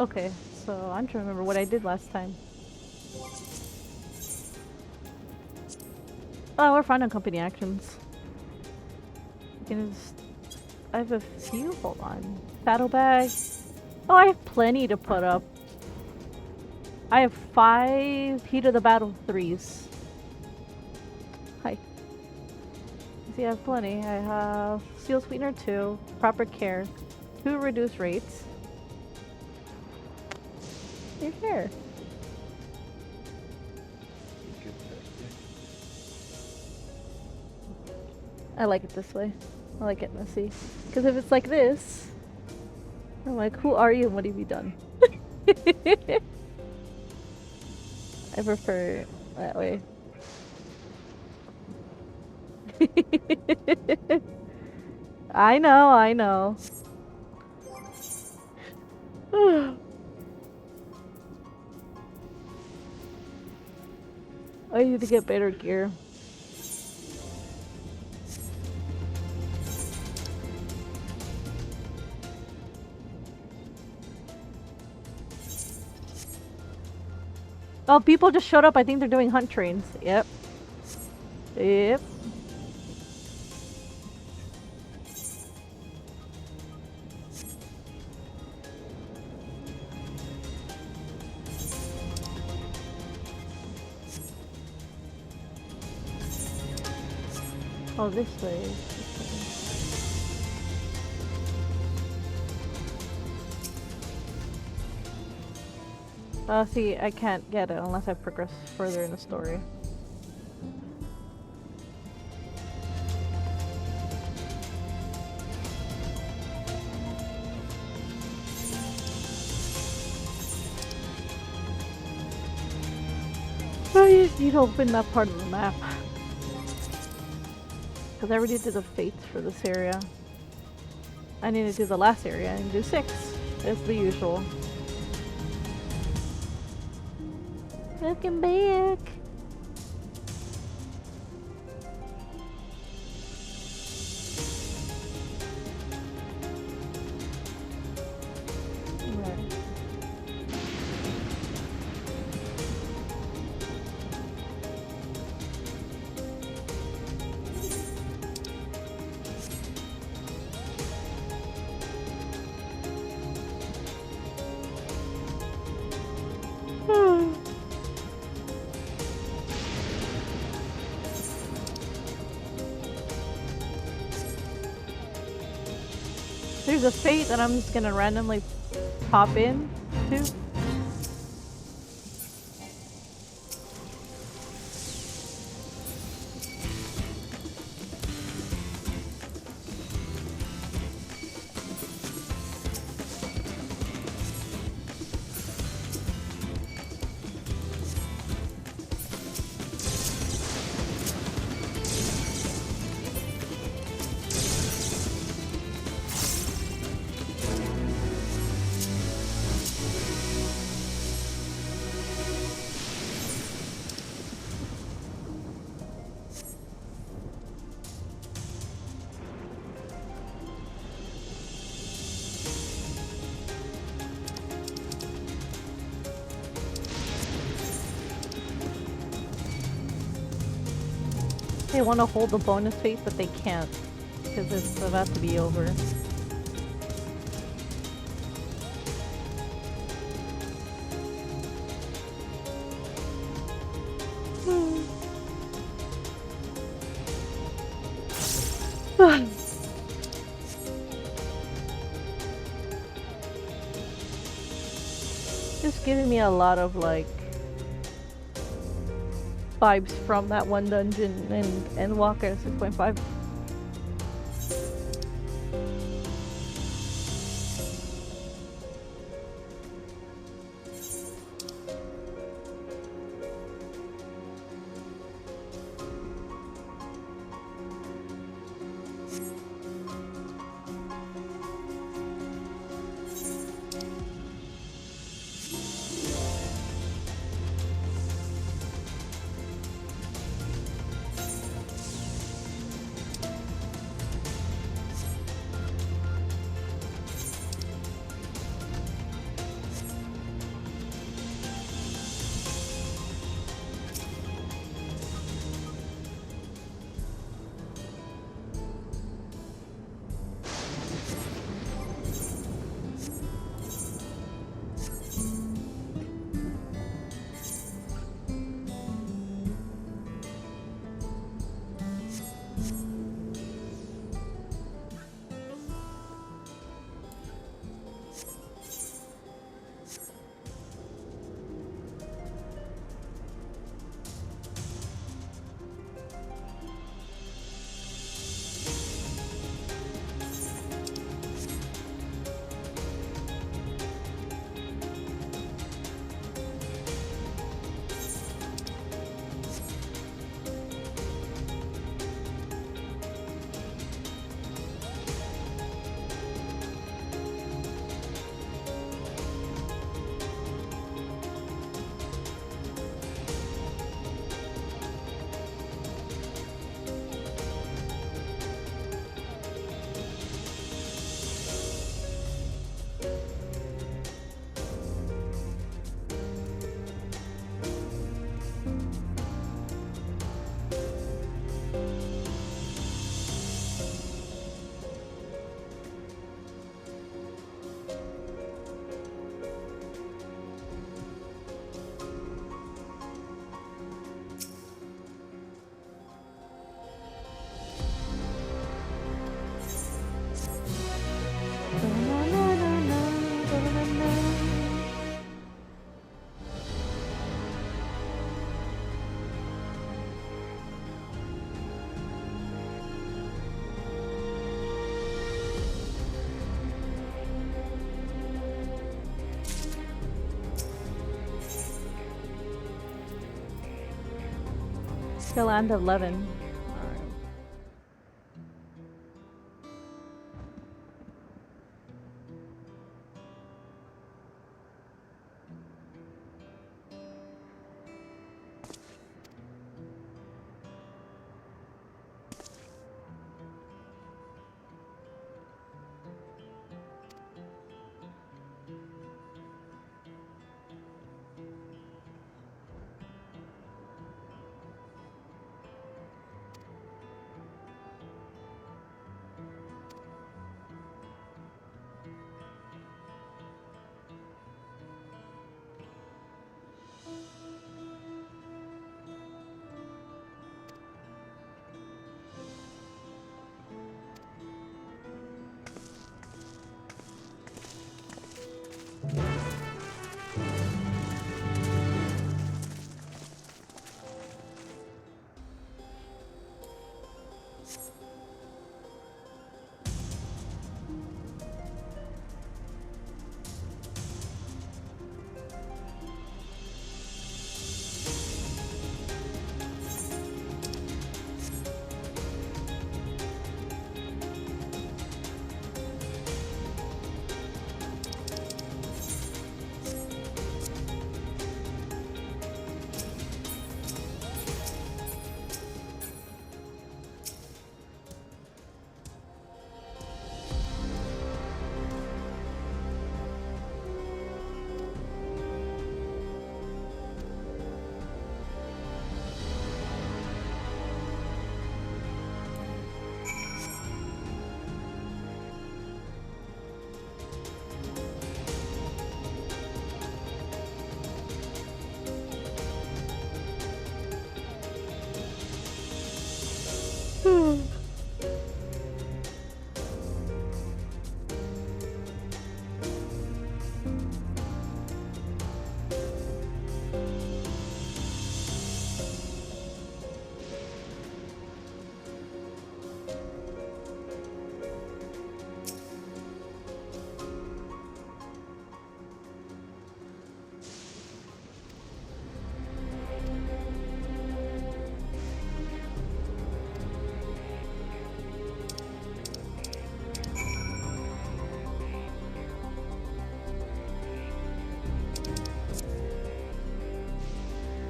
Okay, so I'm trying to remember what I did last time. Oh, we're fine on company actions. You can just... I have a few. Hold on. Saddlebag. Oh, I have plenty to put up. I have 5 heat of the battle 3s. Hi. See, I have plenty. I have steel sweetener 2, proper care, 2 reduced rates. Your care. I like it this way. I like it messy. Because if it's like this, I'm like, who are you and what have you done? I prefer that way. I know, I know. I need to get better gear. Oh, people just showed up. I think they're doing hunt trains. Yep. Yep. Oh, this way. See, I can't get it unless I progress further in the story. Oh, you just need to open that part of the map. Because I already did the fates for this area. I need to do the last area and do 6. It's the usual. Welcome back! There's a fate that I'm just gonna randomly pop in to. They want to hold the bonus fate, but they can't because it's about to be over. Just giving me a lot of like vibes from that one dungeon and Walker 6.5. Still land 11. Alright.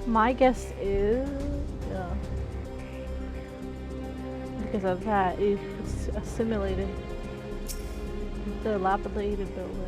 My guess is, yeah, because of that, it's assimilated, dilapidated building.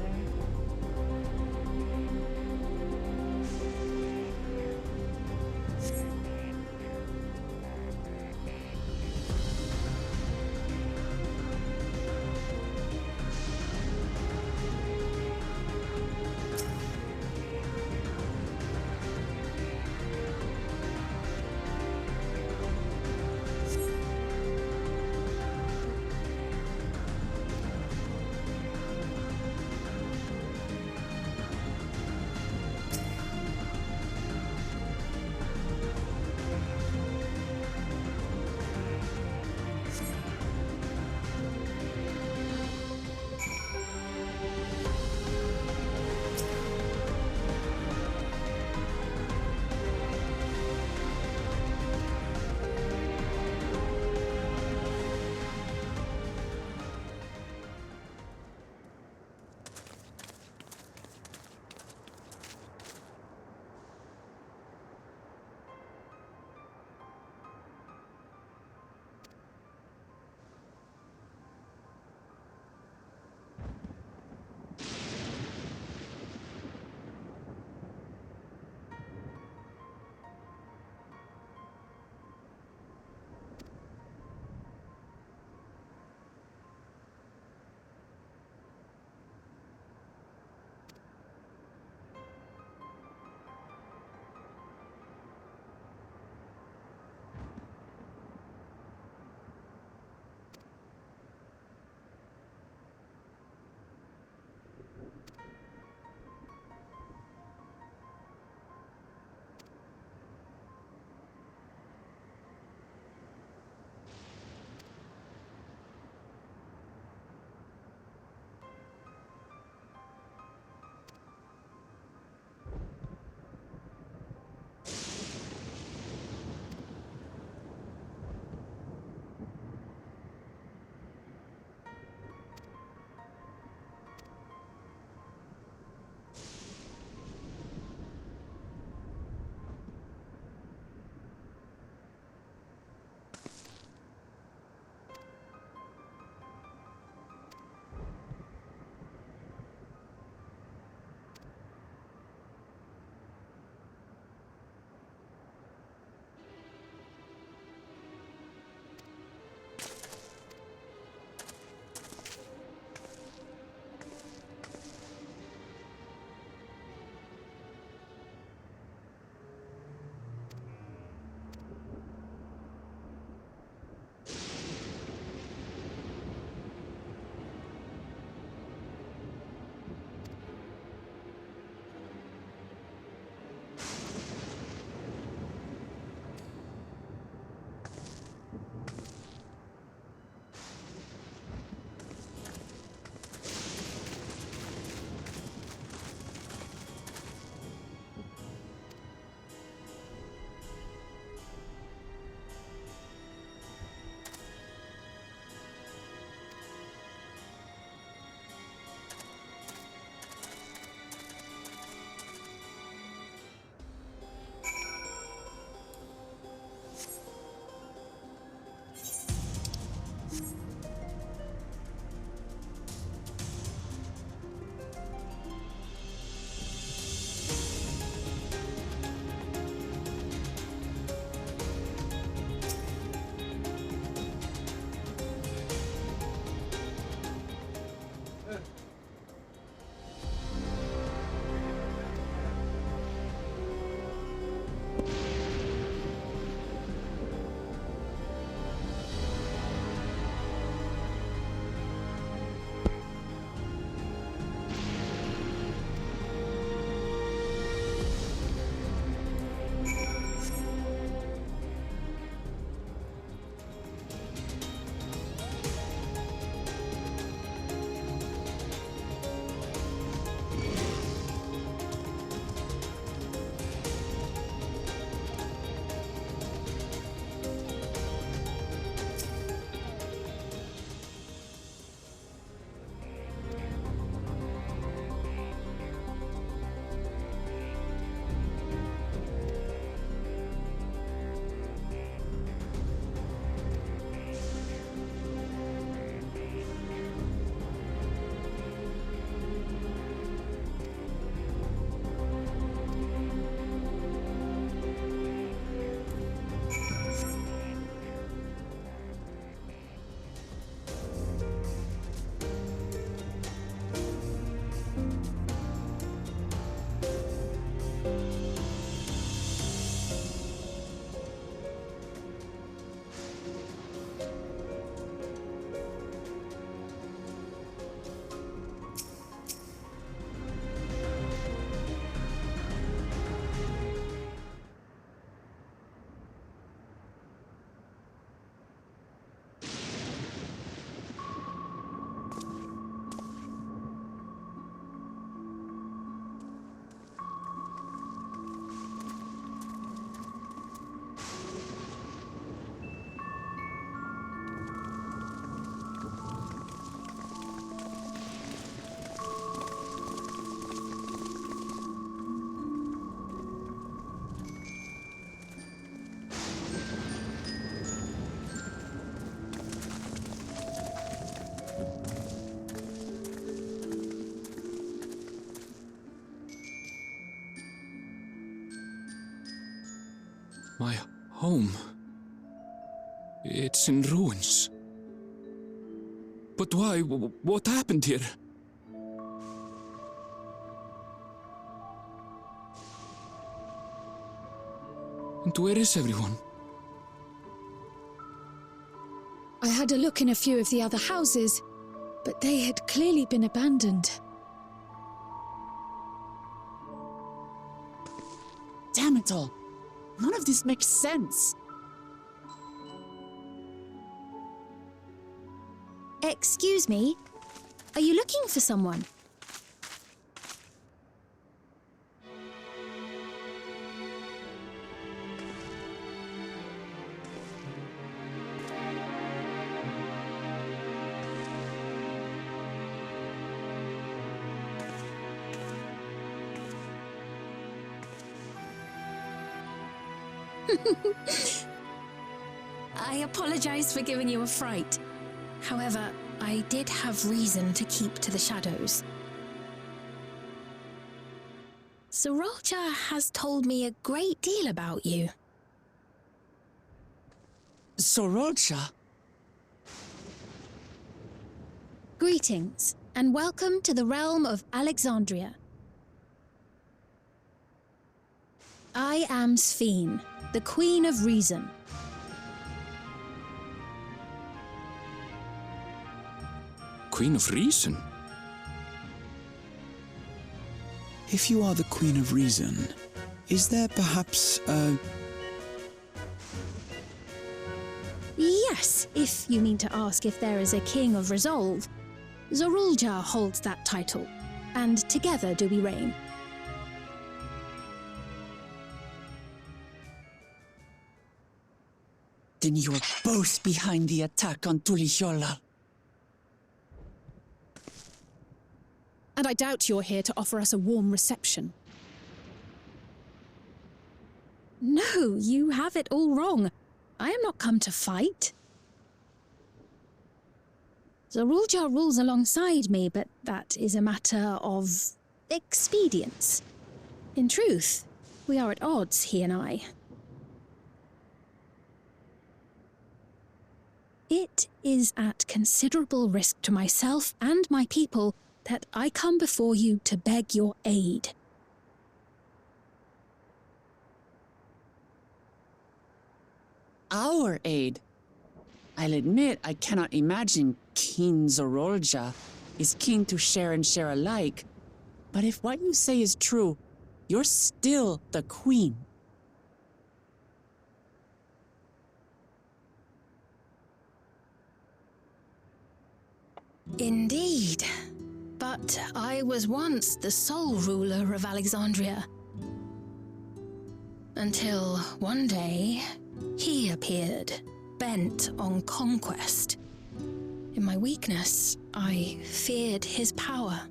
My home. It's in ruins. But why? What happened here? And where is everyone? I had a look in a few of the other houses, but they had clearly been abandoned. Damn it all! None of this makes sense. Excuse me, are you looking for someone? I apologize for giving you a fright. However, I did have reason to keep to the shadows. Sorolja has told me a great deal about you. Sorolja? Greetings, and welcome to the realm of Alexandria. I am Sphene, the Queen of Reason. Queen of Reason? If you are the Queen of Reason, is there perhaps a... Yes, if you mean to ask if there is a King of Resolve. Sorolja holds that title, and together do we reign. Then you are both behind the attack on Tulihiola. And I doubt you're here to offer us a warm reception. No, you have it all wrong. I am not come to fight. Sorolja rules alongside me, but that is a matter of expedience. In truth, we are at odds, he and I. It is at considerable risk to myself and my people that I come before you to beg your aid. Our aid? I'll admit I cannot imagine King Sorolja is keen to share and share alike. But if what you say is true, you're still the Queen. Indeed. But I was once the sole ruler of Alexandria. Until one day, he appeared, bent on conquest. In my weakness, I feared his power.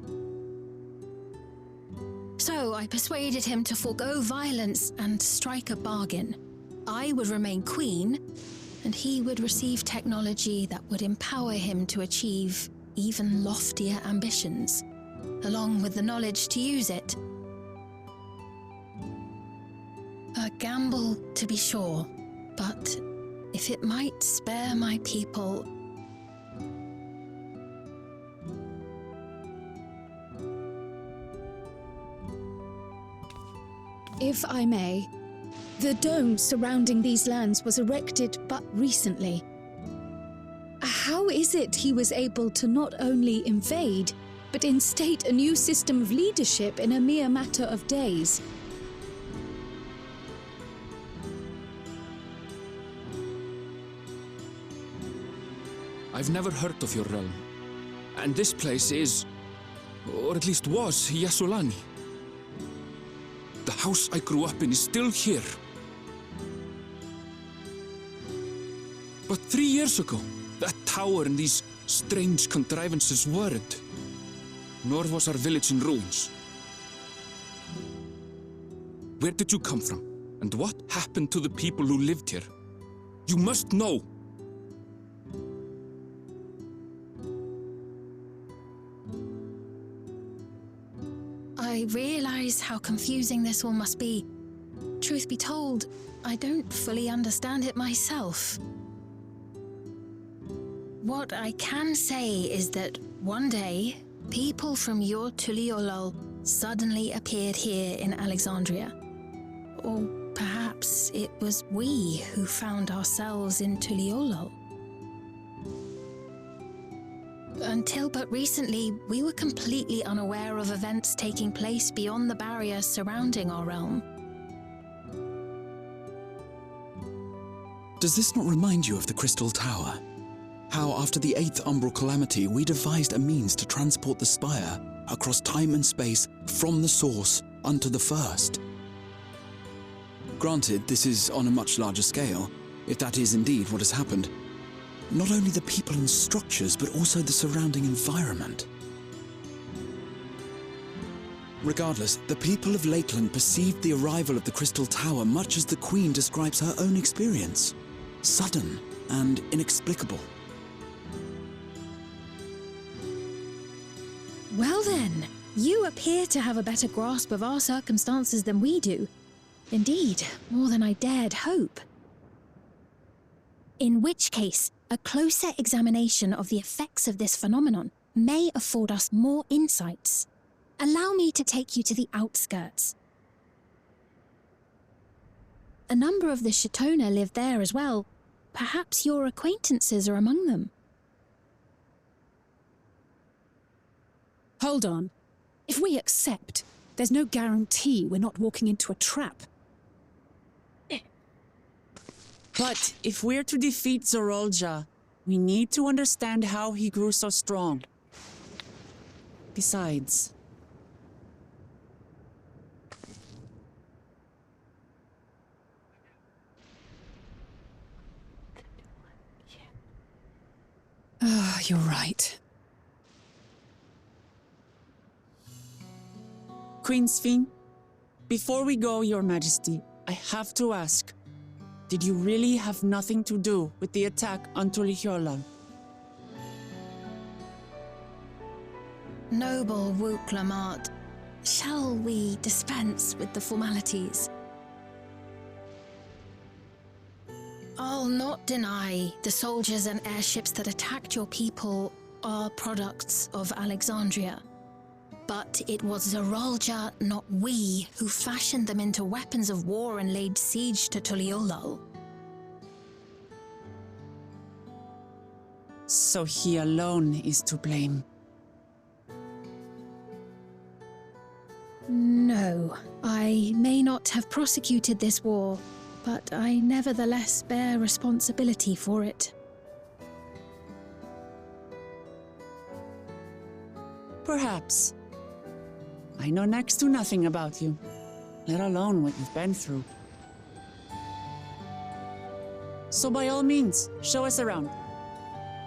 So I persuaded him to forego violence and strike a bargain. I would remain queen, and he would receive technology that would empower him to achieve even loftier ambitions, along with the knowledge to use it. A gamble, to be sure, but if it might spare my people... If I may, the dome surrounding these lands was erected but recently. How is it he was able to not only invade, but instate a new system of leadership in a mere matter of days? I've never heard of your realm. And this place is, or at least was, Yasolani. The house I grew up in is still here. But 3 years ago, that tower and these strange contrivances weren't. Nor was our village in ruins. Where did you come from? And what happened to the people who lived here? You must know! I realize how confusing this all must be, truth be told, I don't fully understand it myself. What I can say is that one day, people from your Tuliolol suddenly appeared here in Alexandria. Or perhaps it was we who found ourselves in Tuliolol. Until but recently, we were completely unaware of events taking place beyond the barrier surrounding our realm. Does this not remind you of the Crystal Tower? How after the 8th Umbral Calamity, we devised a means to transport the Spire across time and space from the source unto the First. Granted, this is on a much larger scale, if that is indeed what has happened. Not only the people and structures, but also the surrounding environment. Regardless, the people of Lakeland perceived the arrival of the Crystal Tower much as the Queen describes her own experience. Sudden and inexplicable. Well then, you appear to have a better grasp of our circumstances than we do. Indeed, more than I dared hope. In which case, a closer examination of the effects of this phenomenon may afford us more insights. Allow me to take you to the outskirts. A number of the Shatona live there as well. Perhaps your acquaintances are among them. Hold on. If we accept, there's no guarantee we're not walking into a trap. But if we're to defeat Zorolja, we need to understand how he grew so strong. Besides... You're right. Queen Sphene, before we go, Your Majesty, I have to ask, did you really have nothing to do with the attack on Tuliolol? Noble Wook Lamart, shall we dispense with the formalities? I'll not deny the soldiers and airships that attacked your people are products of Alexandria. But it was Zorolja, not we, who fashioned them into weapons of war and laid siege to Tuliolol. So he alone is to blame. No, I may not have prosecuted this war, but I nevertheless bear responsibility for it. Perhaps. I know next to nothing about you, let alone what you've been through. So by all means, show us around.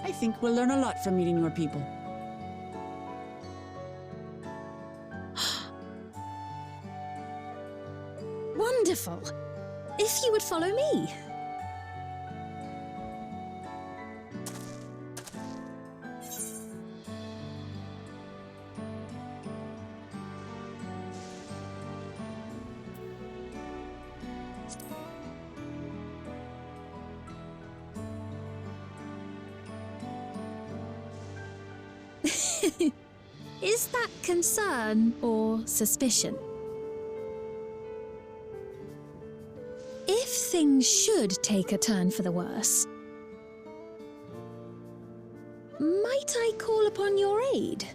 I think we'll learn a lot from meeting your people. Wonderful! If you would follow me. Is that concern or suspicion? If things should take a turn for the worse, might I call upon your aid?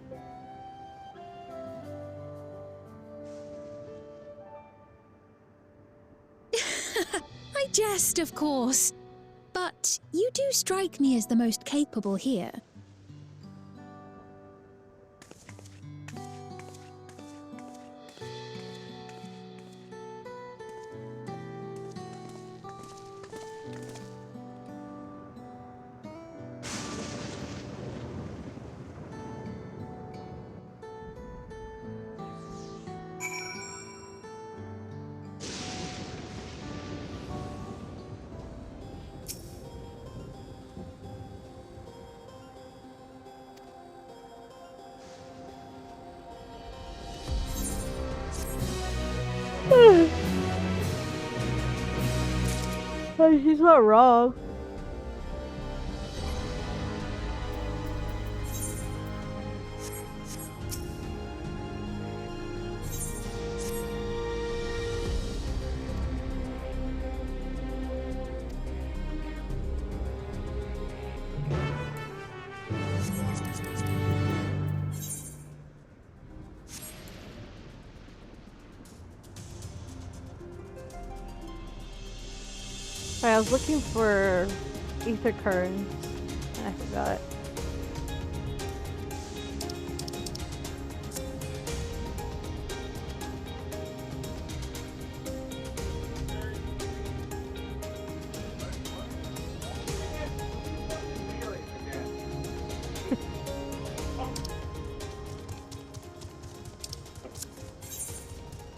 I jest, of course, but you do strike me as the most capable here. He's not wrong. I was looking for ether currents and I forgot.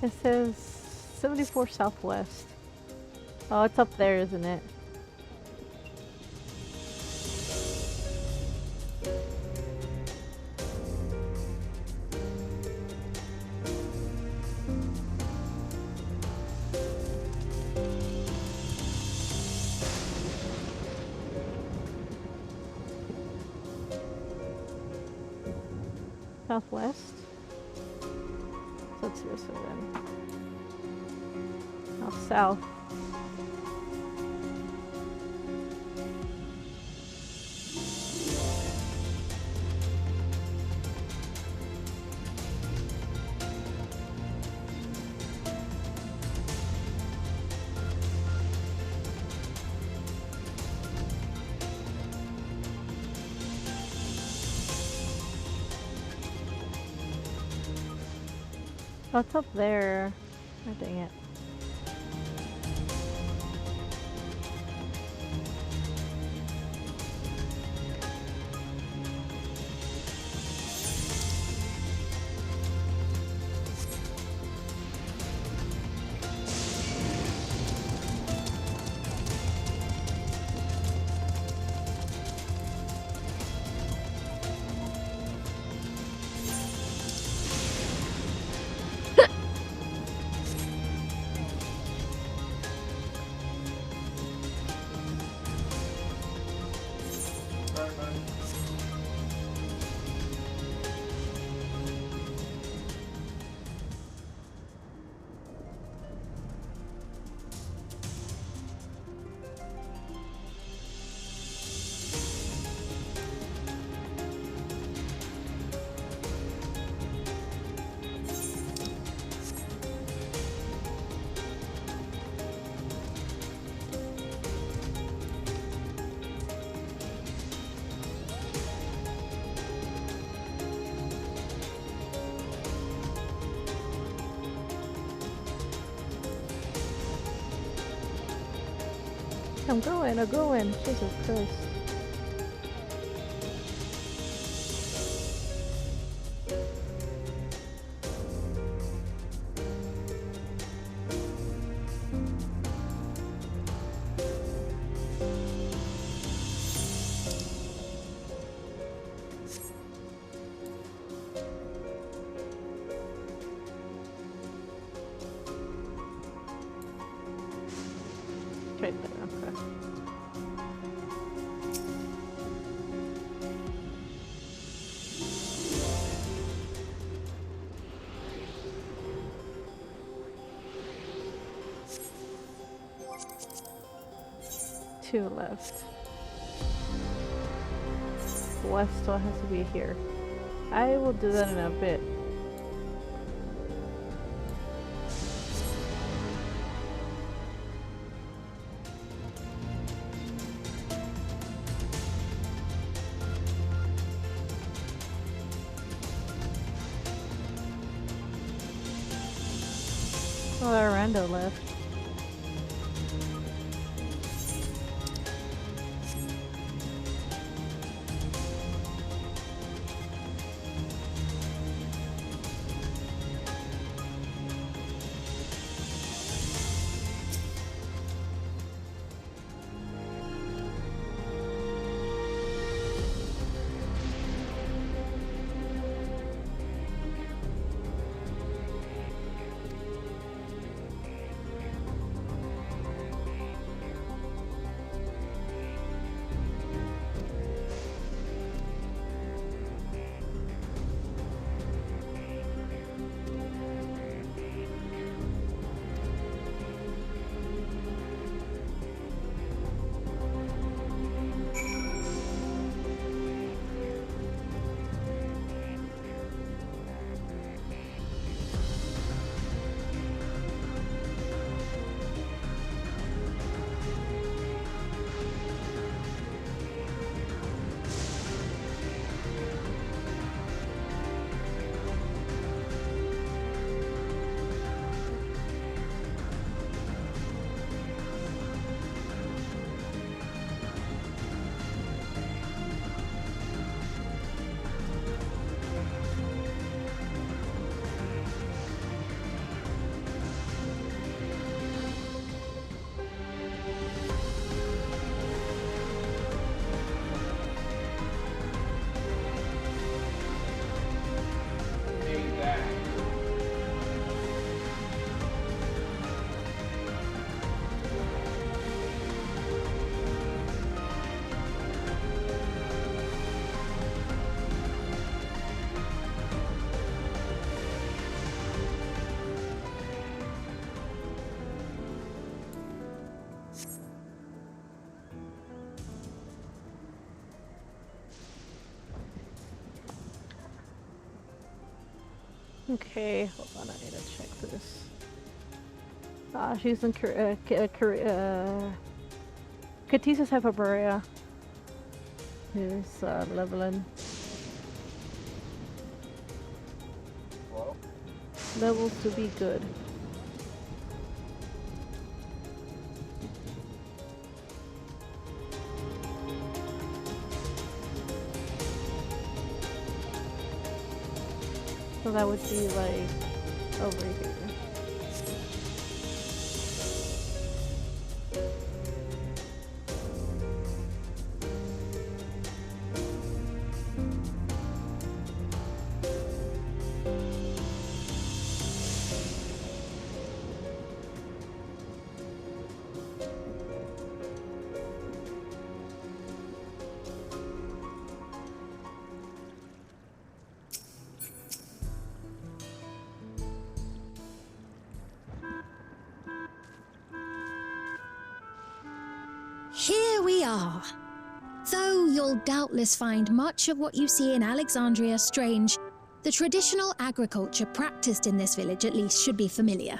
It says 74 Southwest. Oh, it's up there, isn't it? Southwest? So let's see this way then. Oh, south. Oh, it's up there. Oh, dang it. I'm going. Jesus Christ. Right there, okay. Two left. West still has to be here. I will do that in a bit. Oh, Arando left. Okay, hold on, I need to check this. She's in Katisa's Hyperborea. Who's leveling. Levels to be good. So that would be like over here. Here we are. Though you'll doubtless find much of what you see in Alexandria strange, the traditional agriculture practiced in this village at least should be familiar.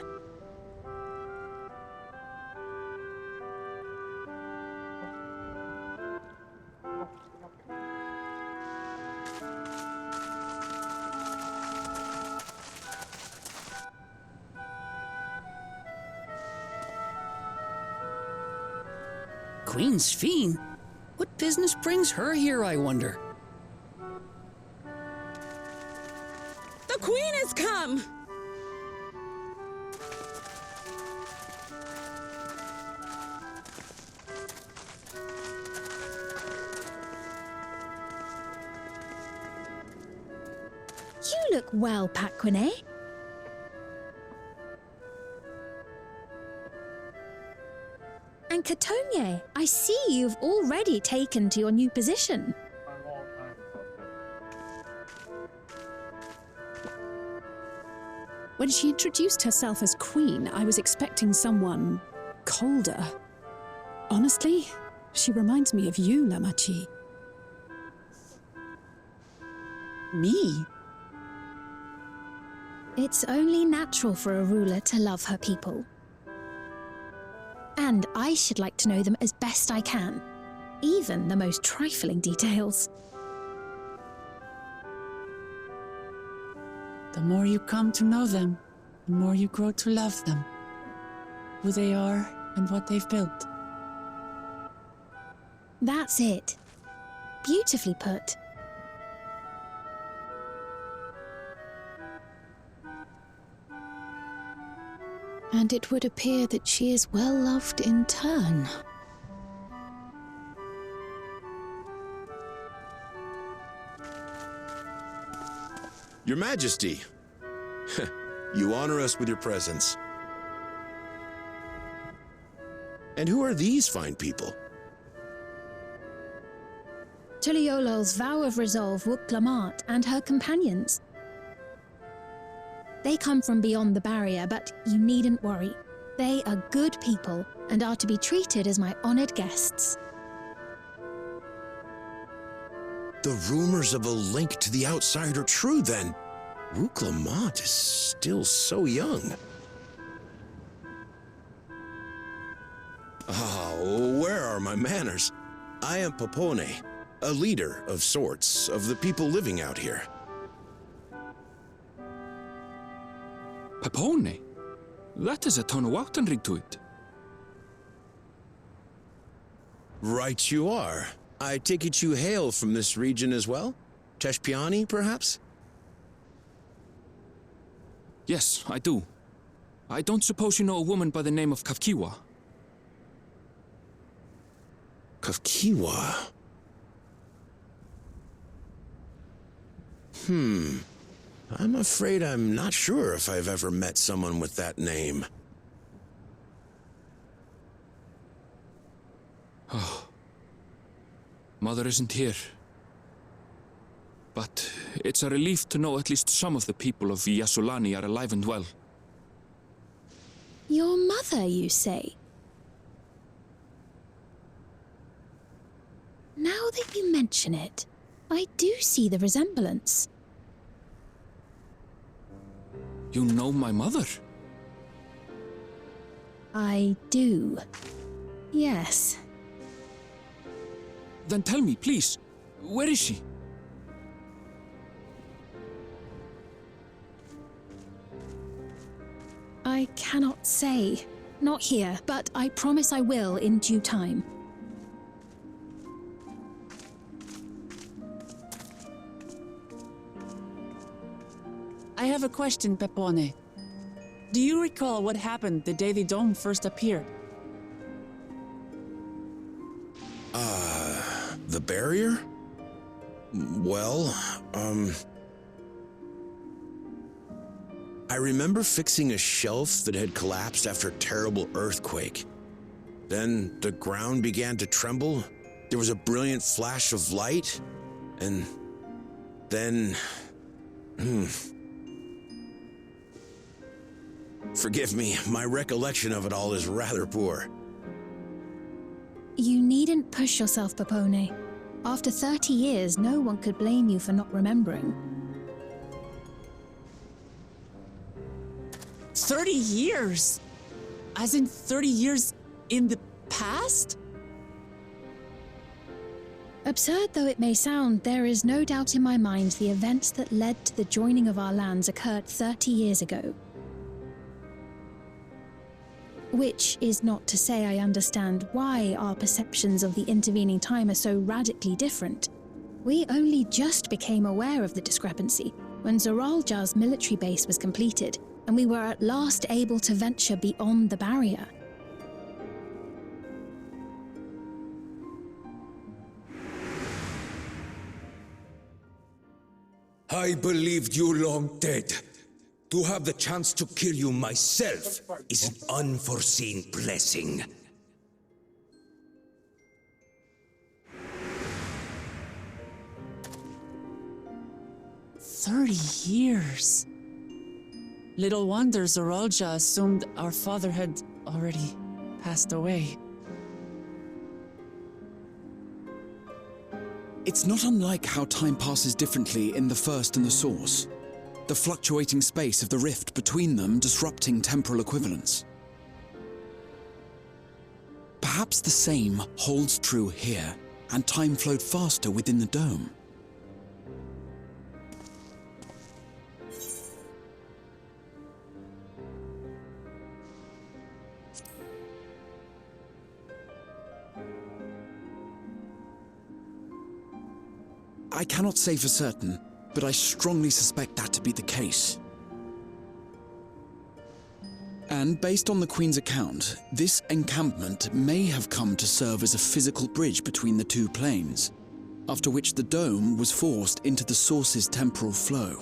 Queen's Fiend? What business brings her here, I wonder? The Queen has come! You look well, Paquine. And Katonye, I see you've already taken to your new position. When she introduced herself as Queen, I was expecting someone colder. Honestly, she reminds me of you, Lamachi. Me? It's only natural for a ruler to love her people. And I should like to know them as best I can, even the most trifling details. The more you come to know them, the more you grow to love them. Who they are and what they've built. That's it. Beautifully put. And it would appear that she is well loved in turn. Your Majesty, you honor us with your presence. And who are these fine people? Tuliolol's vow of resolve Wuk-Lamat and her companions. They come from beyond the barrier, but you needn't worry. They are good people and are to be treated as my honored guests. The rumors of a link to the outside are true, then. Wuk-Lamat is still so young. Where are my manners? I am Popone, a leader of sorts of the people living out here. Papone? That is a Tonawautanrig to it. Right you are. I take it you hail from this region as well? Teshpiani, perhaps? Yes, I do. I don't suppose you know a woman by the name of Kafkiwa? Kafkiwa? I'm afraid I'm not sure if I've ever met someone with that name. Oh. Mother isn't here. But it's a relief to know at least some of the people of Yasulani are alive and well. Your mother, you say? Now that you mention it, I do see the resemblance. You know my mother? I do. Yes. Then tell me, please, where is she? I cannot say. Not here, but I promise I will in due time. I have a question, Pepone. Do you recall what happened the day the dome first appeared? The barrier? Well, I remember fixing a shelf that had collapsed after a terrible earthquake. Then the ground began to tremble. There was a brilliant flash of light, and then... Forgive me, my recollection of it all is rather poor. You needn't push yourself, Pepone. After 30 years, no one could blame you for not remembering. 30 years? As in 30 years in the past? Absurd though it may sound, there is no doubt in my mind the events that led to the joining of our lands occurred 30 years ago. Which is not to say I understand why our perceptions of the intervening time are so radically different. We only just became aware of the discrepancy when Zoralja's military base was completed, and we were at last able to venture beyond the barrier. I believed you long dead. To have the chance to kill you myself is an unforeseen blessing. "30 years. Little wonder Zoralja assumed our father had already passed away. It's not unlike how time passes differently in the First and the Source. The fluctuating space of the rift between them disrupting temporal equivalence. Perhaps the same holds true here, and time flowed faster within the dome. I cannot say for certain, but I strongly suspect that to be the case. And based on the Queen's account, this encampment may have come to serve as a physical bridge between the two planes, after which the dome was forced into the Source's temporal flow.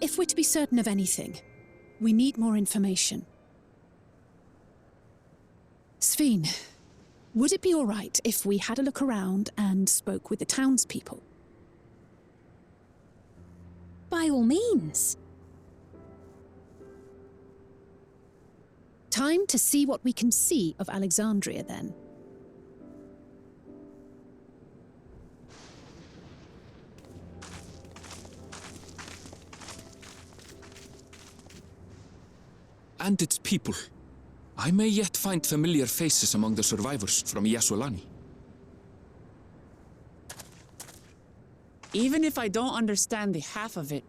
If we're to be certain of anything, we need more information. Sveen, would it be all right if we had a look around and spoke with the townspeople? By all means. Time to see what we can see of Alexandria, then. And its people. I may yet find familiar faces among the survivors from Yasolani. Even if I don't understand the half of it,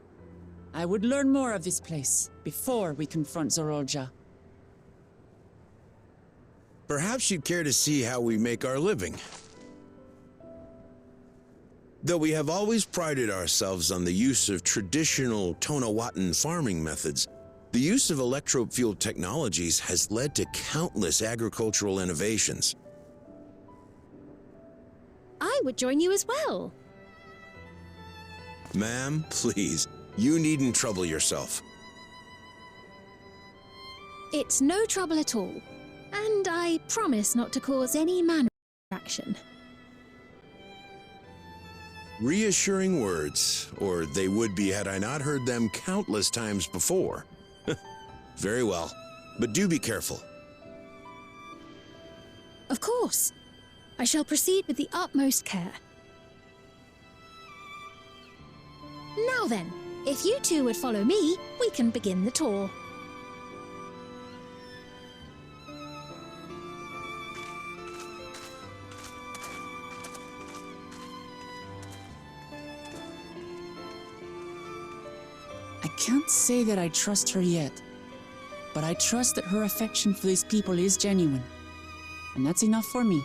I would learn more of this place before we confront Zoralja. Perhaps you'd care to see how we make our living. Though we have always prided ourselves on the use of traditional Tonawatan farming methods, the use of electro-fueled technologies has led to countless agricultural innovations. I would join you as well. Ma'am, please, you needn't trouble yourself. It's no trouble at all. And I promise not to cause any manner of action. Reassuring words, or they would be had I not heard them countless times before. Very well, but do be careful. Of course. I shall proceed with the utmost care. Now then, if you two would follow me, we can begin the tour. I can't say that I trust her yet, but I trust that her affection for these people is genuine, and that's enough for me.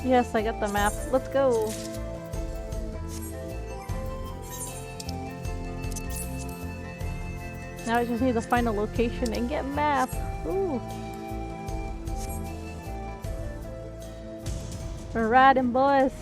Yes, I got the map. Let's go. Now I just need to find a location and get map. Ooh. We're riding, boys.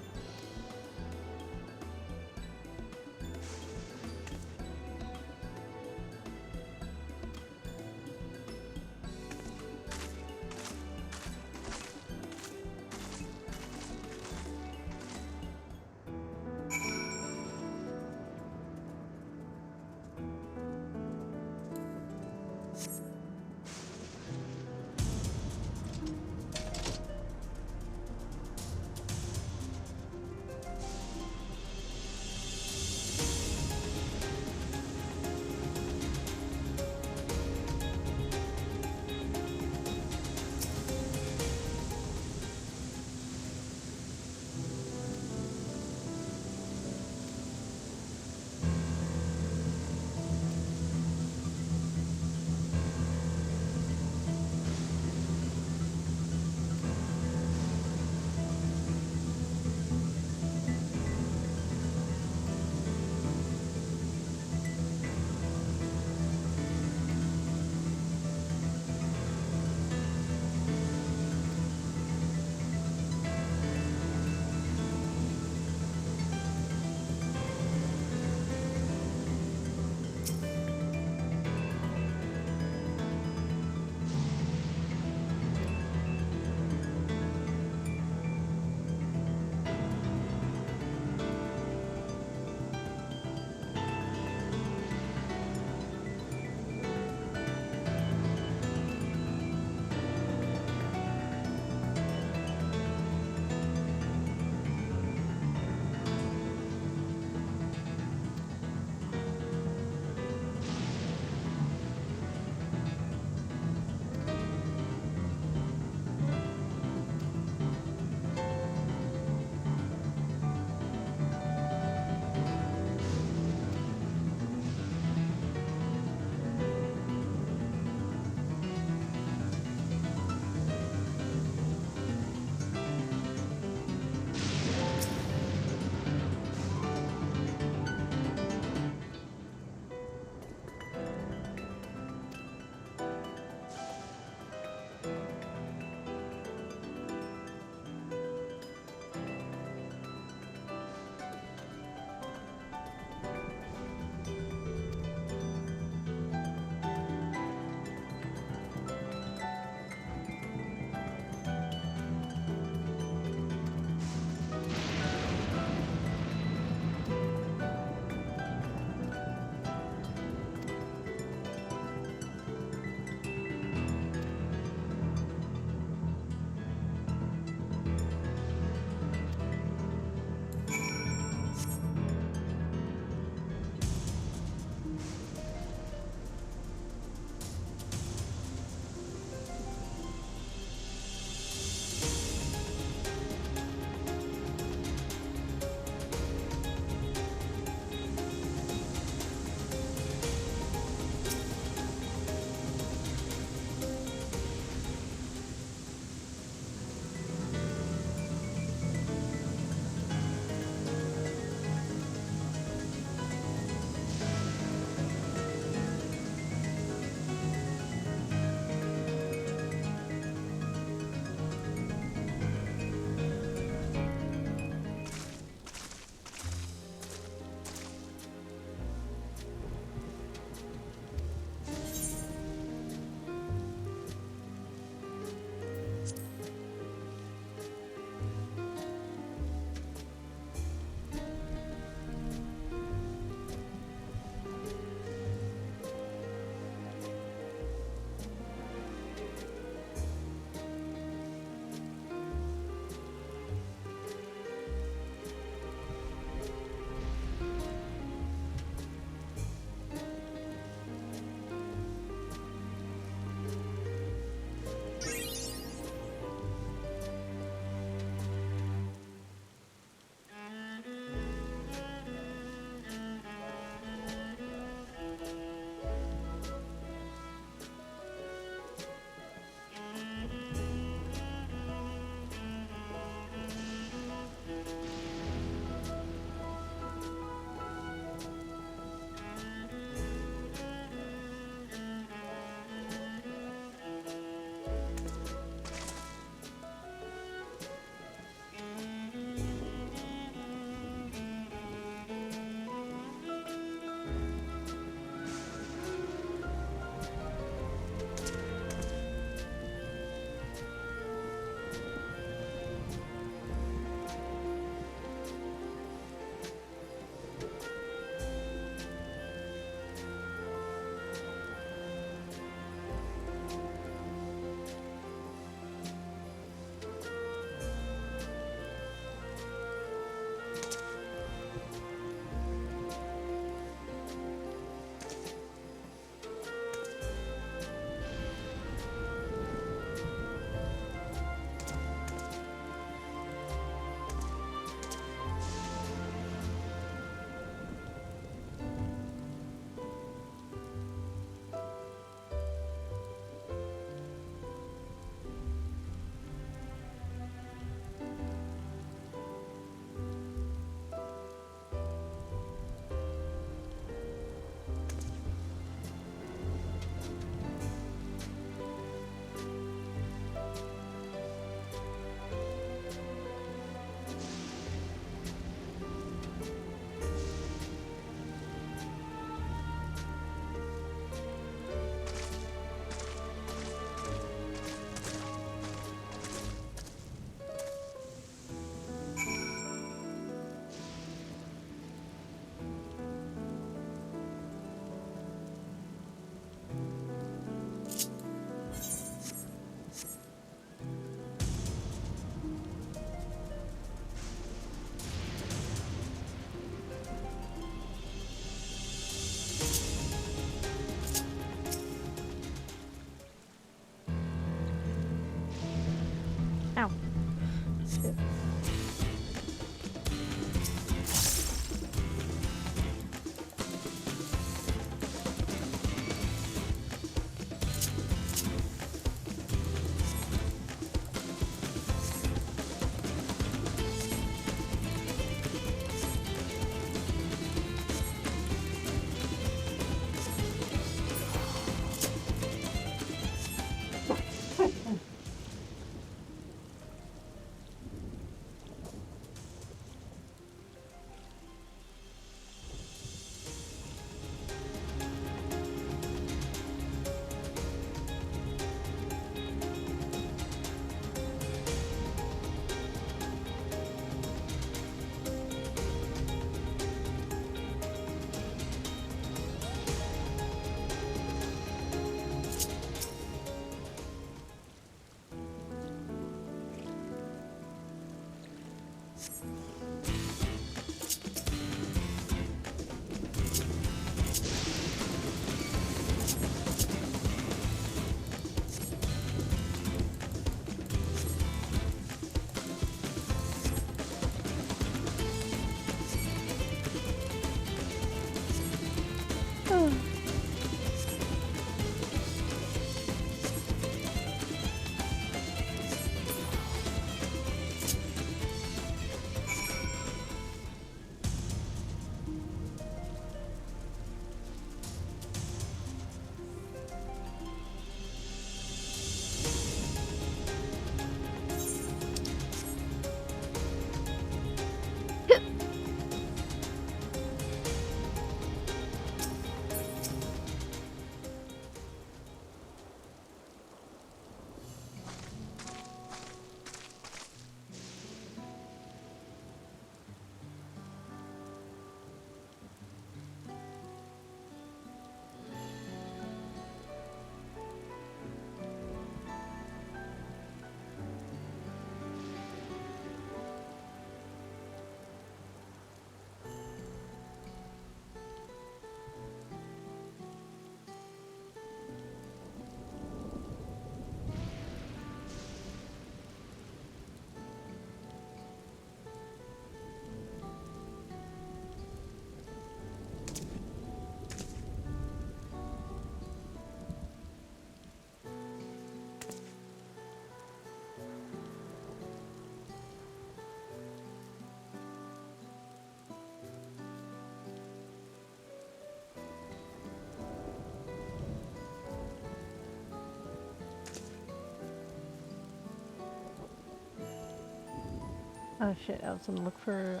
Oh shit, I was gonna look for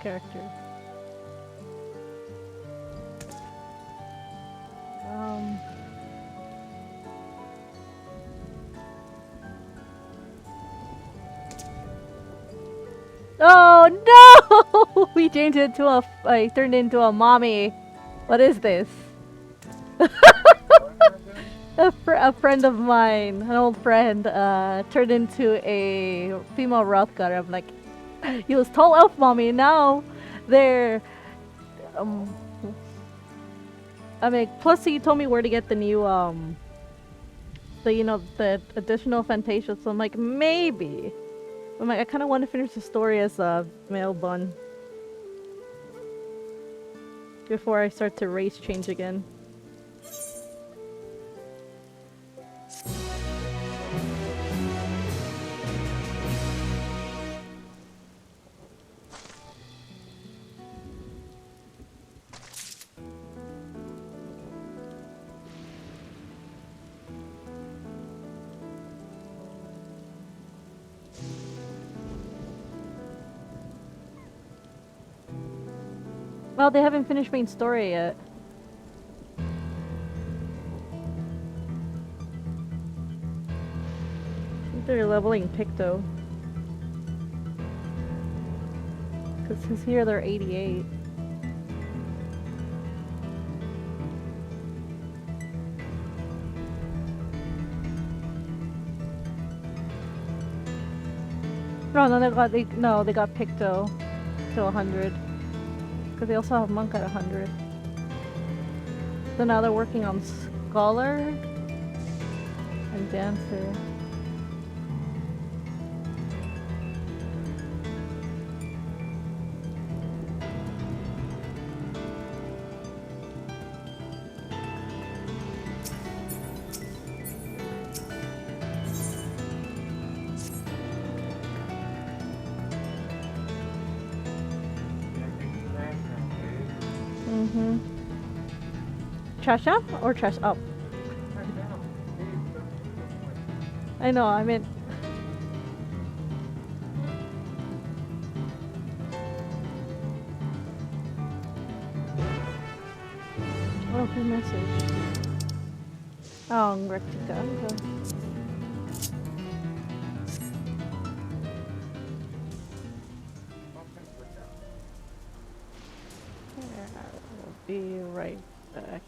character. Oh no! We changed it to I turned into a mommy. What is this? A friend of mine, an old friend, turned into a female Rothgar. I'm like, he was tall elf mommy. Now they're, I mean, plus he told me where to get the new the additional Fantasia. So I'm like, maybe. I'm like, I kind of want to finish the story as a male bun before I start to race change again. Well, they haven't finished main story yet. I think they're leveling Picto. Because here they're 88. No, they got Picto to 100. Because they also have Monk at 100. So now they're working on Scholar and Dancer. Trash down or trash up? I know, I mean... Oh, who messaged? Oh, Rectica. Okay. I'll be right back.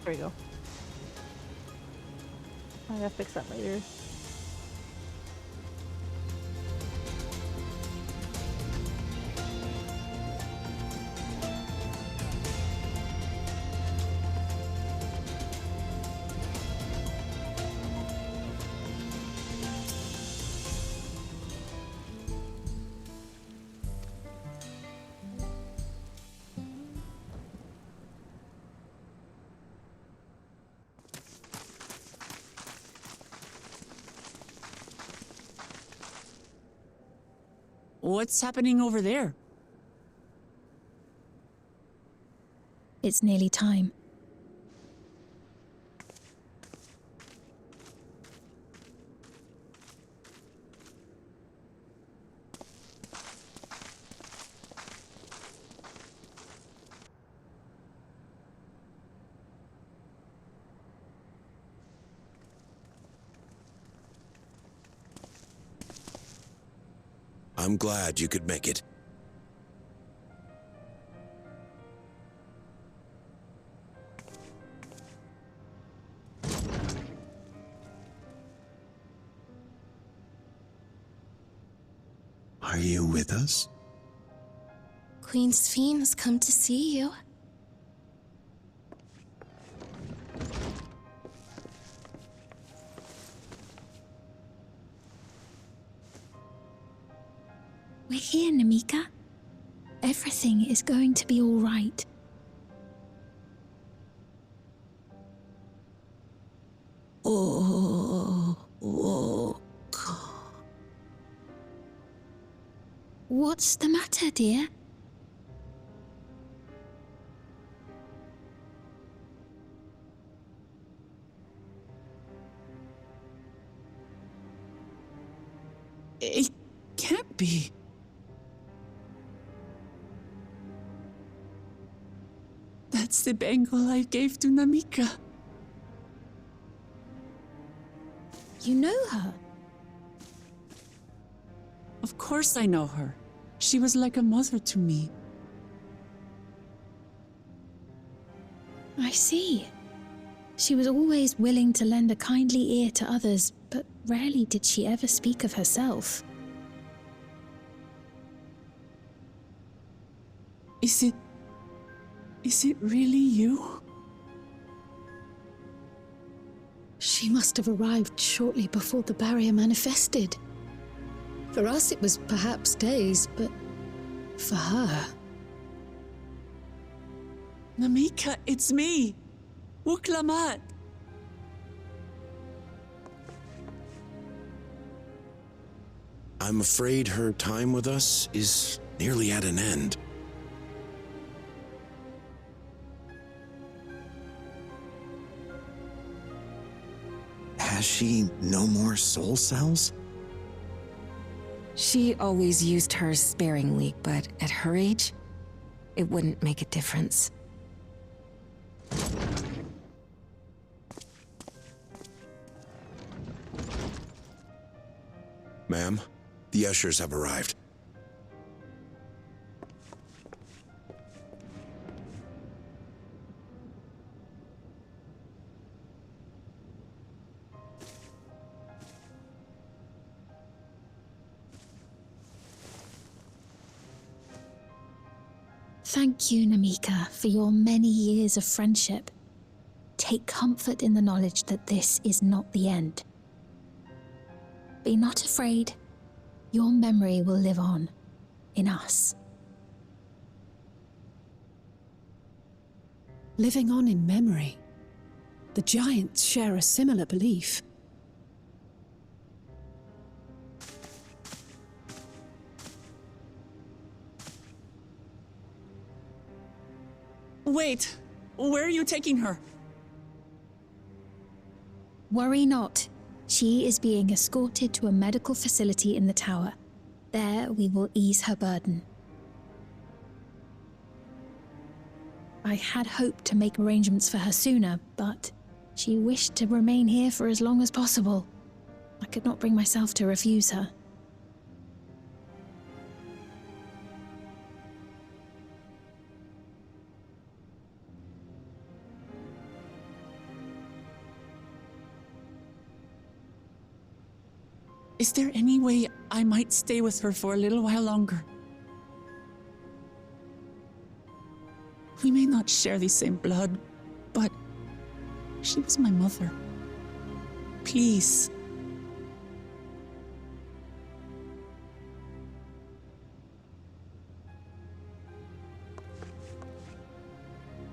There we go. I gotta fix that later. What's happening over there? It's nearly time. I'm glad you could make it. Are you with us? Queen Sphene has come to see you. We're here, Namika. Everything is going to be all right. What's the matter, dear? It can't be. That's the bangle I gave to Namika. You know her? Of course I know her. She was like a mother to me. I see. She was always willing to lend a kindly ear to others, but rarely did she ever speak of herself. Is it really you? She must have arrived shortly before the barrier manifested. For us, it was perhaps days, but for her... Namika, it's me. Wuklamat. I'm afraid her time with us is nearly at an end. Has she no more soul cells? She always used hers sparingly, but at her age, it wouldn't make a difference. Ma'am, the ushers have arrived. Thank you, Namika, for your many years of friendship. Take comfort in the knowledge that this is not the end. Be not afraid. Your memory will live on, in us. Living on in memory. The giants share a similar belief. Wait, where are you taking her? Worry not. She is being escorted to a medical facility in the tower. There we will ease her burden. I had hoped to make arrangements for her sooner, but she wished to remain here for as long as possible. I could not bring myself to refuse her. Is there any way I might stay with her for a little while longer? We may not share the same blood, but she was my mother. Please.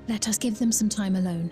Let us give them some time alone.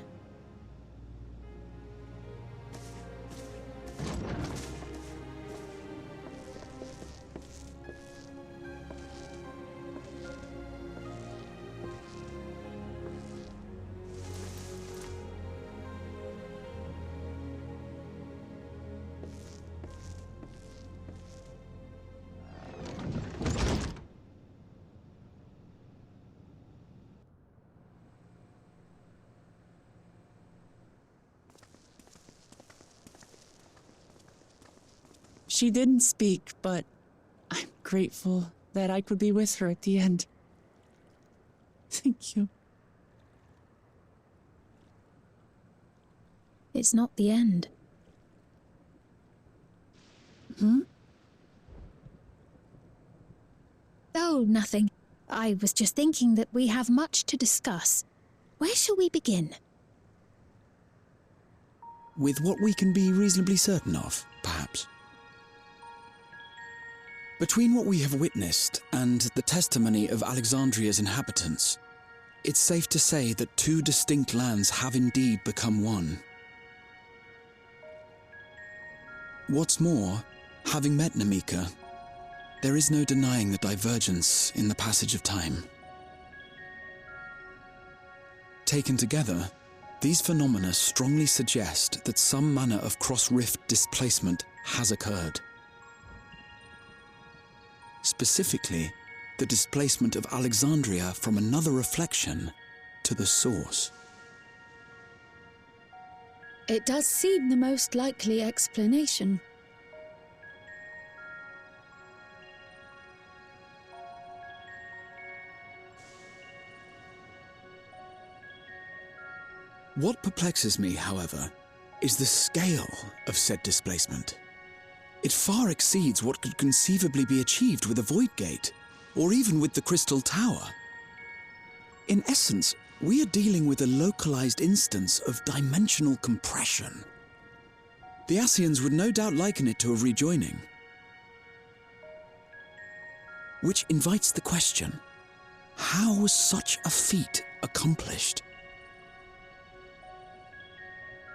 She didn't speak, but I'm grateful that I could be with her at the end. Thank you. It's not the end. Oh, nothing. I was just thinking that we have much to discuss. Where shall we begin? With what we can be reasonably certain of, perhaps. Between what we have witnessed and the testimony of Alexandria's inhabitants, it's safe to say that two distinct lands have indeed become one. What's more, having met Namika, there is no denying the divergence in the passage of time. Taken together, these phenomena strongly suggest that some manner of cross-rift displacement has occurred. Specifically, the displacement of Alexandria from another reflection to the source. It does seem the most likely explanation. What perplexes me, however, is the scale of said displacement. It far exceeds what could conceivably be achieved with a void gate, or even with the Crystal Tower. In essence, we are dealing with a localized instance of dimensional compression. The Ascians would no doubt liken it to a rejoining. Which invites the question, how was such a feat accomplished?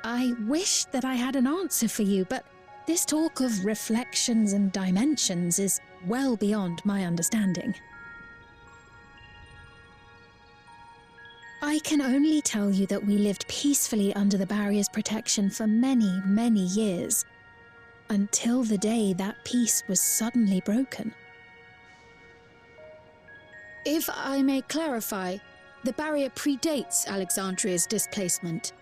I wish that I had an answer for you, but this talk of reflections and dimensions is well beyond my understanding. I can only tell you that we lived peacefully under the barrier's protection for many, many years, until the day that peace was suddenly broken. If I may clarify, the barrier predates Alexandria's displacement.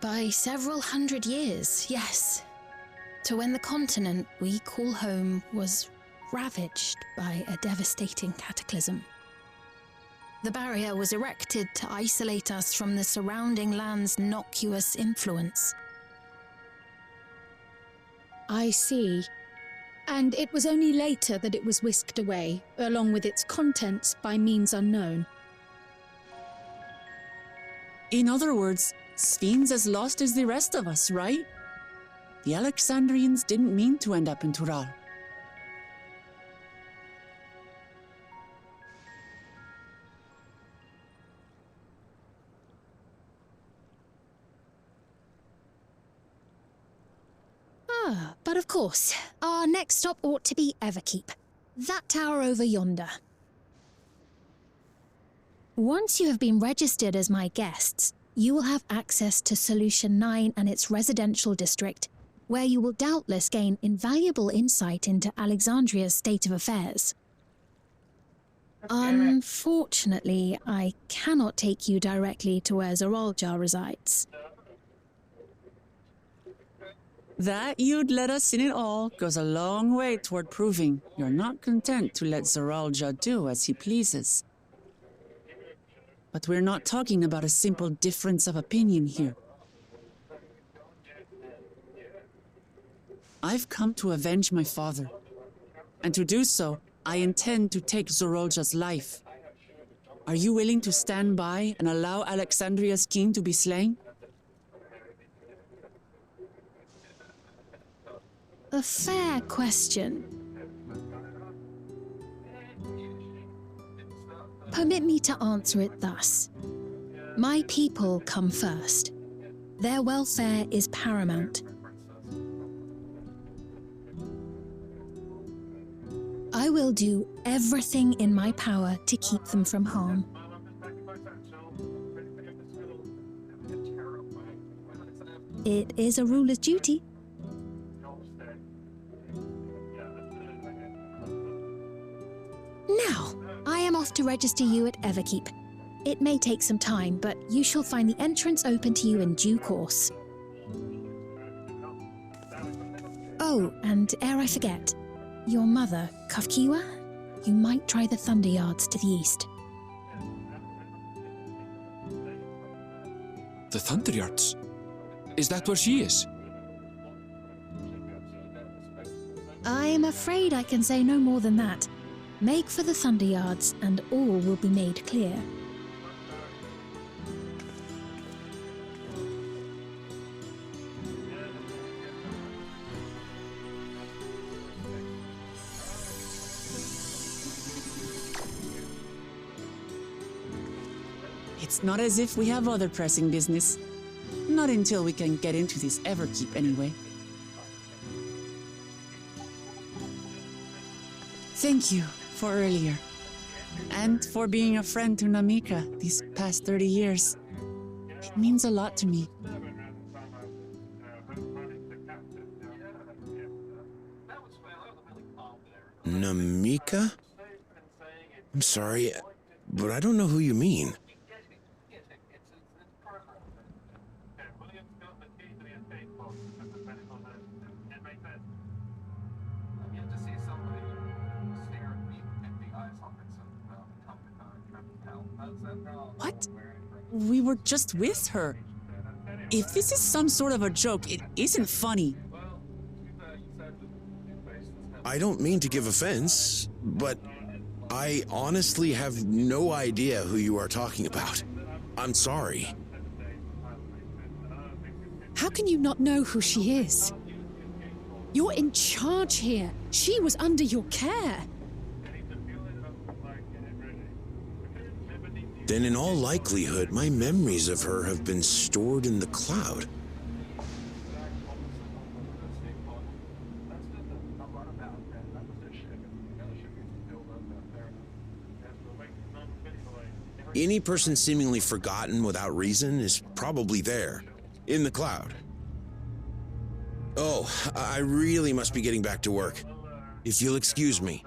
By several hundred years, yes. To when the continent we call home was ravaged by a devastating cataclysm. The barrier was erected to isolate us from the surrounding land's noxious influence. I see. And it was only later that it was whisked away, along with its contents, by means unknown. In other words, Sphene's as lost as the rest of us, right? The Alexandrians didn't mean to end up in Tural. But of course, our next stop ought to be Everkeep. That tower over yonder. Once you have been registered as my guests, you will have access to Solution 9 and its residential district, where you will doubtless gain invaluable insight into Alexandria's state of affairs. Unfortunately, I cannot take you directly to where Zoralja resides. That you'd let us in it all goes a long way toward proving you're not content to let Zoralja do as he pleases. But we're not talking about a simple difference of opinion here. I've come to avenge my father. And to do so, I intend to take Zorolja's life. Are you willing to stand by and allow Alexandria's king to be slain? A fair question. Permit me to answer it thus. My people come first. Their welfare is paramount. I will do everything in my power to keep them from harm. It is a ruler's duty. Now, I am off to register you at Everkeep. It may take some time, but you shall find the entrance open to you in due course. Oh, and ere I forget, your mother, Kafkiwa, you might try the Thunder Yards to the east. The Thunder Yards? Is that where she is? I'm afraid I can say no more than that. Make for the Thunder Yards, and all will be made clear. It's not as if we have other pressing business. Not until we can get into this Everkeep, anyway. Thank you for earlier. And for being a friend to Namika these past 30 years. It means a lot to me. Namika? I'm sorry, but I don't know who you mean. What? We were just with her. If this is some sort of a joke, it isn't funny. I don't mean to give offense, but I honestly have no idea who you are talking about. I'm sorry. How can you not know who she is? You're in charge here. She was under your care. Then in all likelihood, my memories of her have been stored in the cloud. Any person seemingly forgotten without reason is probably there, in the cloud. Oh, I really must be getting back to work. If you'll excuse me.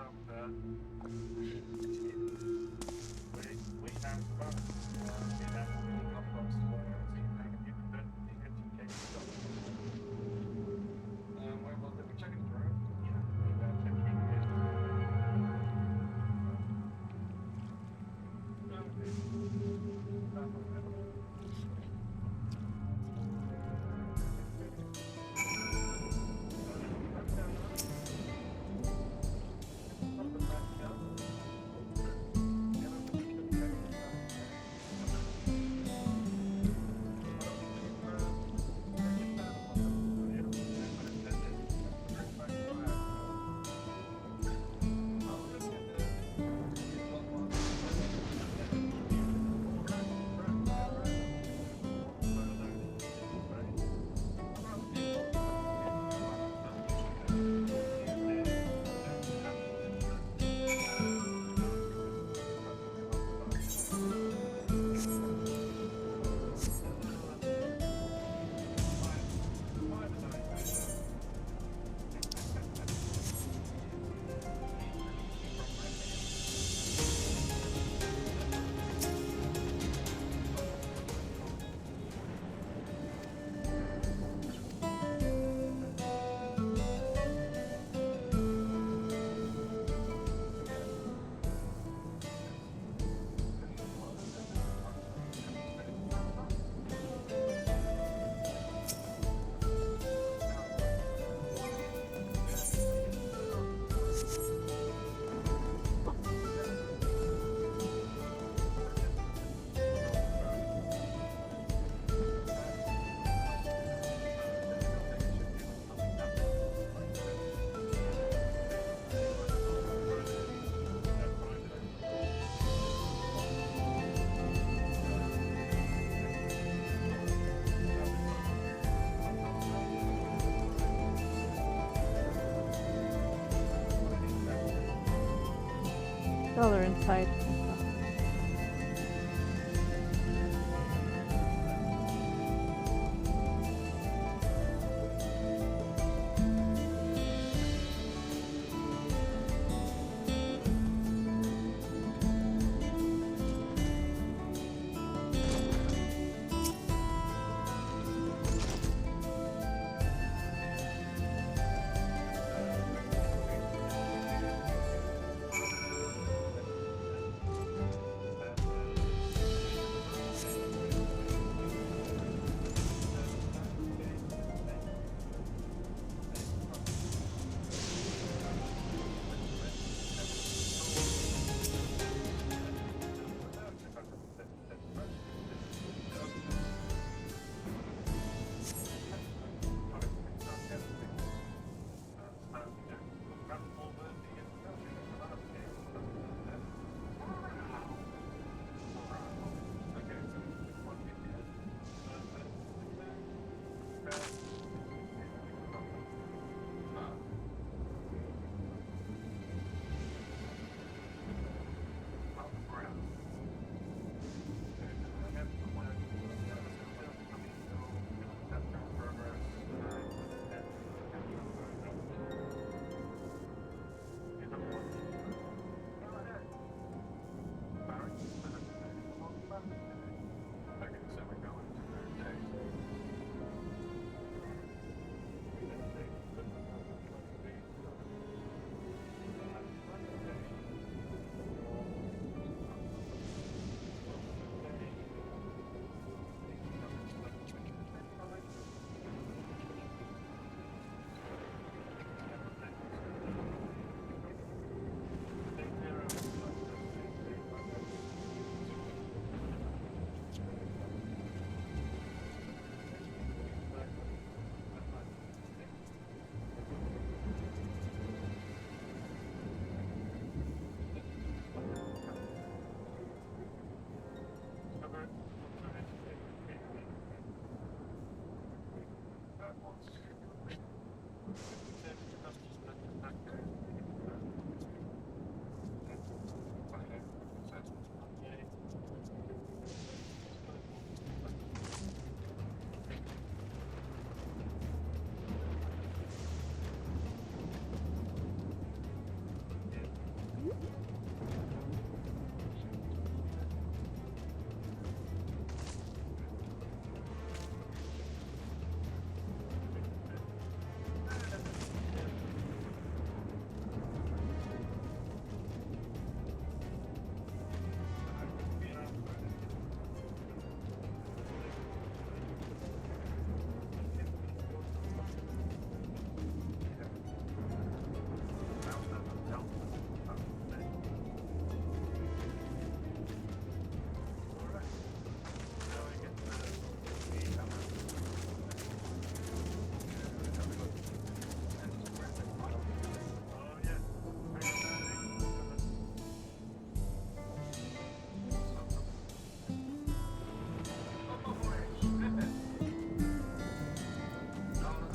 Oh, they're inside.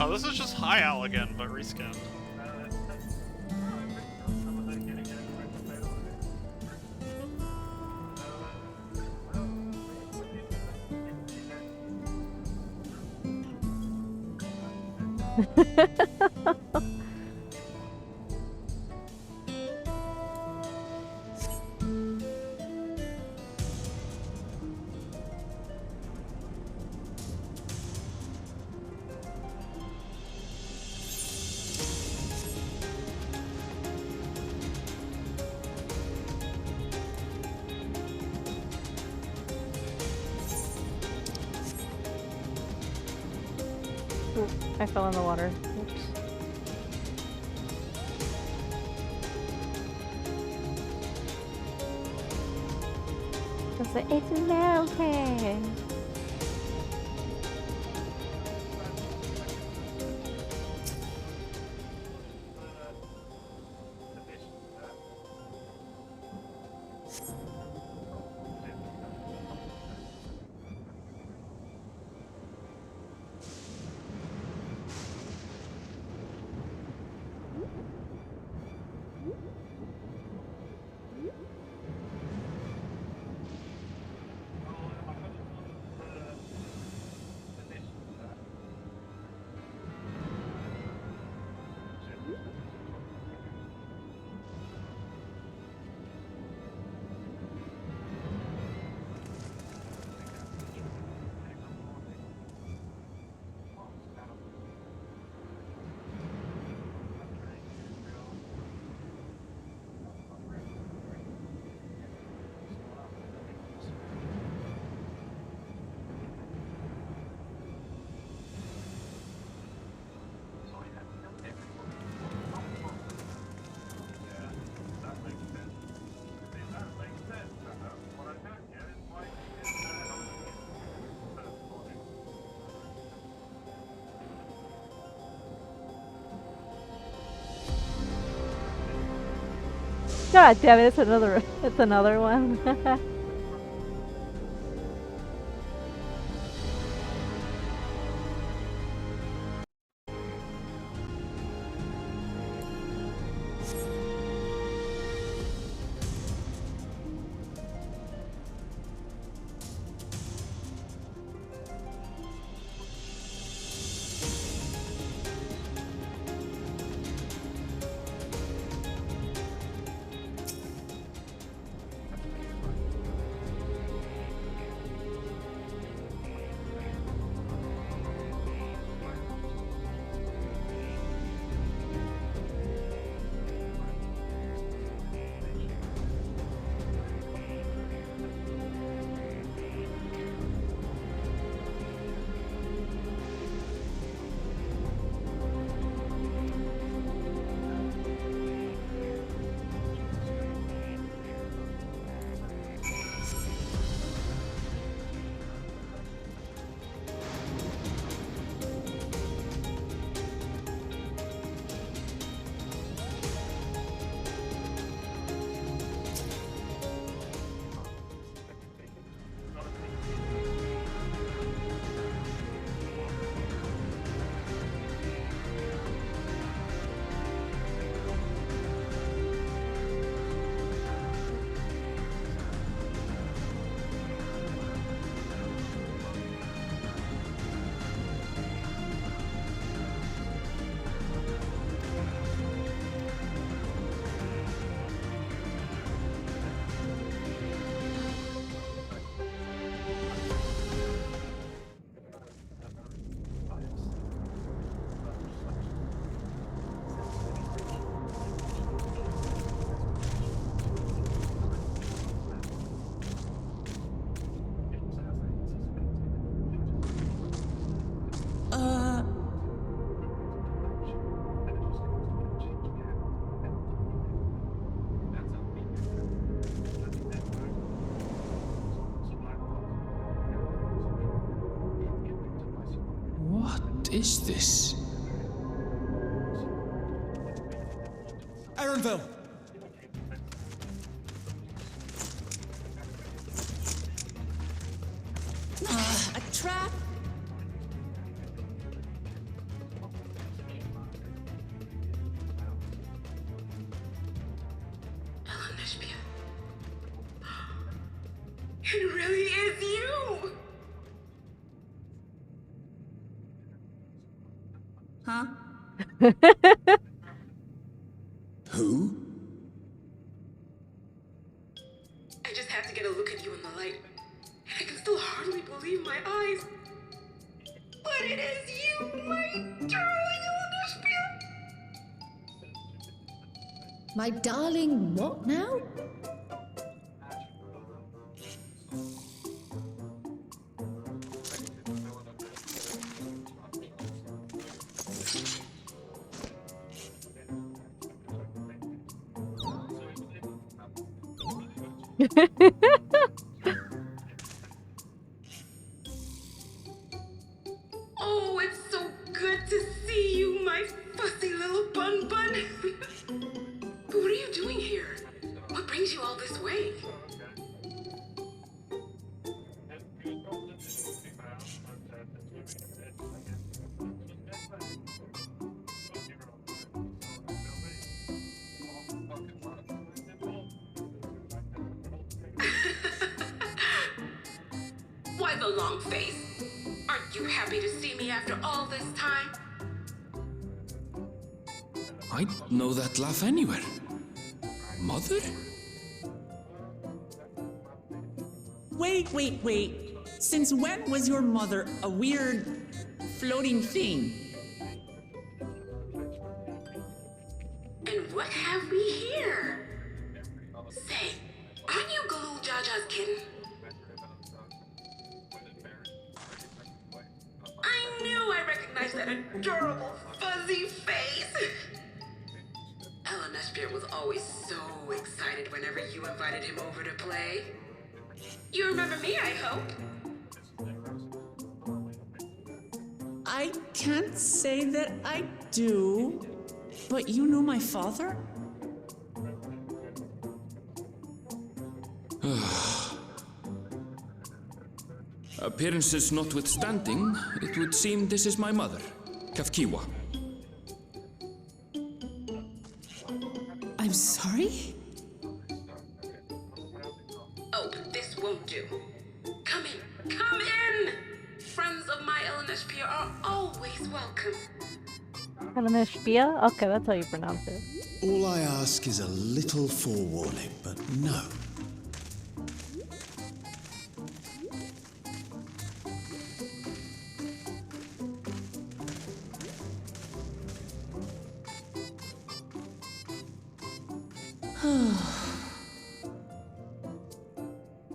Oh, this is just High Owl again, but reskinned. I fell in the water. Oops. It's melting. God damn it! It's another one. What is this? Ironville! A trap? It really is you! Huh? Who? I just have to get a look at you in the light. I can still hardly believe my eyes. But it is you, my darling Eldersphere! My darling, what now? Oh, it's so good to see you, my fussy little bun bun. But what are you doing here? What brings you all this way? Why the long face? Aren't you happy to see me after all this time? I'd know that laugh anywhere. Mother? Wait. Since when was your mother a weird floating thing? And what have we here? Say, aren't you Galoo Jaja's kitten? I knew I recognized that adorable fuzzy face. Eldersphere was always so excited whenever you invited him over to play. You remember me, I hope? I can't say that I do, but you know my father? Appearances notwithstanding, it would seem this is my mother, Kafkiwa. I'm sorry? Oh, but this won't do. Come in, come in! Friends of my Eleneshpia are always welcome. Eleneshpia? Okay, that's how you pronounce it. All I ask is a little forewarning, but no.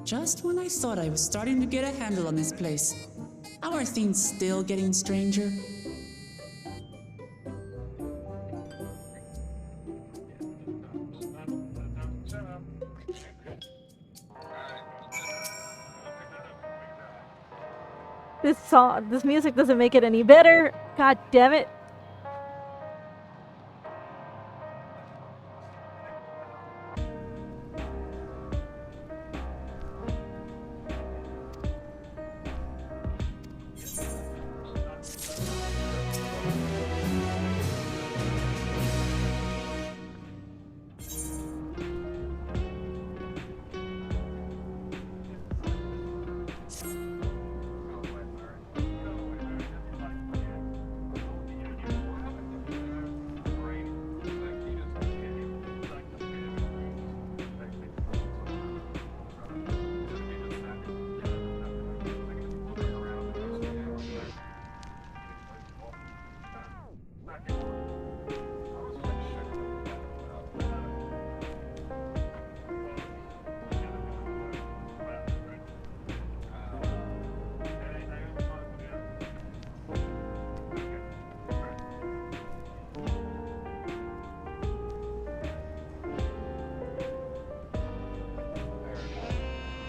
Just when I thought I was starting to get a handle on this place, how are things still getting stranger? This music doesn't make it any better. God damn it.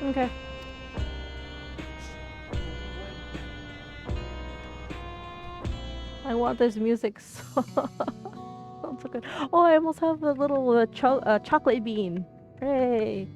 Okay. I want this music so sounds so good. Oh, I almost have the little chocolate bean. Hooray!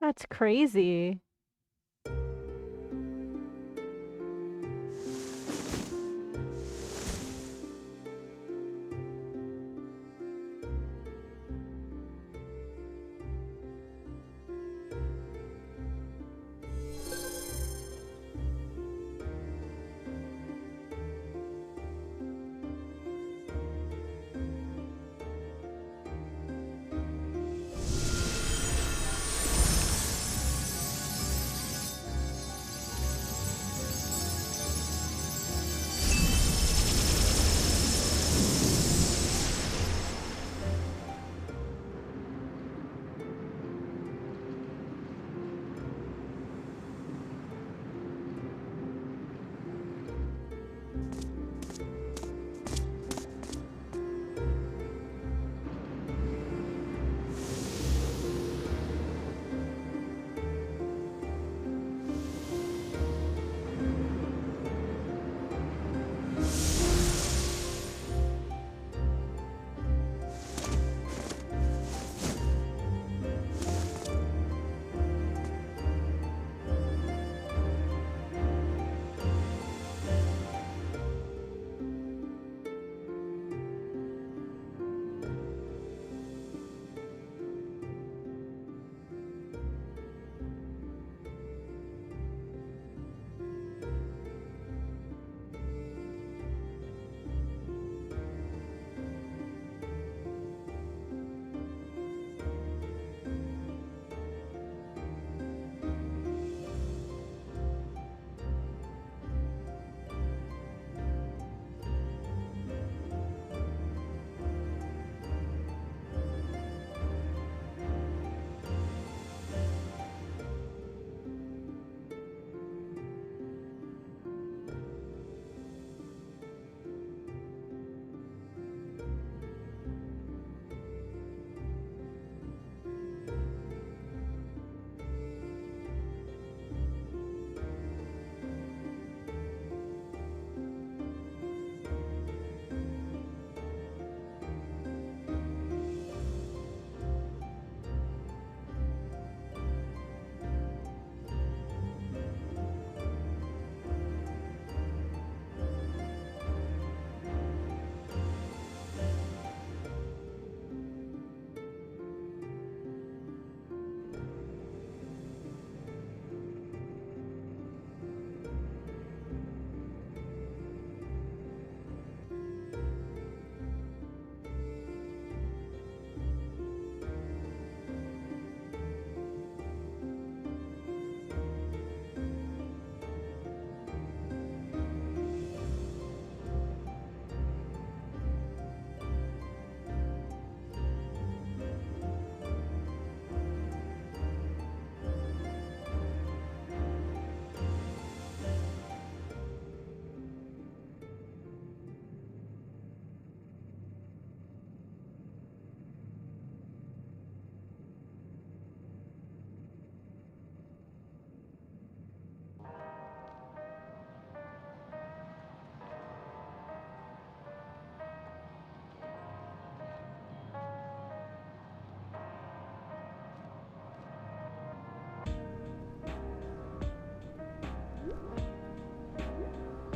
That's crazy.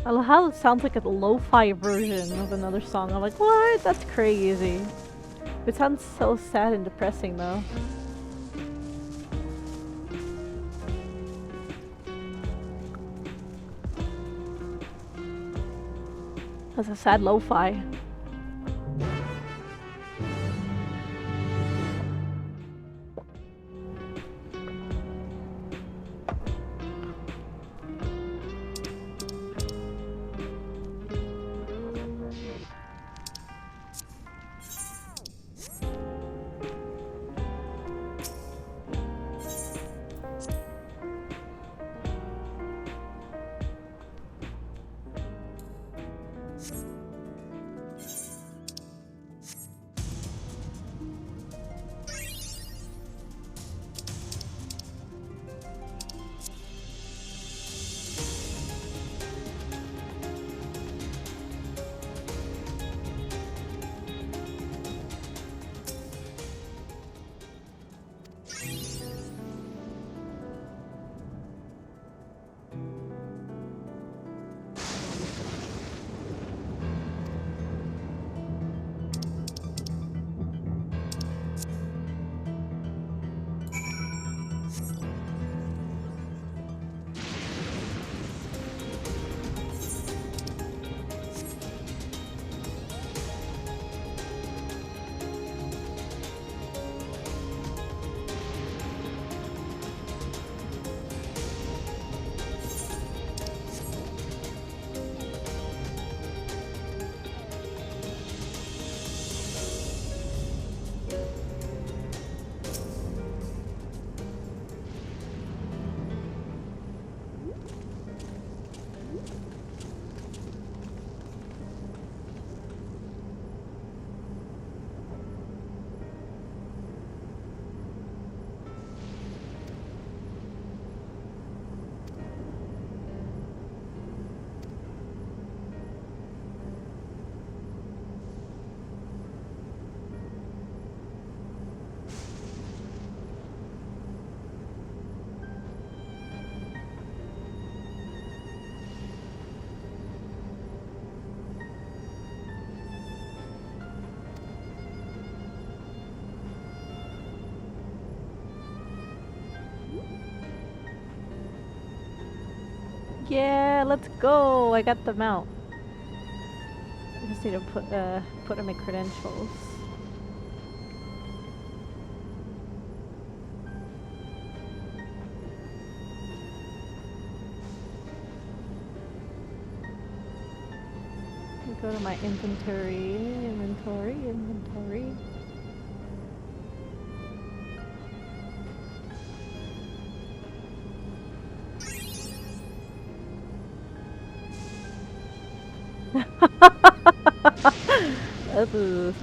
I love how it sounds like a lo-fi version of another song. I'm like, what? That's crazy. It sounds so sad and depressing though. That's a sad lo-fi. Yeah, let's go. I got them out. I just need to put in my credentials. Go to my inventory. Ooh.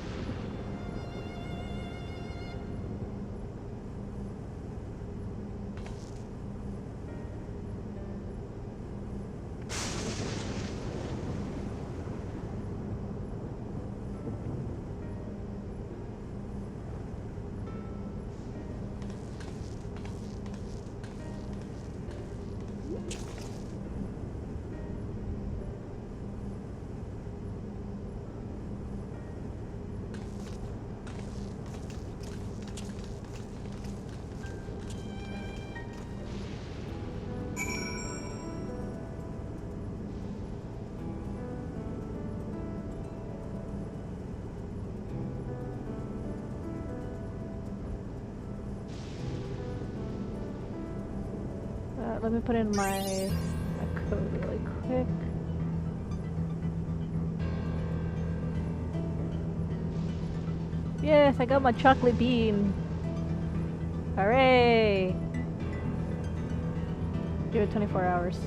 Let me put in my code really quick. Yes, I got my chocolate bean. Hooray! Give it 24 hours.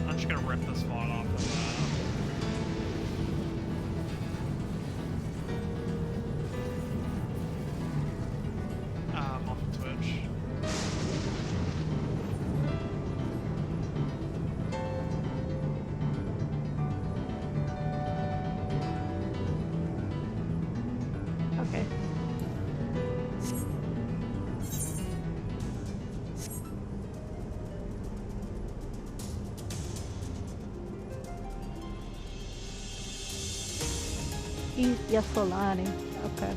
I'm just gonna rip this font off of off of Twitch. Okay. Yasolani. Okay.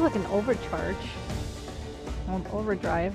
looks like an overcharge. On overdrive.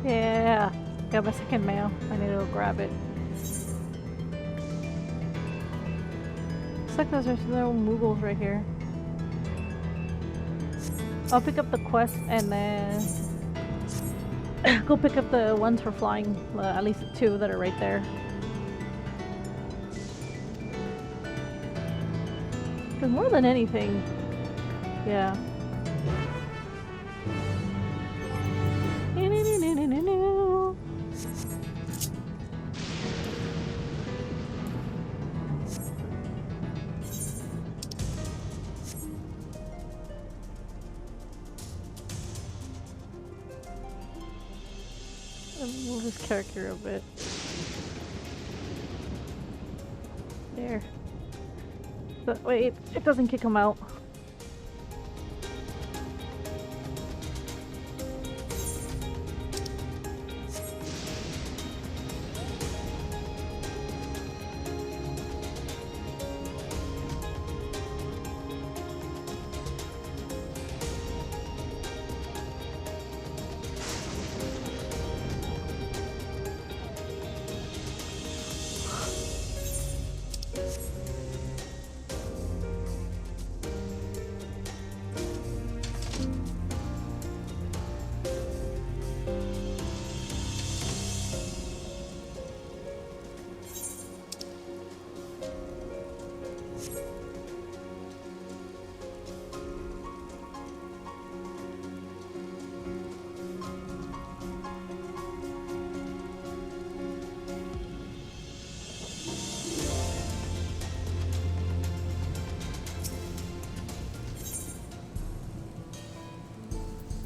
Yeah, got my second mail. I need to go grab it. Looks like there's no Moogles right here. I'll pick up the quest and then go pick up the ones for flying. At least the two that are right there. Because more than anything, yeah. Move his character a bit. There. But wait, it doesn't kick him out.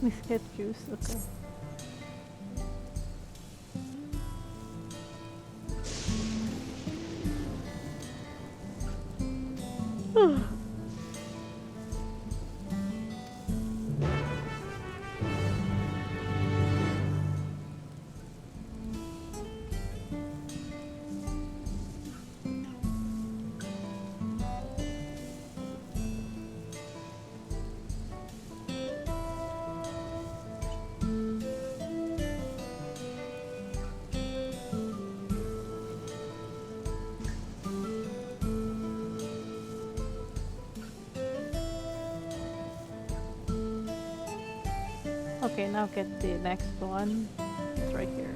Misket juice, okay. Okay, now get the next one. It's right here.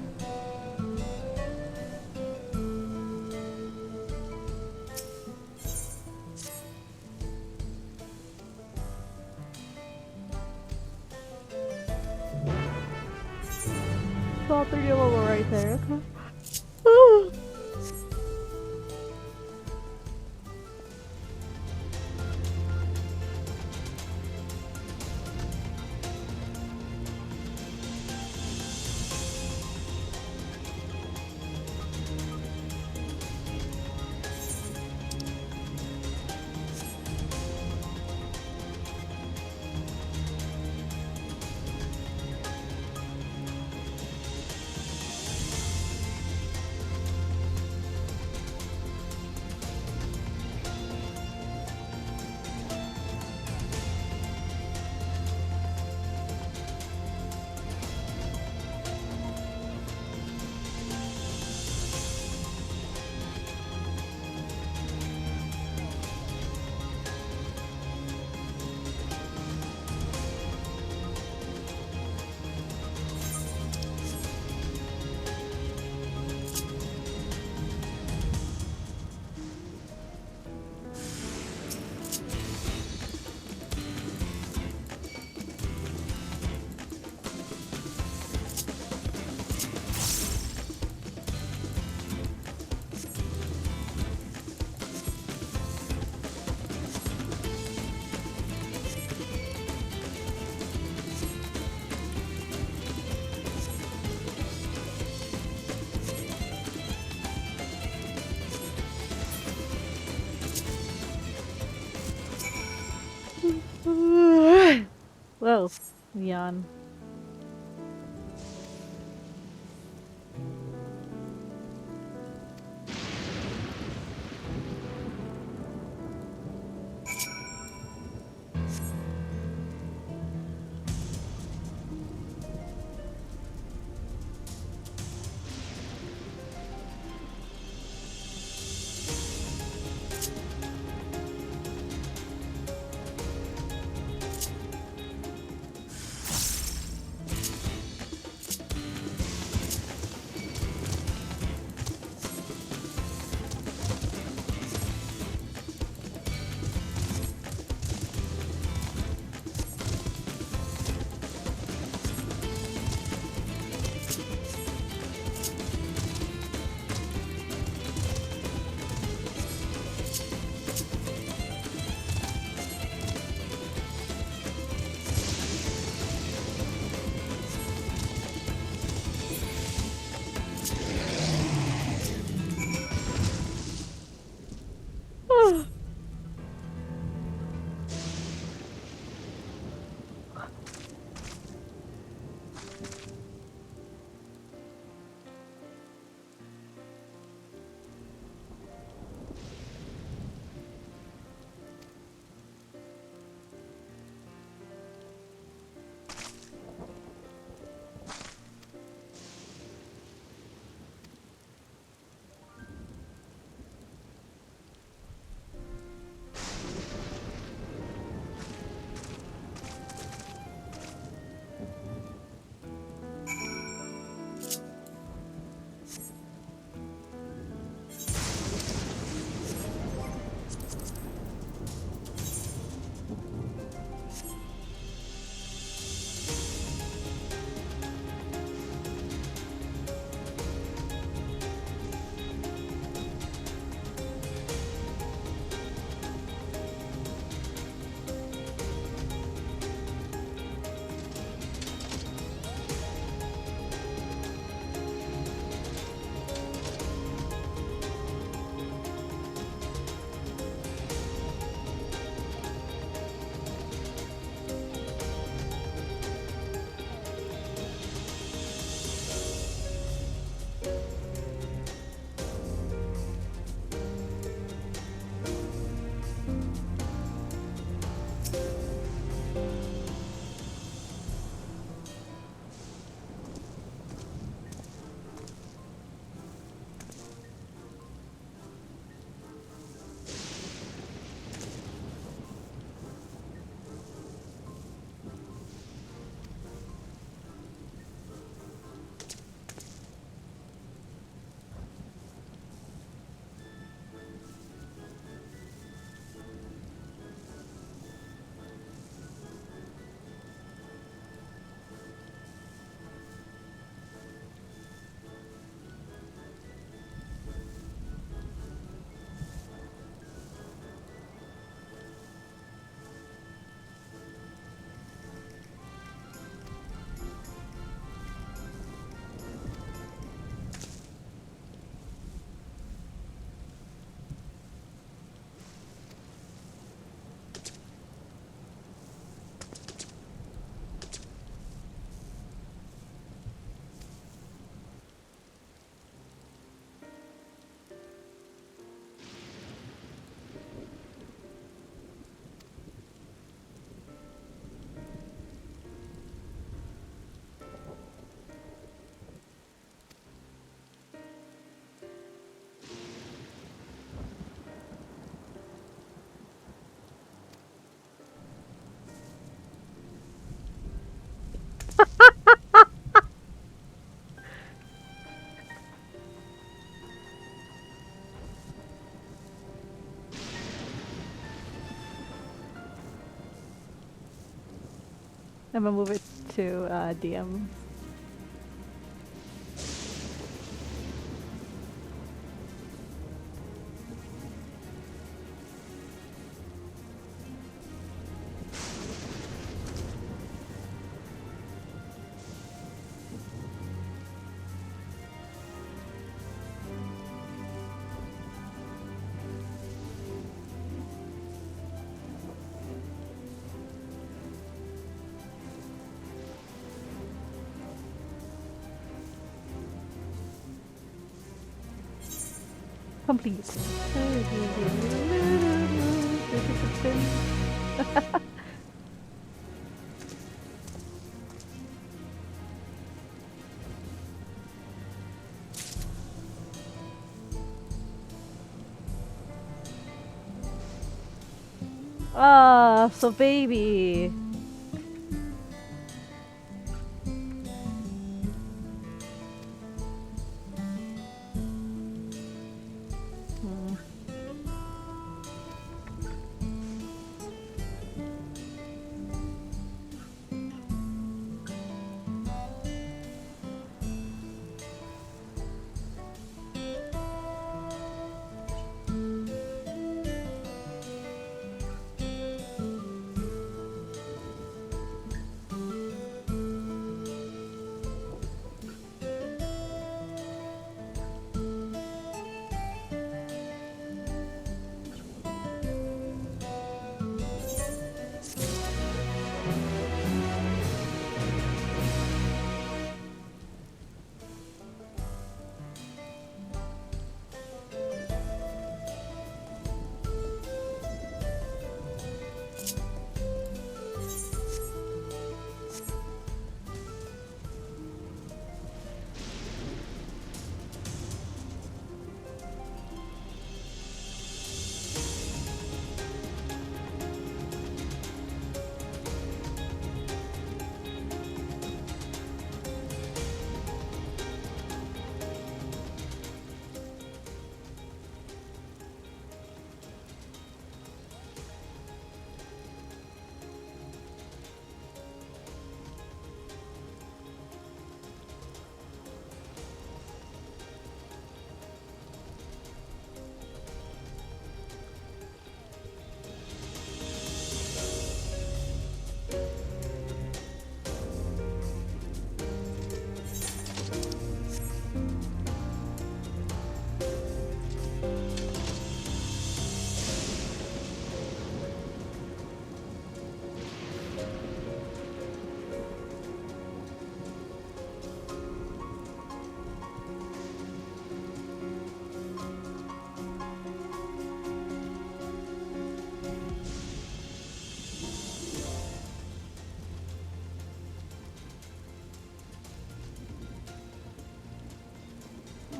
Saw the yellow right there, okay. Whoa, yawn. I'm gonna move it to DM. Complete. Ah, so baby.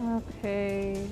Okay.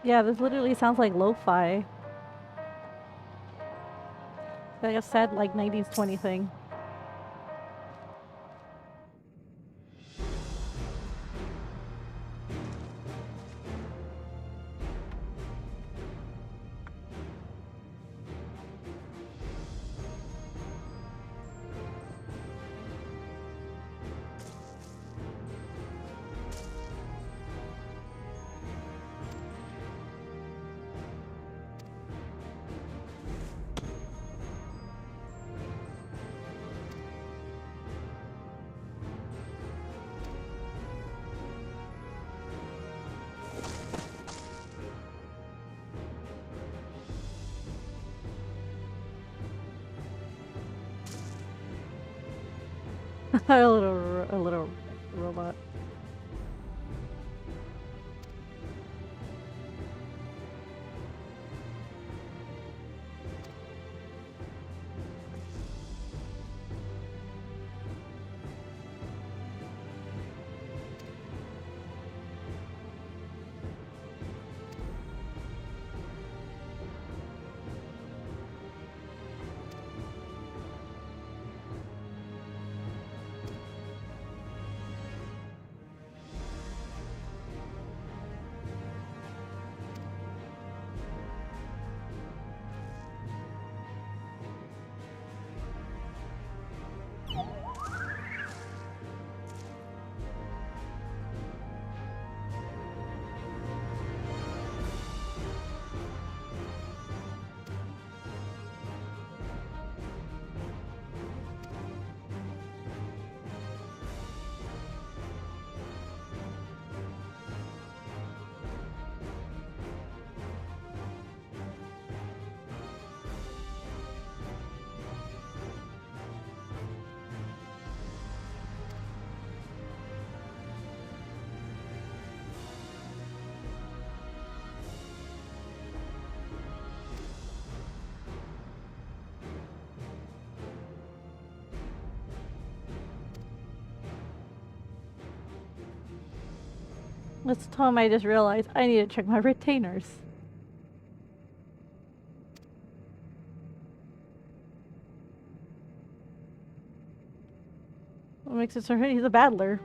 Yeah, this literally sounds like lo-fi. Like a sad, like, 90s 20 thing. a little robot. This time I just realized I need to check my retainers. What makes it certain he's a battler?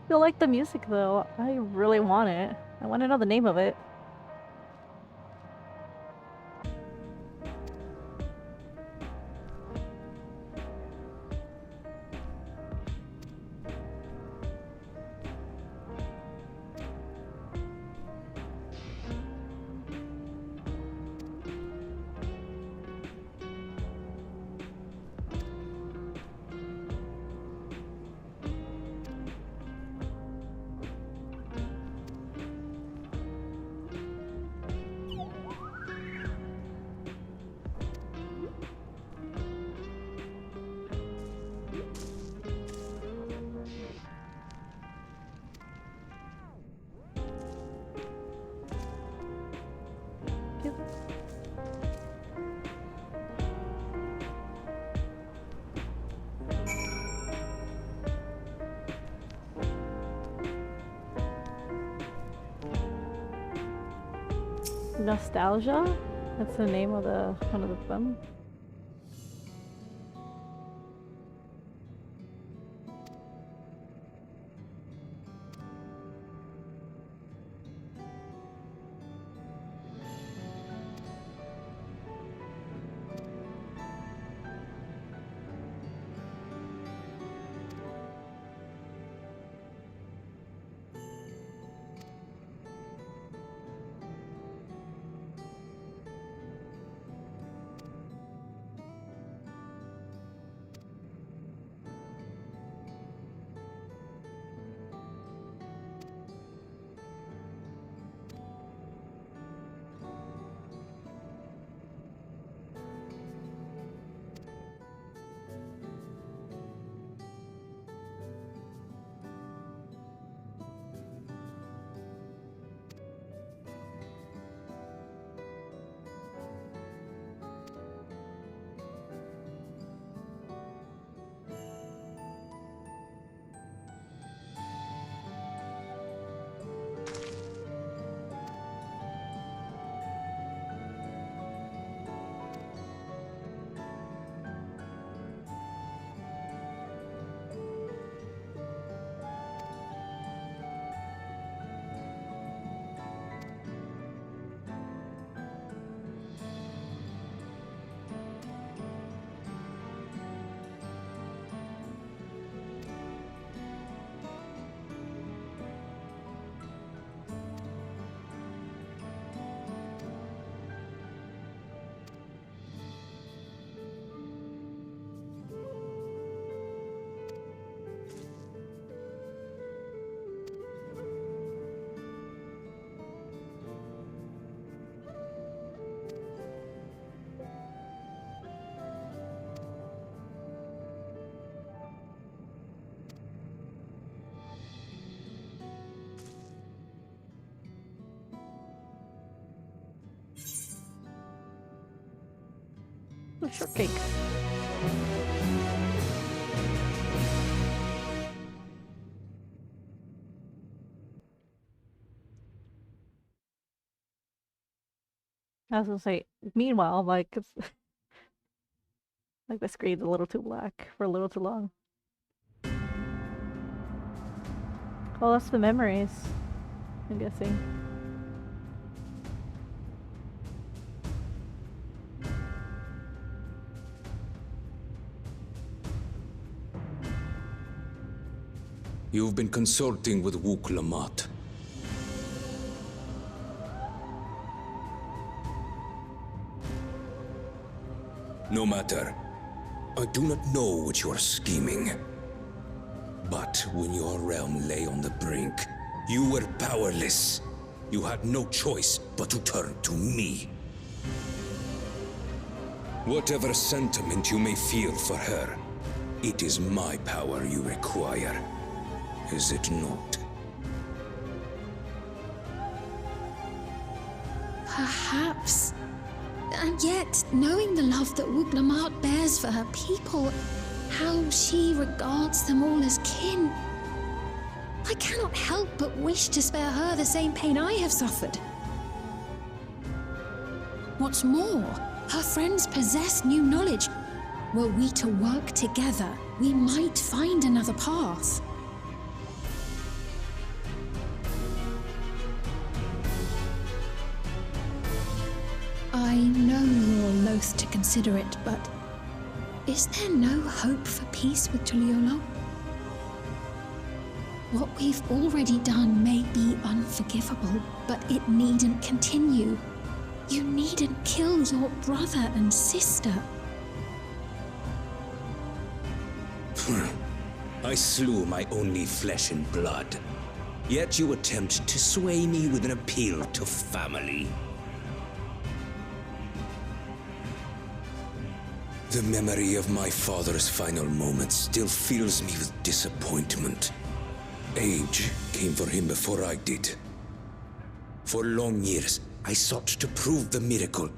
I feel like the music though. I really want it. I want to know the name of it. Nostalgia? That's the name of one of them. Shortcake. I was gonna say, meanwhile, like, it's like the screen's a little too black for a little too long. Oh, that's the memories, I'm guessing. You've been consulting with Wook Lamont. No matter. I do not know what you are scheming. But when your realm lay on the brink, you were powerless. You had no choice but to turn to me. Whatever sentiment you may feel for her, it is my power you require. Is it not? Perhaps. And yet, knowing the love that Wook Lamont bears for her people, how she regards them all as kin, I cannot help but wish to spare her the same pain I have suffered. What's more, her friends possess new knowledge. Were we to work together, we might find another path. I know you're loath to consider it, but is there no hope for peace with Tuliolo? What we've already done may be unforgivable, but it needn't continue. You needn't kill your brother and sister. I slew my only flesh and blood. Yet you attempt to sway me with an appeal to family. The memory of my father's final moments still fills me with disappointment. Age came for him before I did. For long years, I sought to prove the miracle.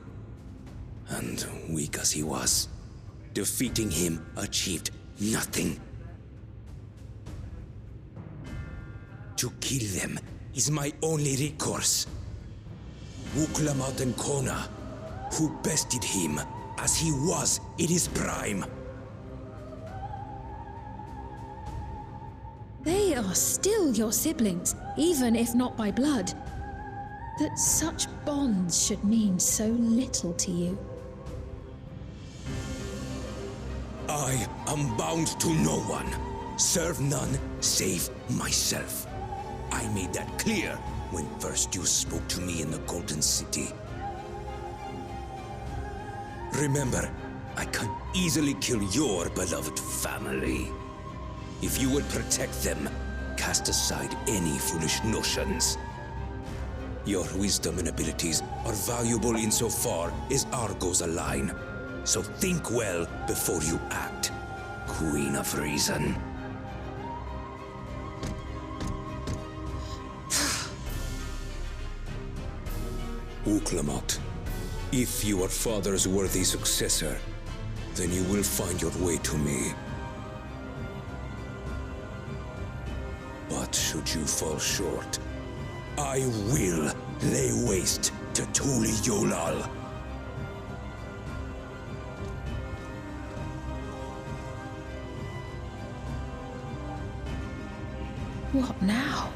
And weak as he was, defeating him achieved nothing. To kill them is my only recourse. Wuklamat and Kona, who bested him as he was in his prime. They are still your siblings, even if not by blood. That such bonds should mean so little to you. I am bound to no one. Serve none save myself. I made that clear when first you spoke to me in the Golden City. Remember, I can easily kill your beloved family. If you would protect them, cast aside any foolish notions. Your wisdom and abilities are valuable insofar as our goals align. So think well before you act, Queen of Reason. Wuklamat, if you are father's worthy successor, then you will find your way to me. But should you fall short, I will lay waste to Tuli Yolal. What now?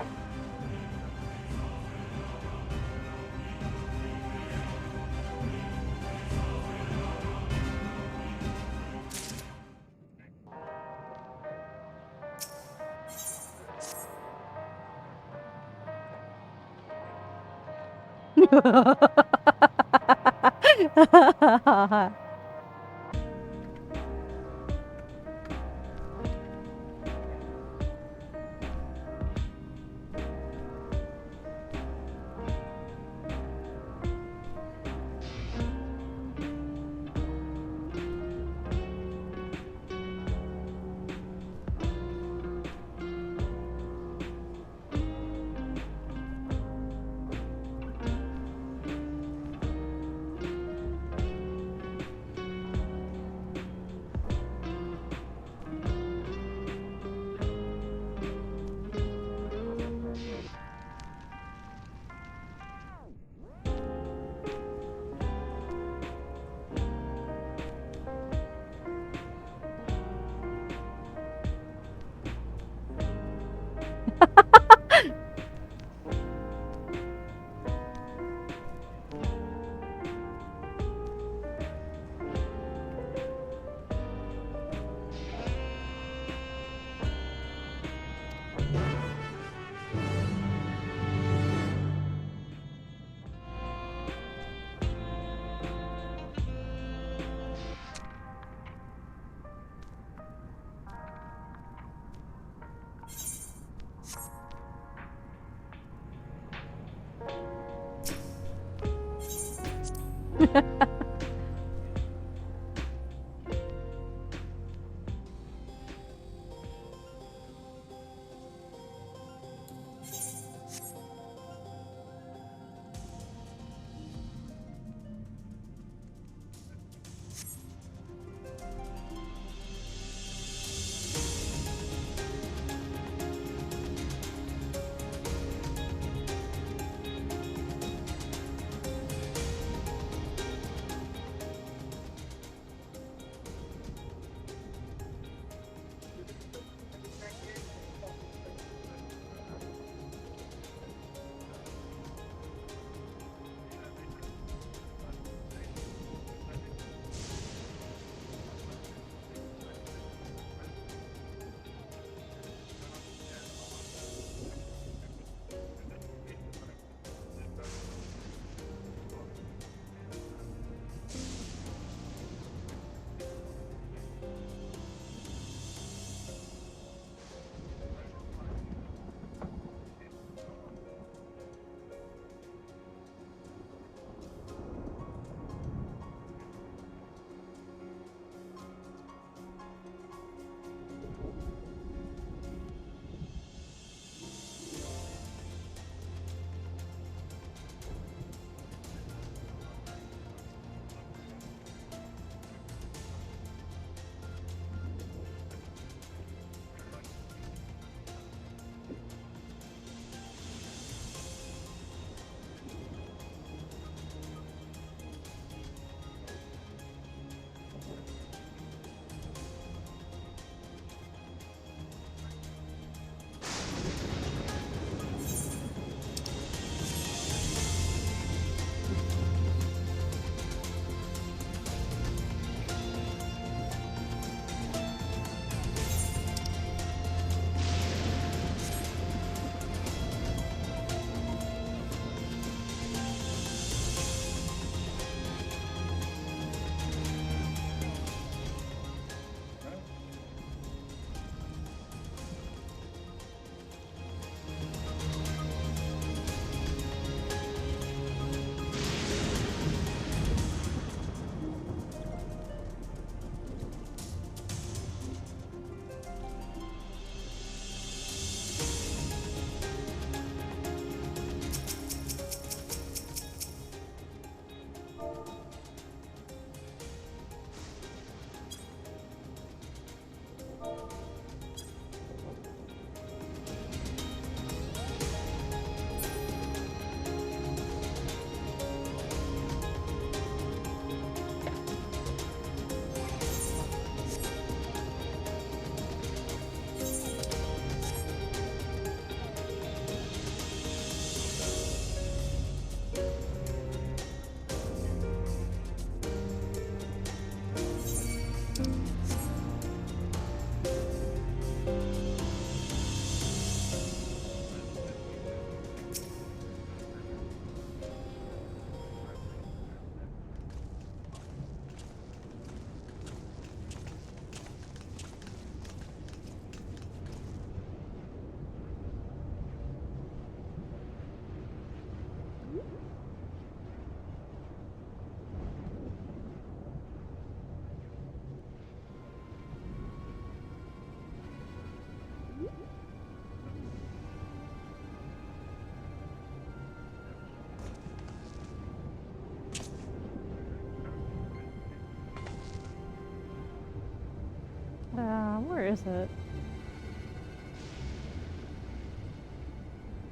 is it?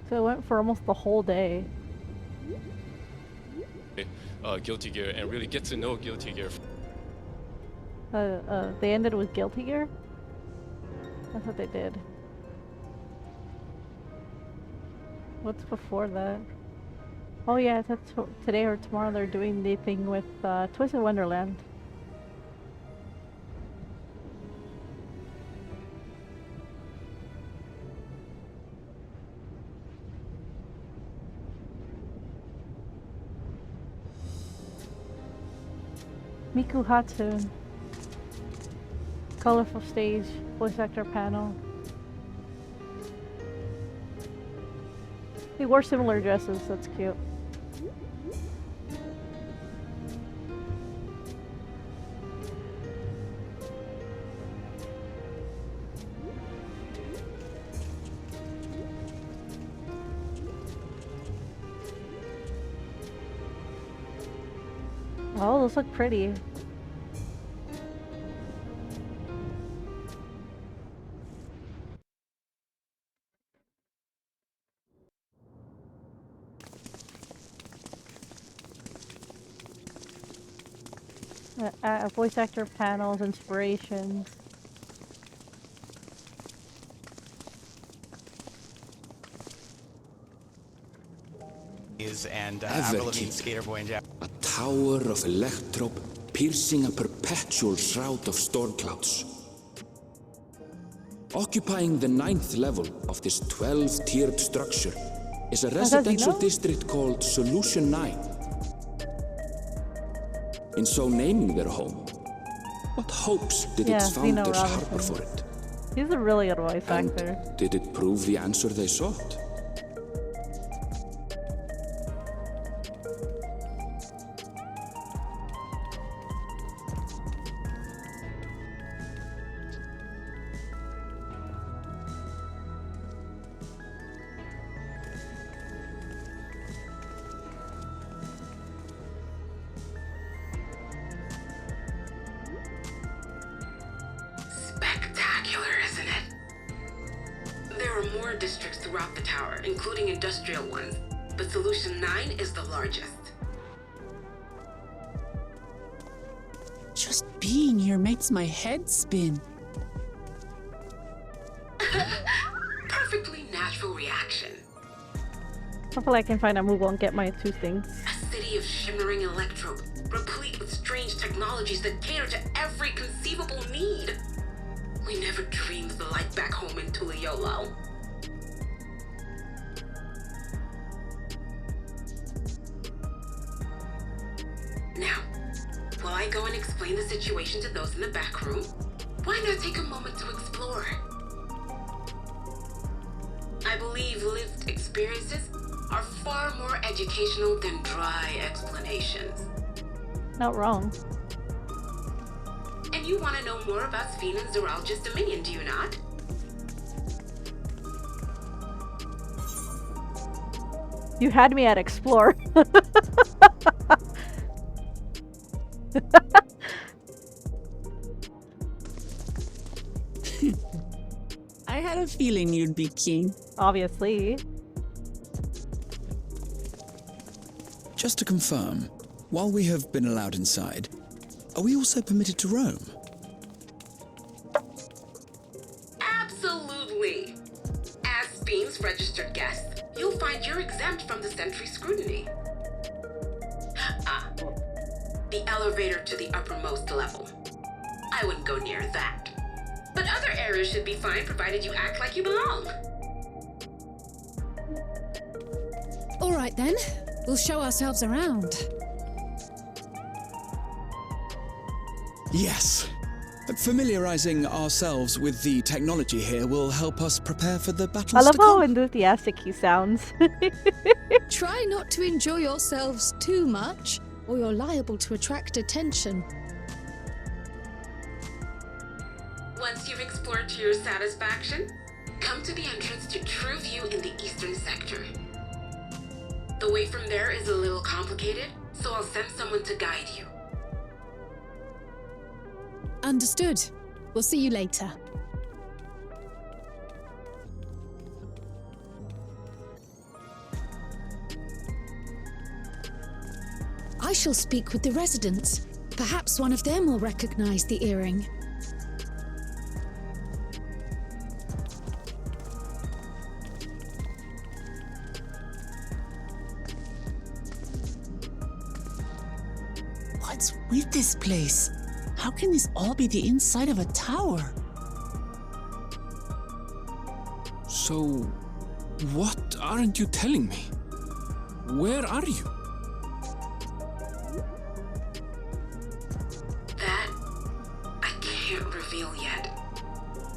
So it went for almost the whole day. Guilty Gear and really get to know Guilty Gear. They ended with Guilty Gear? That's what they did. What's before that? Oh yeah, that's today or tomorrow they're doing the thing with Twisted Wonderland. Miku Hatsune. Colorful stage, voice actor panel. They wore similar dresses, that's cute. Oh, those look pretty. Voice actor panels, inspirations. And Avril Lavigne, Skater Boy, and Jack. A tower of electrope piercing a perpetual shroud of storm clouds. Occupying the 9th level of this 12-tiered structure is a residential district called Solution 9. In so naming their home, what hopes did its founders harbor for it? He's a really good voice actor. Did it prove the answer they sought? Spectacular, isn't it? There are more districts throughout the tower, including industrial ones, but Solution 9 is the largest. Just being here makes my head spin. Perfectly natural reaction. Hopefully I can find a move and get my 2 things. A city of shimmering electrope, replete with strange technologies that cater to every conceivable need. We never dreamed the light back home in Tuliolo. Now, while I go and explain the situation to those in the back room, why not take a moment to explore? I believe lived experiences are far more educational than dry explanations. Not wrong. And you want to know more about Sphene and Zoralja's dominion, do you not? You had me at explore. I had a feeling you'd be keen. Obviously. Just to confirm, while we have been allowed inside, are we also permitted to roam? Absolutely. As Sphene's registered guest, you'll find you're exempt from the sentry scrutiny. The elevator to the uppermost level. I wouldn't go near that. But other areas should be fine provided you act like you belong. All right then, we'll show ourselves around. Yes. Familiarizing ourselves with the technology here will help us prepare for the battles I love to come. how enthusiastic he sounds. Try not to enjoy yourselves too much, or you're liable to attract attention. Once you've explored to your satisfaction, come to the entrance to True View in the eastern sector. The way from there is a little complicated, so I'll send someone to guide you. Understood. We'll see you later. I shall speak with the residents. Perhaps one of them will recognize the earring. What's with this place? How can this all be the inside of a tower? So, what aren't you telling me? Where are you? That I can't reveal yet.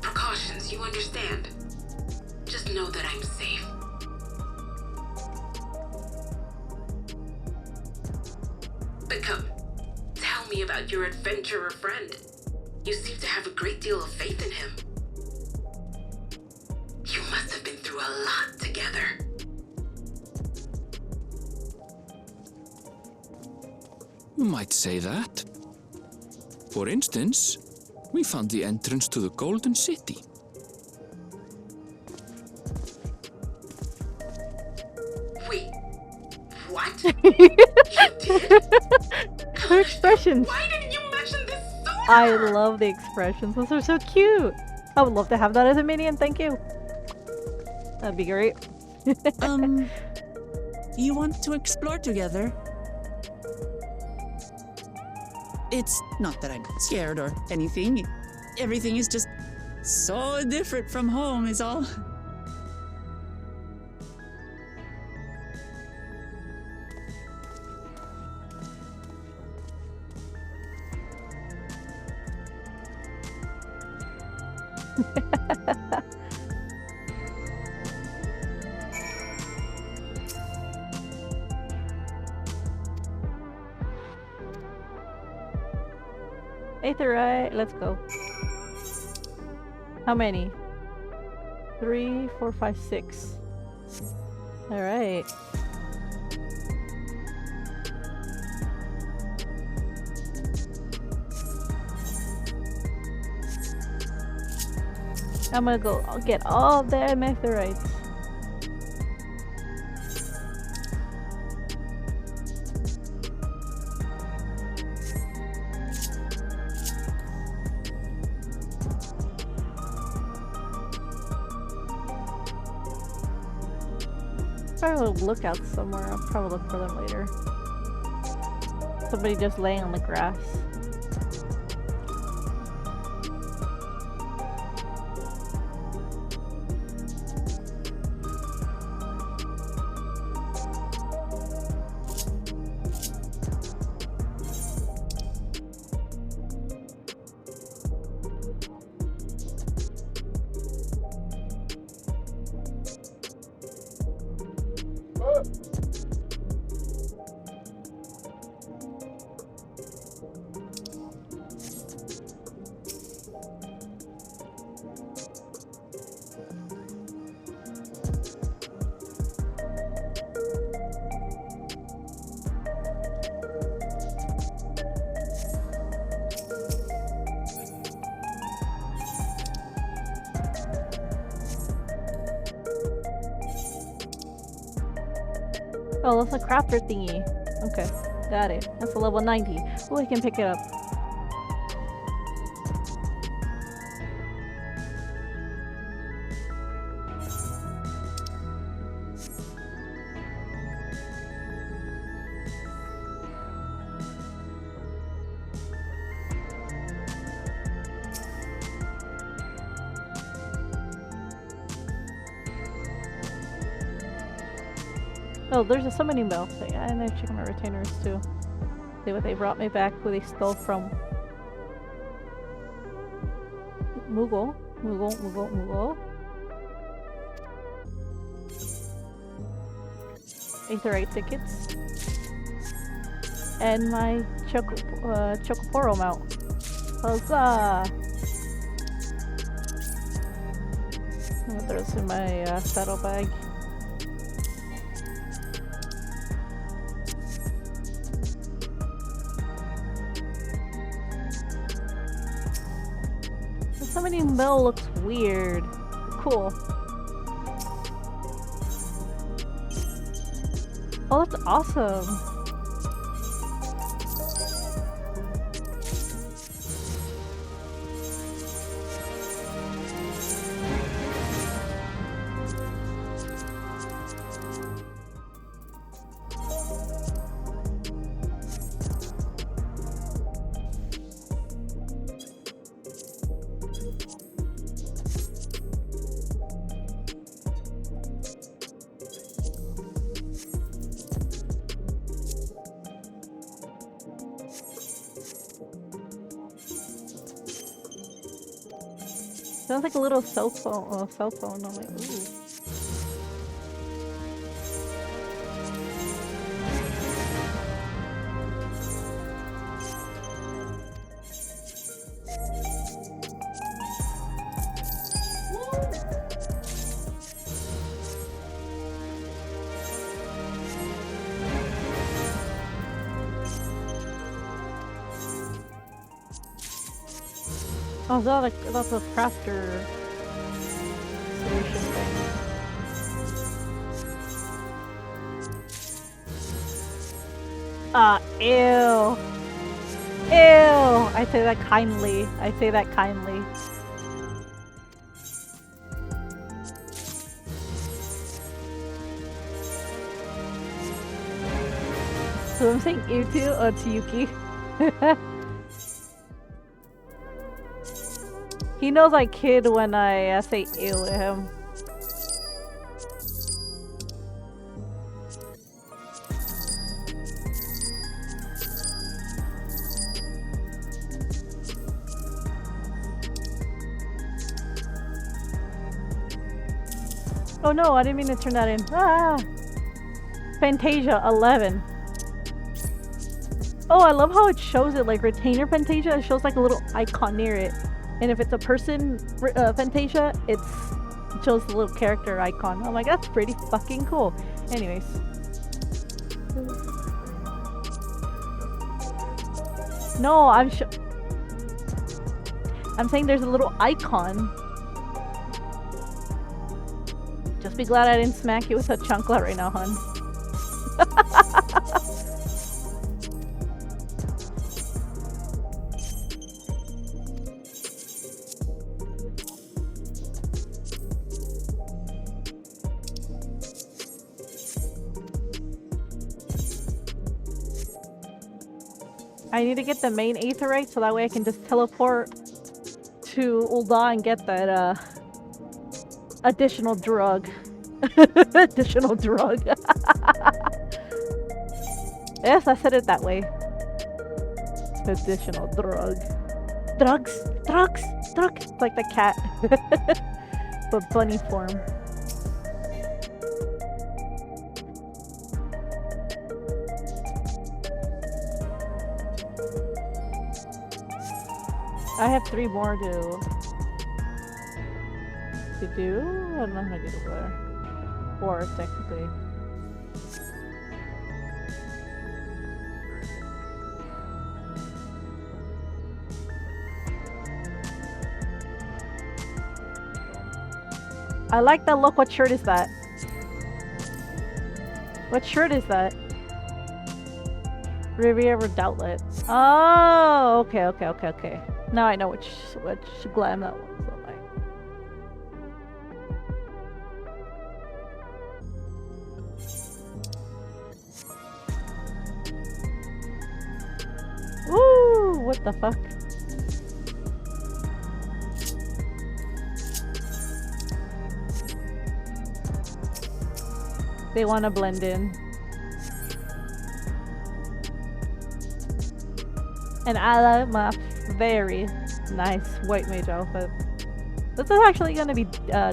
Precautions, you understand. Just know that I'm safe. But come, tell me about your adventurer friend. You seem to have a great deal of faith in him. You must have been through a lot together. You might say that. For instance, we found the entrance to the Golden City. Wait, what? You did? Her expressions. Why didn't you mention this sooner? I love the expressions. Those are so cute. I would love to have that as a minion. Thank you. That'd be great. You want to explore together? It's not that I'm scared or anything. Everything is just so different from home is all. Aetherite, let's go. How many? 3, 4, 5, 6. Alright. I'm gonna go get all the Aetherites. Probably a lookout somewhere. I'll probably look for them later. Somebody just laying on the grass. Oh, that's a crafter thingy. Okay, got it. That's a level 90. Oh, I can pick it up. Oh, there's a summoning bell. And I check my retainers too. See what they brought me back, who they stole from. Moogle. Aetherite tickets. And my Chocoporo mount. Huzzah! I'm gonna throw this in my saddlebag. Summoning bell looks weird. Cool. Oh, that's awesome. Sounds like a little cell phone. I'm like, ooh. Oh, that's a crafter solution thing. Ew. Ew! I say that kindly. I say that kindly. So I'm saying ew to? Oh, it's Yuki. He knows I kid when I say ew to him. Oh no, I didn't mean to turn that in. Ah! Fantasia 11. Oh, I love how it shows it like retainer Fantasia. It shows like a little icon near it. And if it's a person Fantasia, it shows the little character icon. I'm like, that's pretty fucking cool. Anyways. No, I'm saying there's a little icon. Just be glad I didn't smack you with a chancla right now, hun. I need to get the main aetherite so that way I can just teleport to Ul'dah and get that additional drug. Additional drug. Yes, I said it that way. Additional drug. Drugs! Drugs! Drugs! It's like the cat. But bunny form. I have 3 more to do. I don't know how to get over there. 4 technically. I like that look. What shirt is that? What shirt is that? Riviera Doublet. Oh, okay. Now I know which glam that was. Woo! What the fuck? They want to blend in. And I love my very nice white mage outfit. This is actually gonna be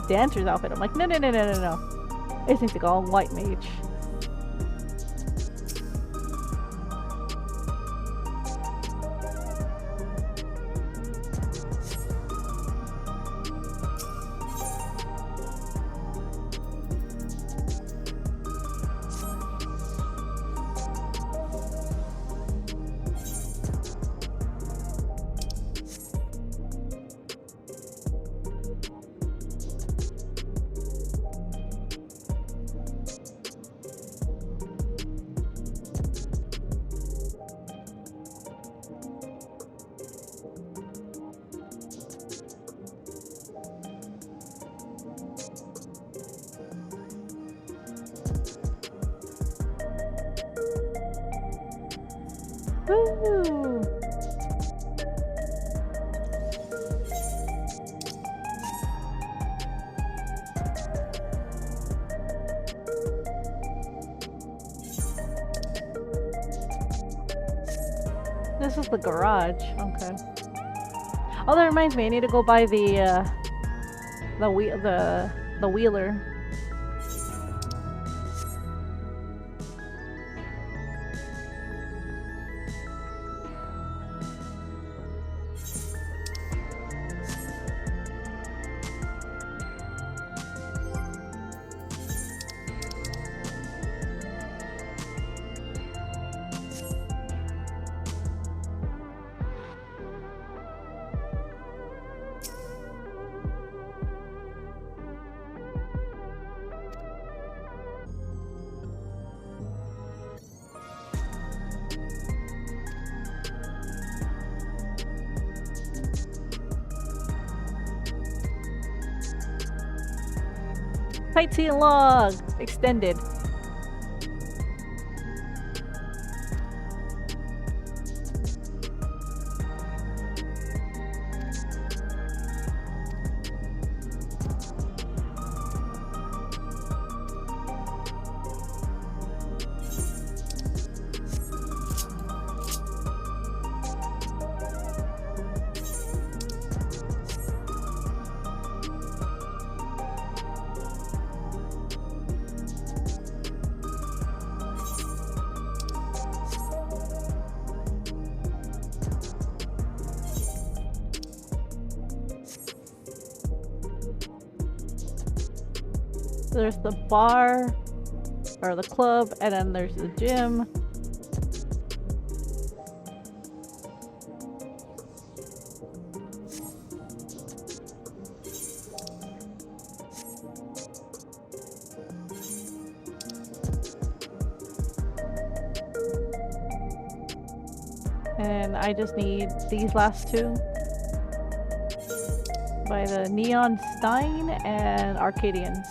dancer's outfit. I'm like, no. I just need to go all white mage. Woo! This is the garage. Okay. Oh, that reminds me. I need to go buy the The wheeler. Sightseeing log extended. There's the bar, or the club, and then there's the gym. And I just need these last two. By the Neon Stein and Arcadians.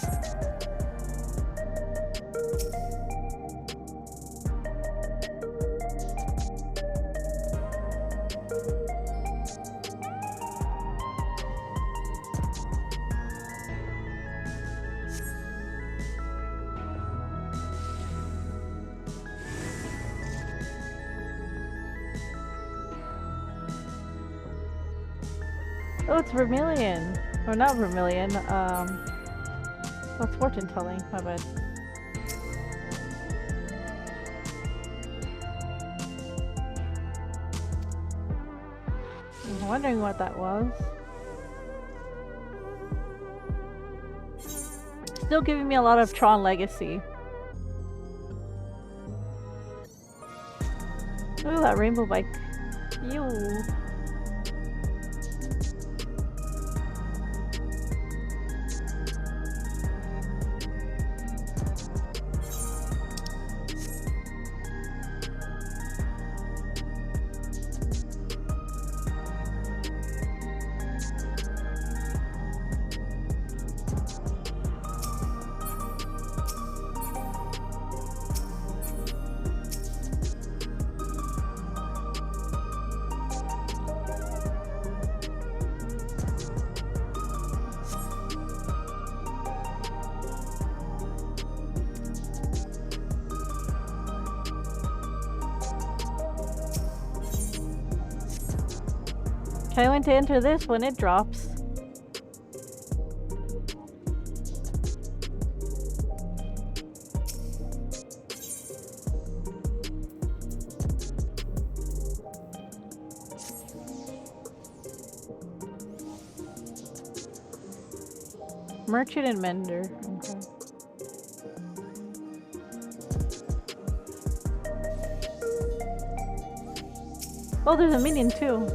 Oh, it's Vermilion. Or not Vermilion, what's fortune telling? My bad. I was wondering what that was. Still giving me a lot of Tron Legacy. Ooh, that rainbow bike. Ew. I went to enter this when it drops. Merchant and Mender. Okay. Oh, there's a minion too.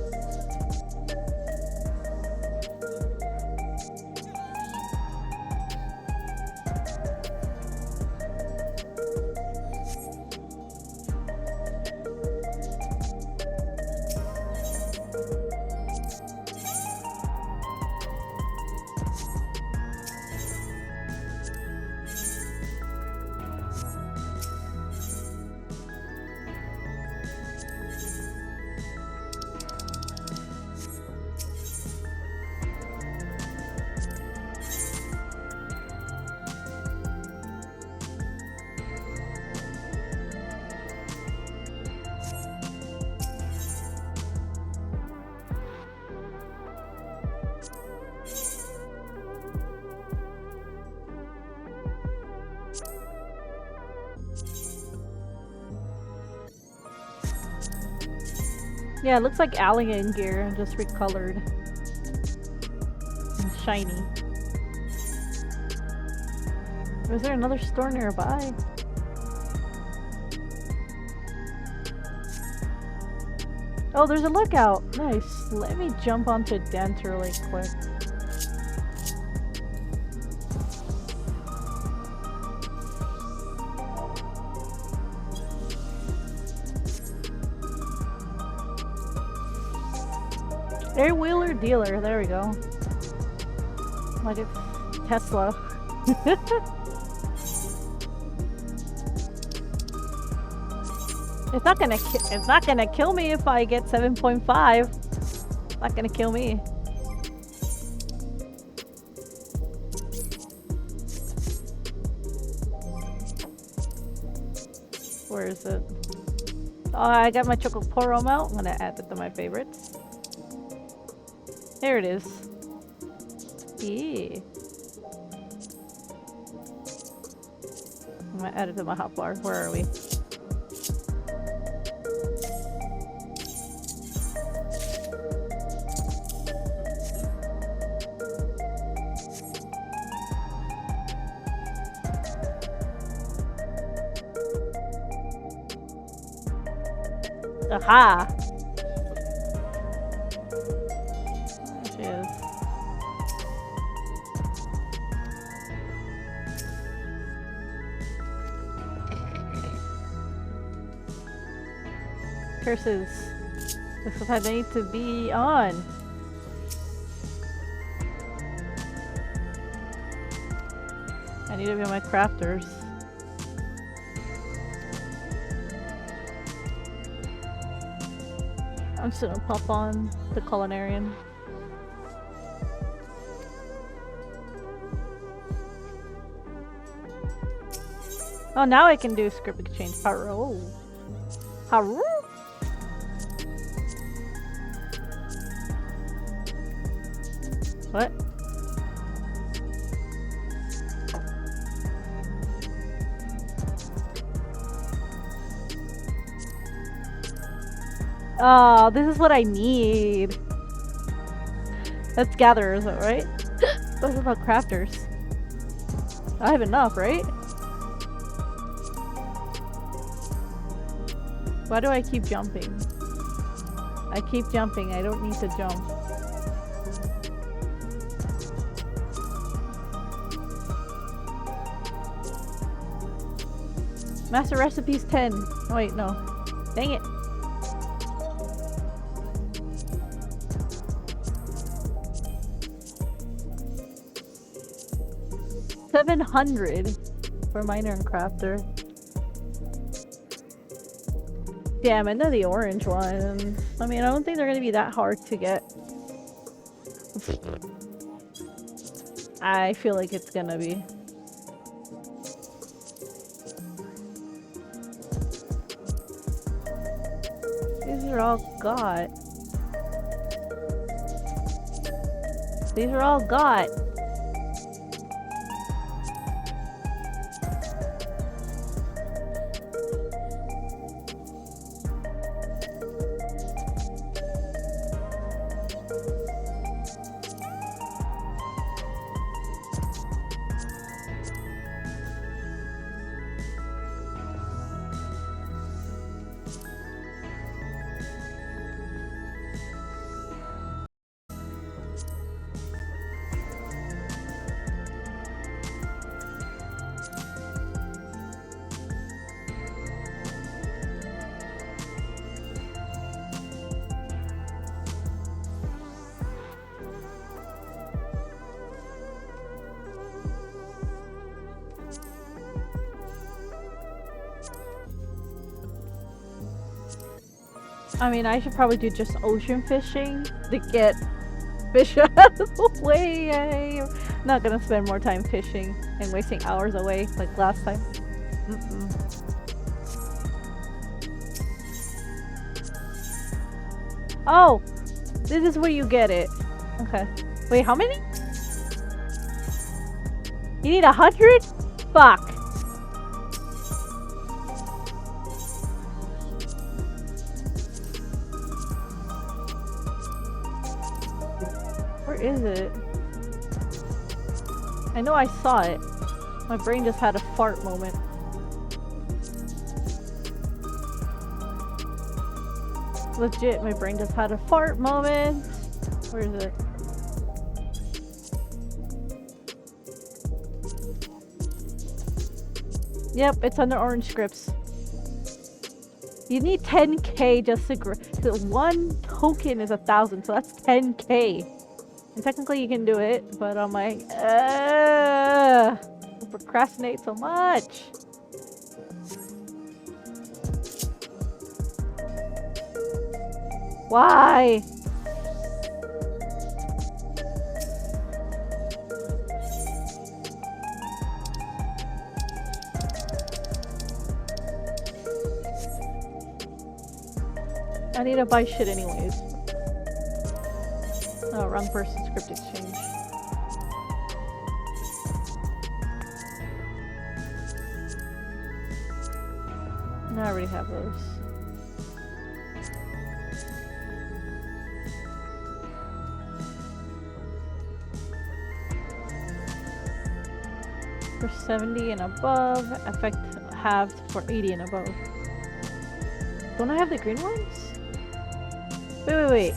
Yeah, it looks like alien gear, just recolored. And shiny. Or is there another store nearby? Oh, there's a lookout! Nice. Let me jump onto Dawntrail really quick. Air-wheeler dealer, there we go. Like it's Tesla. It's not gonna kill me if I get 7.5. It's not gonna kill me. Where is it? Oh, I got my Chocoporo out. I'm gonna add it to my favorites. Here it is. Yeah. I'm gonna add it to my hotbar. Where are we? Aha! There she is. Curses. This is what I need to be on. I need to be on my crafters. I'm just gonna pop on the culinarian. Oh, now I can do script exchange. Haro. Haro. What? Oh, this is what I need. That's gatherers, right? Those are about crafters. I have enough, right? Why do I keep jumping? I keep jumping. I don't need to jump. Master recipes 10. Oh, wait, no. Dang it. $700 for miner and crafter. Damn, and then the orange one. I mean, I don't think they're gonna be that hard to get. I feel like it's gonna be. These are all got. These are all got. I mean, I should probably do just ocean fishing to get fish out of the way. I'm not gonna spend more time fishing and wasting hours away like last time. Oh! This is where you get it. Okay. Wait, how many? You need 100? Fuck. is it? I know I saw it. My brain just had a fart moment. Legit, my brain just had a fart moment. Where is it? Yep, it's under orange scripts. You need 10k just to so one token is 1,000, so that's 10k. And technically you can do it, but I'm like, I procrastinate so much. Why? I need to buy shit anyways. Oh, wrong person, script exchange. No, I already have those. For 70 and above, effect halved for 80 and above. Don't I have the green ones? Wait.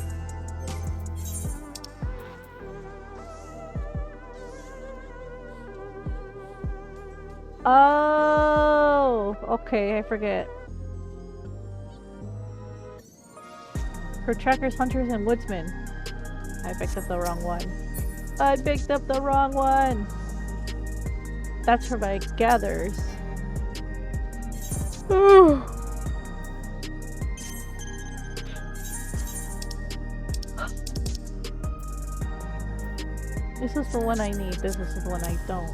Oh, okay, I forget. For trackers, hunters, and woodsmen. I picked up the wrong one. I picked up the wrong one! That's for my gatherers. This is the one I need. This is the one I don't.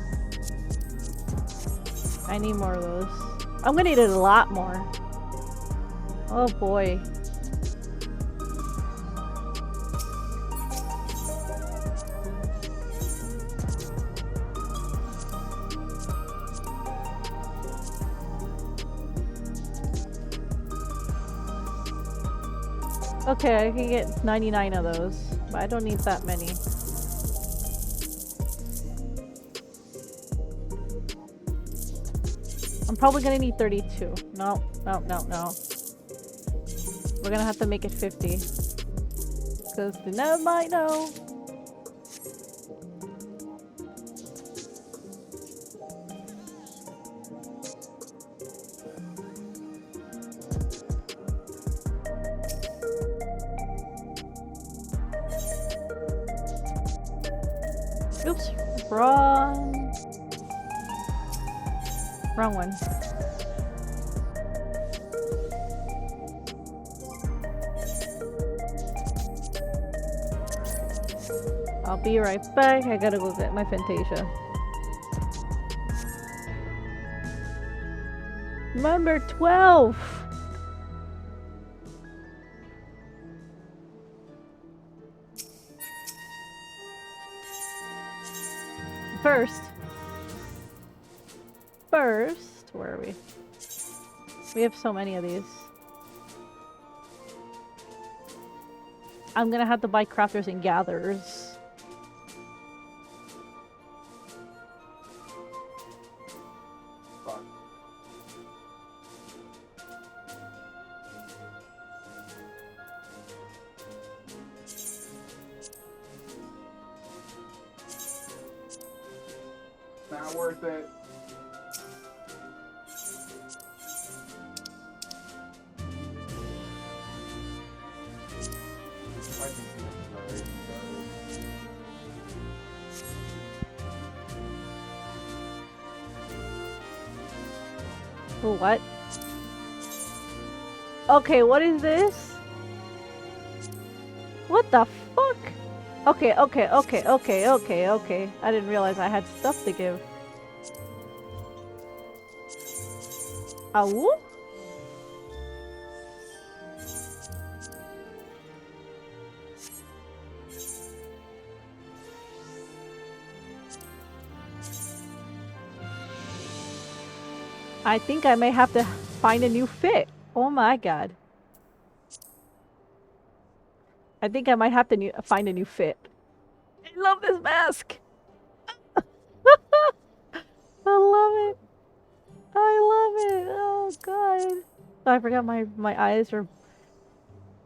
I need more of those. I'm gonna need it a lot more. Oh boy. Okay, I can get 99 of those, but I don't need that many. I'm probably gonna need 32. No. We're gonna have to make it 50. Because the Nev might know. Oops, wrong one. I'll be right back. I gotta go get my Fantasia. Number 12! First, where are we? We have so many of these. I'm gonna have to buy crafters and gatherers. Not worth it. Oh, what? Okay, what is this? What the fuck? Okay. I didn't realize I had stuff to give. Ow? I think I may have to find a new fit. Oh my god. I think I might have to find a new fit. I love this mask. I love it. I love it. Oh god. I forgot my eyes are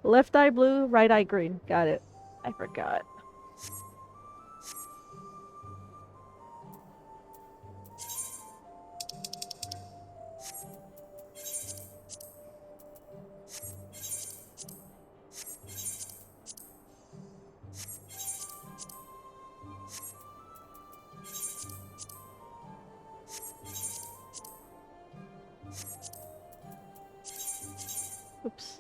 left eye blue, right eye green. Got it. I forgot. Oops.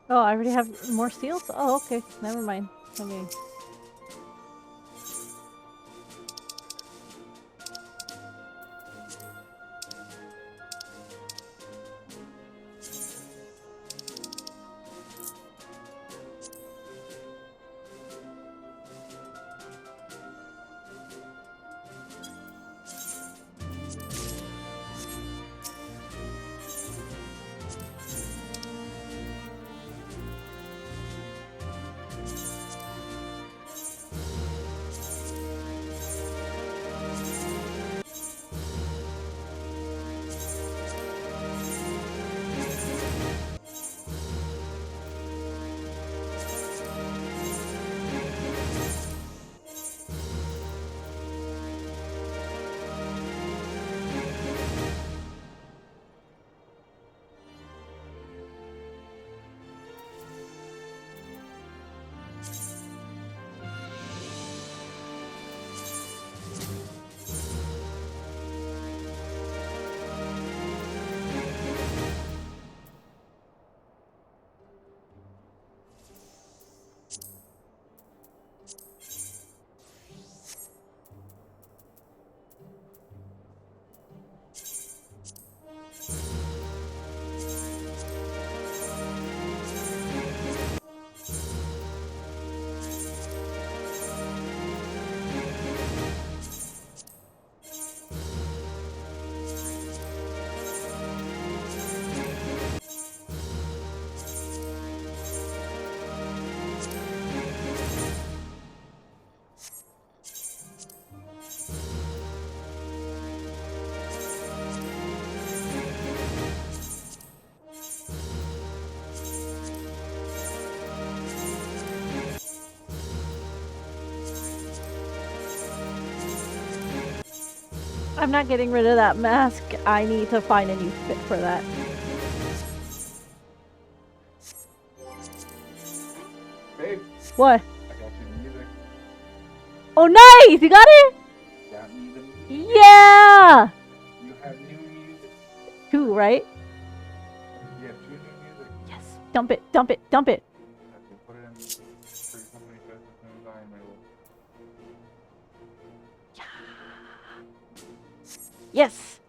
Oh, I already have more seals? Oh, okay. Never mind. Okay. I'm not getting rid of that mask. I need to find a new fit for that. Babe. What? I got you the music. Oh, nice! You got it? Got me the music. Yeah! You have new music. 2, right? Yeah, 2 new music. Yes. Dump it, dump it, dump it. I have to put it in for so many shows as soon as I am able. Yes!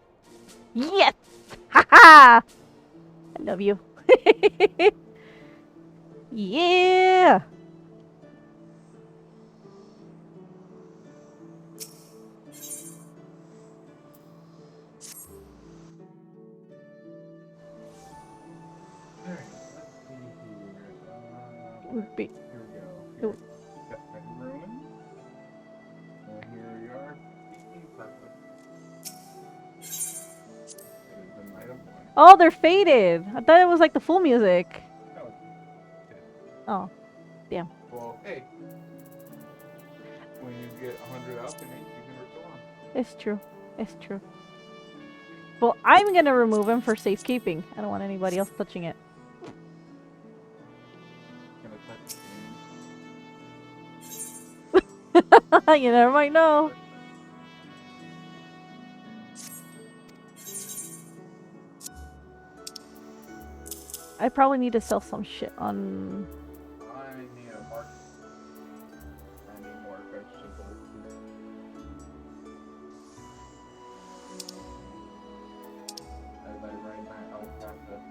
Yes! Haha! I love you. Yeah! Alright, let's see here. Would be. Here we go. Here. Got my ruin. Here we are. Speaking purpose. It is the night of one. Oh, they're faded. I thought it was like the full music. No. Oh, damn. Well, hey. When you get 100 up and 8, you can restore them. It's true. It's true. Well, I'm gonna remove him for safekeeping. I don't want anybody else touching it. You never might know. I probably need to sell some shit on. I need a market. I need more vegetables. As I ride my alpaca.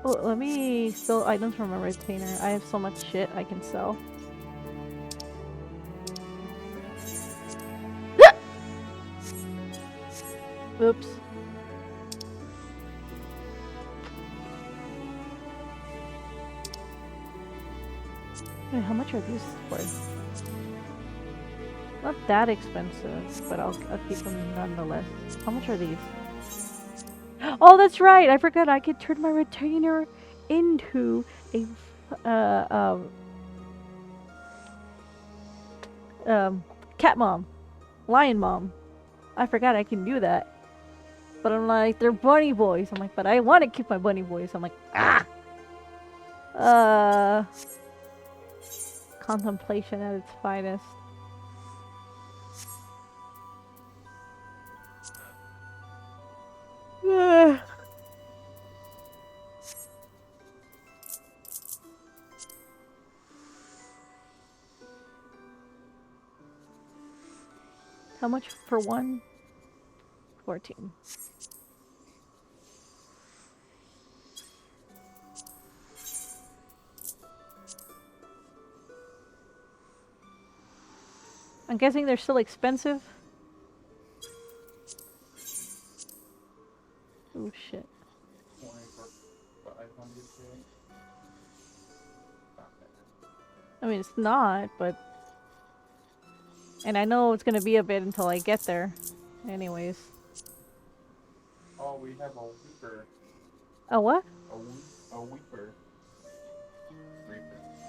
Oh, let me sell items from a retainer. I have so much shit I can sell. Oops. Wait, how much are these worth? Not that expensive, but I'll keep them nonetheless. How much are these? Oh, that's right! I forgot I could turn my retainer into a cat mom. Lion mom. I forgot I can do that. But I'm like, they're bunny boys. I'm like, but I want to keep my bunny boys. I'm like, ah! Contemplation at its finest. How much for one? 14. I'm guessing they're still expensive. Oh shit. I mean, it's not, but... And I know it's gonna be a bit until I get there. Anyways. Oh, we have a weeper. A what? A weeper.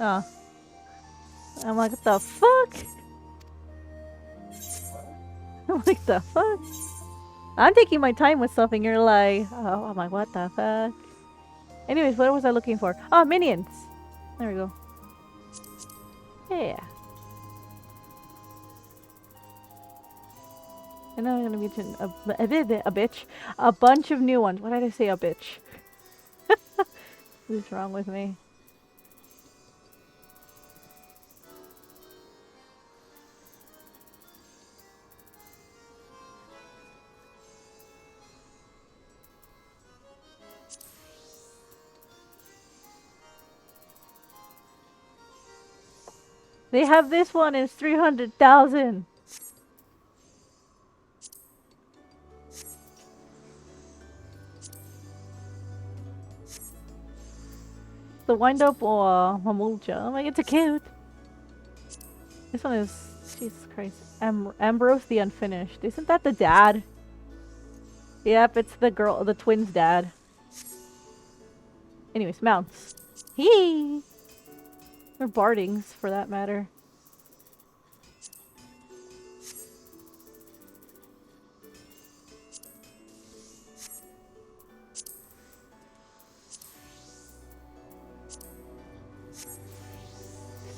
Oh. I'm like, what the fuck? I'm like, the fuck? I'm taking my time with stuff and you're like, oh, I'm like, what the fuck? Anyways, what was I looking for? Oh, minions! There we go. Yeah. And now I'm gonna be a bitch. A bunch of new ones. What did I say, a bitch? What's wrong with me? They have this one, it's 300,000. The wind-up Mamulja. I'm like, it's a cute. This one is... Jesus Christ. Ambrose the Unfinished. Isn't that the dad? Yep, it's the girl, the twins' dad. Anyways, mounts. Hee! Or bardings, for that matter.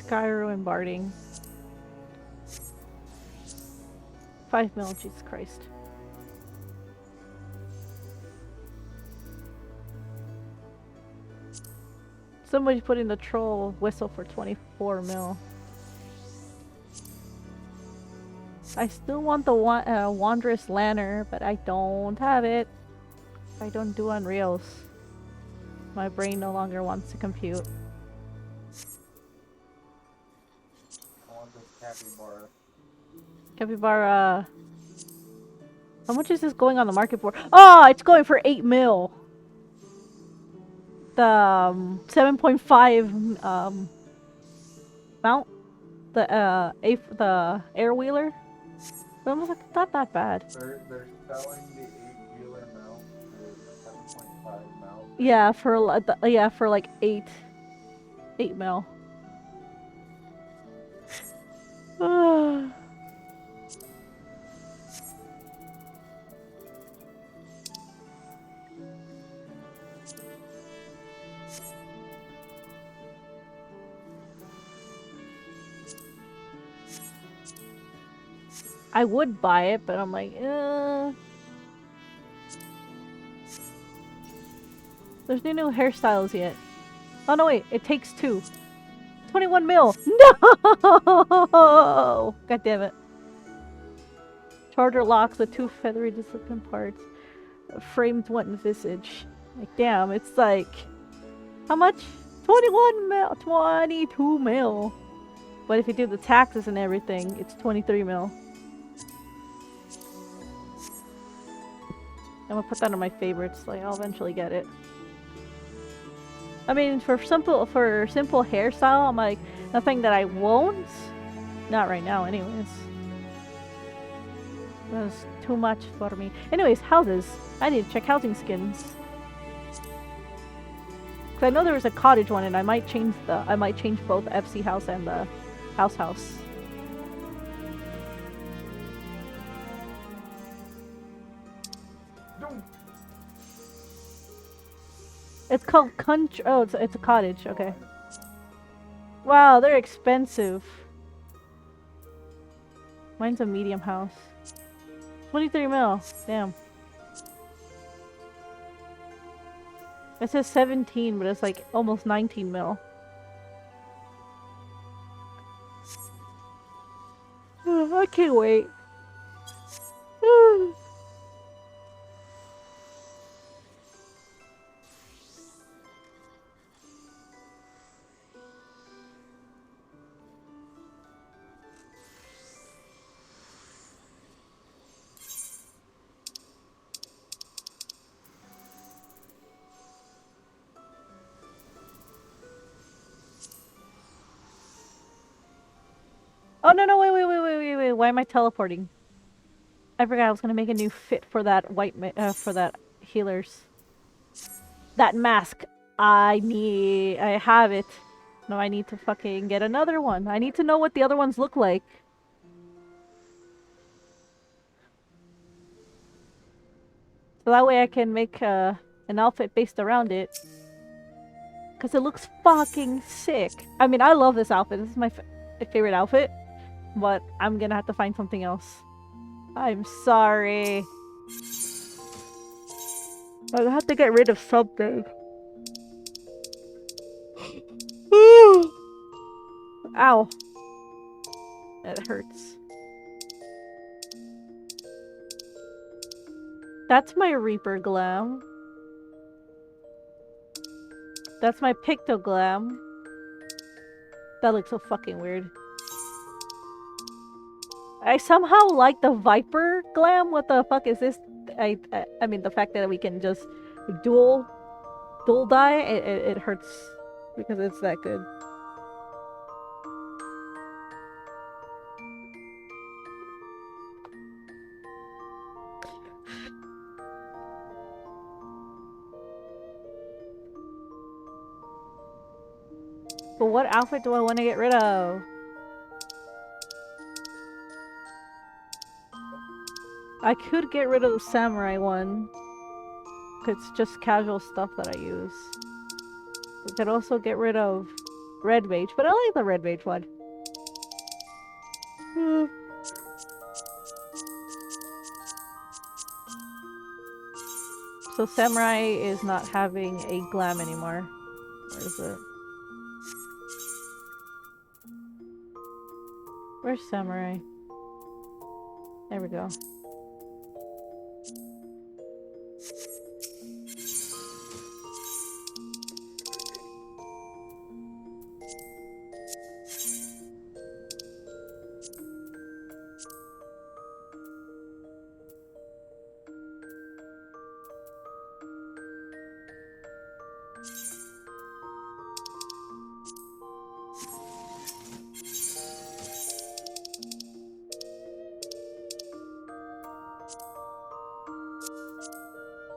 Skyro and barding. 5 mil, Jesus Christ. Somebody's putting the troll whistle for 24 mil. I still want the Wondrous Lanner, but I don't have it. I don't do Unreals. My brain no longer wants to compute. I want this capybara. Capybara. How much is this going on the market for? Oh, it's going for 8 mil. The 7.5 mount, the air wheeler. But almost like not that bad. They're selling the 8-wheeler mount for 7.5 mount. Yeah, for like 8. 8 mil. I would buy it, but I'm like, There's no new hairstyles yet. Oh no, wait, it takes 2. 21 mil! No! God damn it. Charger locks with 2 feathery discipline parts. Framed one visage. Like, damn, it's like... How much? 21 mil! 22 mil! But if you do the taxes and everything, it's 23 mil. I'm gonna put that on my favorites, like, I'll eventually get it. I mean, for simple hairstyle, I'm like, nothing that I won't. Not right now, anyways. That's too much for me. Anyways, houses. I need to check housing skins. Cause I know there was a cottage one, and I might change both FC house and the house. It's called country. Oh, it's a cottage. Okay. Wow, they're expensive. Mine's a medium house. 23 mil. Damn. It says 17, but it's like almost 19 mil. I can't wait. Oh no, wait, why am I teleporting? I forgot I was gonna make a new fit for that for that healers. That mask. I have it. No, I need to fucking get another one. I need to know what the other ones look like. So that way I can make an outfit based around it. Cause it looks fucking sick. I mean, I love this outfit. This is my favorite outfit. But I'm gonna have to find something else. I'm sorry. I have to get rid of something. Ow. That hurts. That's my Reaper glam. That's my Pictoglam. That looks so fucking weird. I somehow like the Viper glam. What the fuck is this? I mean, the fact that we can just dual dye, it hurts because it's that good. But what outfit do I want to get rid of? I could get rid of the samurai one. It's just casual stuff that I use. We could also get rid of red mage, but I like the red mage one. So samurai is not having a glam anymore. Where is it? Where's samurai? There we go.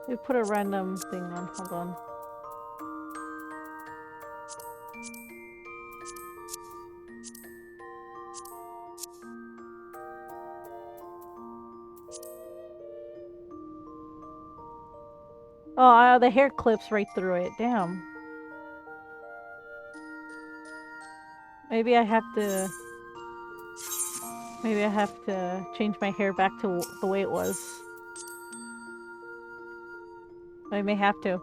We put a random thing on. Hold on. Oh, the hair clips right through it. Damn. Maybe I have to... Maybe I have to change my hair back to the way it was. I may have to.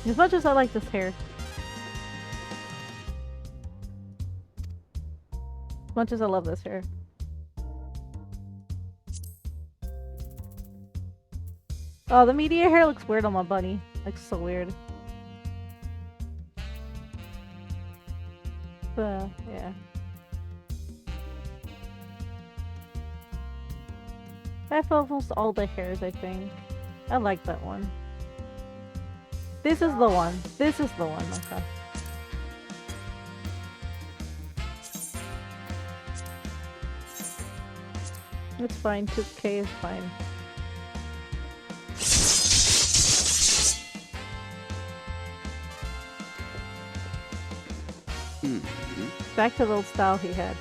As much as I like this hair. As much as I love this hair. Oh, the meteor hair looks weird on my bunny. Looks so weird. Yeah. I have almost all the hairs, I think. I like that one. This is the one. This is the one. Okay. It's fine. 2K is fine. Back to the old style he had.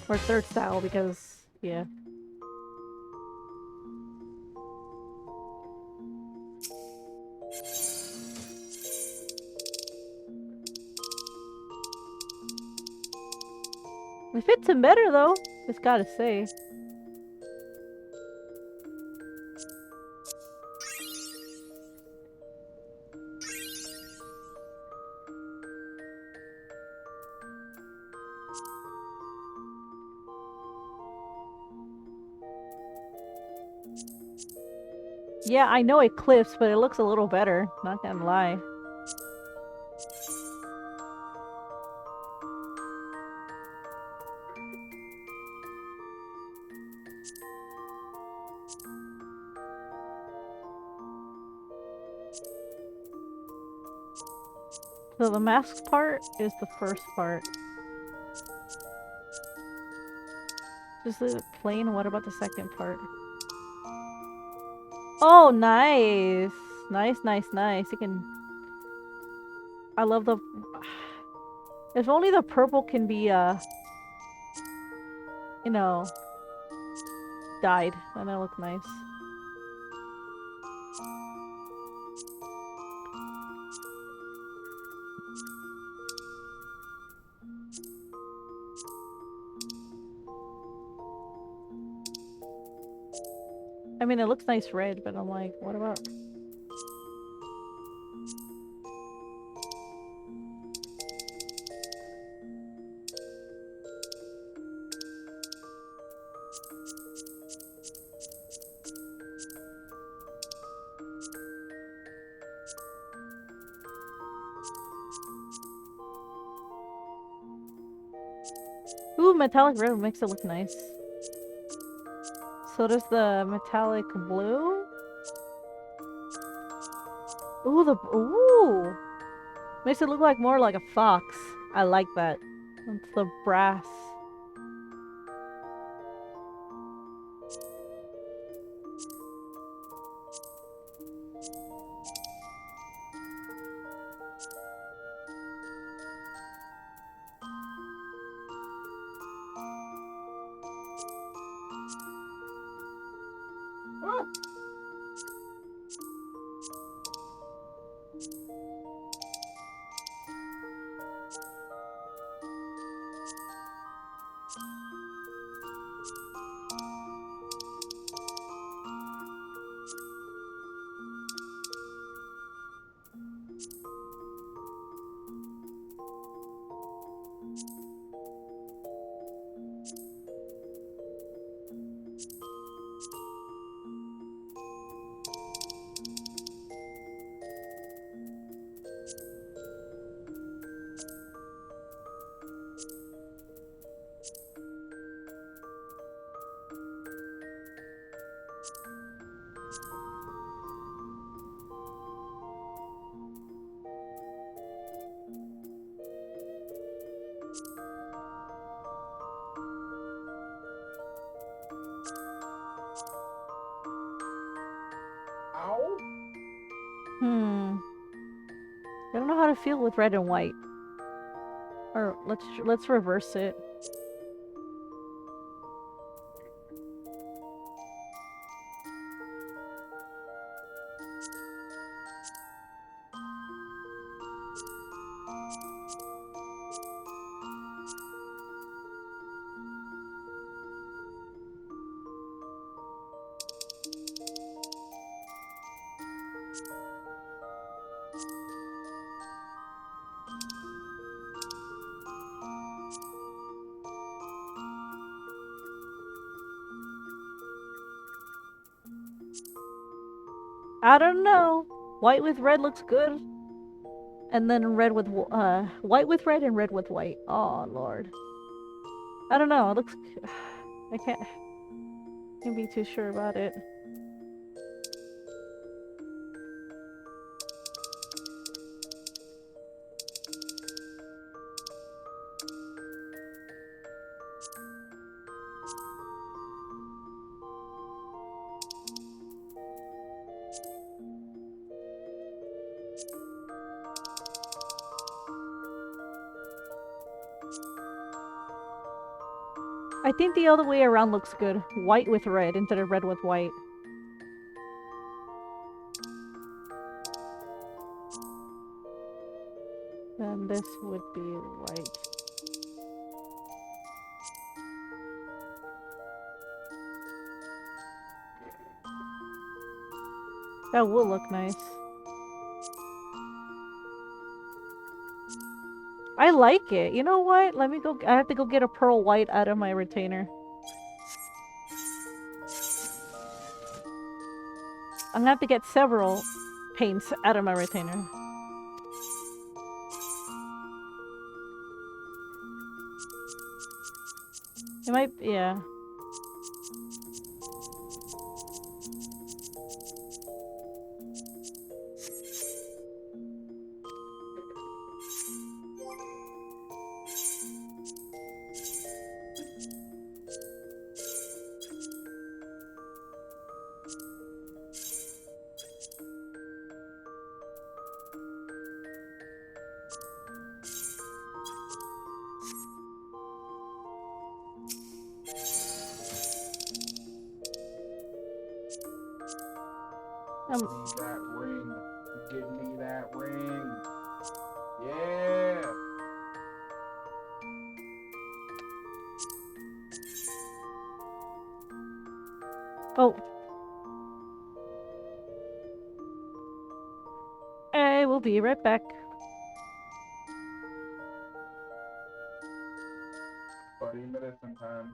Or third style, because, yeah. It fits him better, though. Just gotta say. Yeah, I know it clips, but it looks a little better. Not gonna lie. So the mask part is the first part. Just leave it plain. What about the second part? Oh, nice! Nice, nice, nice. You can... I love the... If only the purple can be, you know... dyed. Then it'll look nice. I mean, it looks nice red, but I'm like, what about... Ooh, metallic red makes it look nice. So does the metallic blue? Ooh, the... Ooh! Makes it look like more like a fox. I like that. It's the brass. I don't know how to feel with red and white. Or let's reverse it. I don't know. White with red looks good. And then red with white with red and red with white. Oh lord. I don't know. It looks. I can't be too sure about it. I think the other way around looks good. White with red instead of red with white. Then this would be white. That will look nice. I like it. You know what? Let me go. I have to go get a pearl white out of my retainer. I'm gonna have to get several paints out of my retainer. It might, yeah. Need that ring. Give me that ring. Yeah. Oh. I will be right back. 40 minutes sometimes.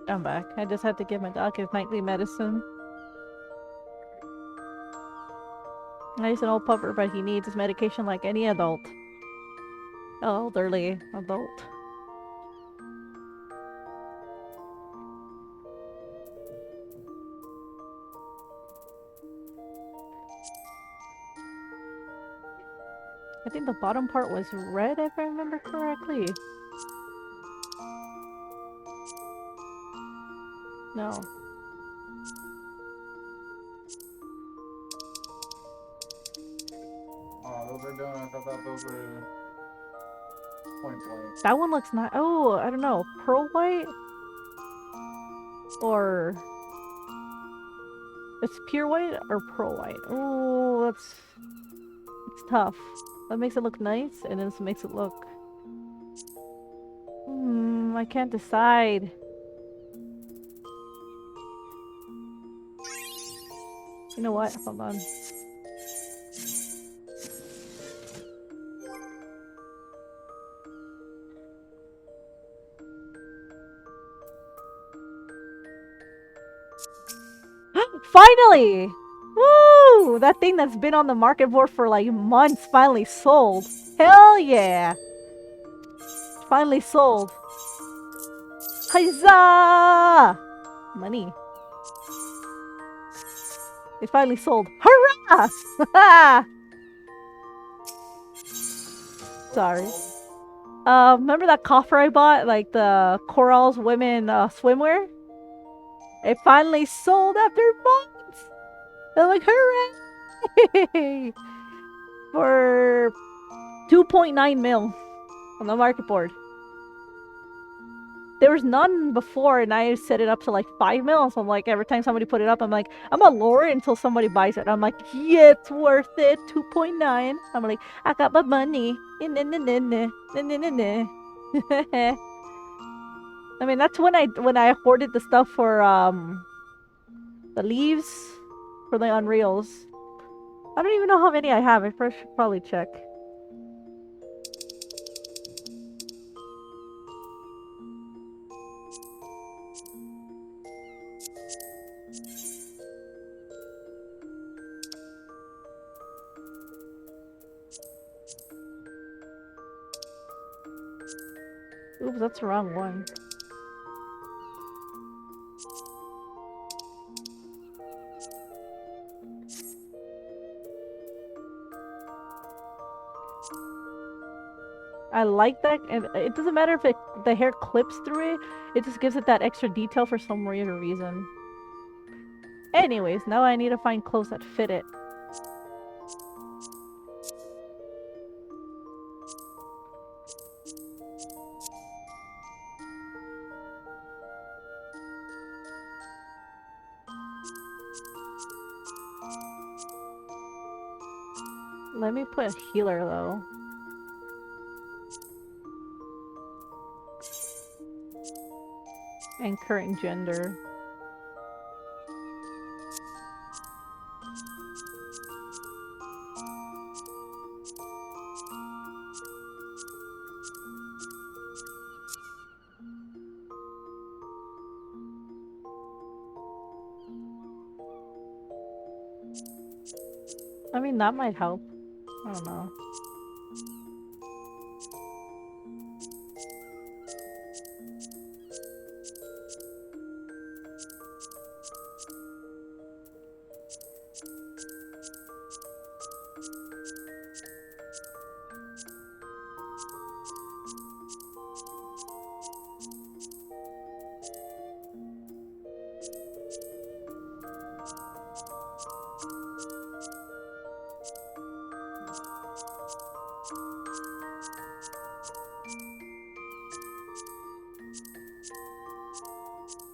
I'm back. I just had to give my dog his nightly medicine. He's an old pupper, but he needs his medication like any adult. Elderly adult. I think the bottom part was red, if I remember correctly. No. Oh, those are donuts. I thought those were point blank. That one looks nice. Oh, I don't know. Pearl white? Or... It's pure white or pearl white? Oh, that's... It's tough. That makes it look nice, and this makes it look... I can't decide. You know what? Hold on. Finally! Woo! That thing that's been on the market board for like months finally sold. Hell yeah! Finally sold. Huzzah! Money. It finally sold. Hurrah! Sorry. Remember that coffer I bought? Like the Corals women swimwear? It finally sold after months! I'm like, hooray! For 2.9 mil on the market board. There was none before, and I set it up to like 5 mil. So I'm like, every time somebody put it up, I'm like, I'm gonna lower it until somebody buys it. I'm like, yeah, it's worth it. 2.9. I'm like, I got my money. I mean, that's when I hoarded the stuff for the leaves for the Unreals. I don't even know how many I have. I first should probably check. Oops, that's the wrong one. I like that, and it doesn't matter if the hair clips through it, it just gives it that extra detail for some weird reason. Anyways, now I need to find clothes that fit it. Let me put healer though. And current gender. I mean, that might help. I don't know.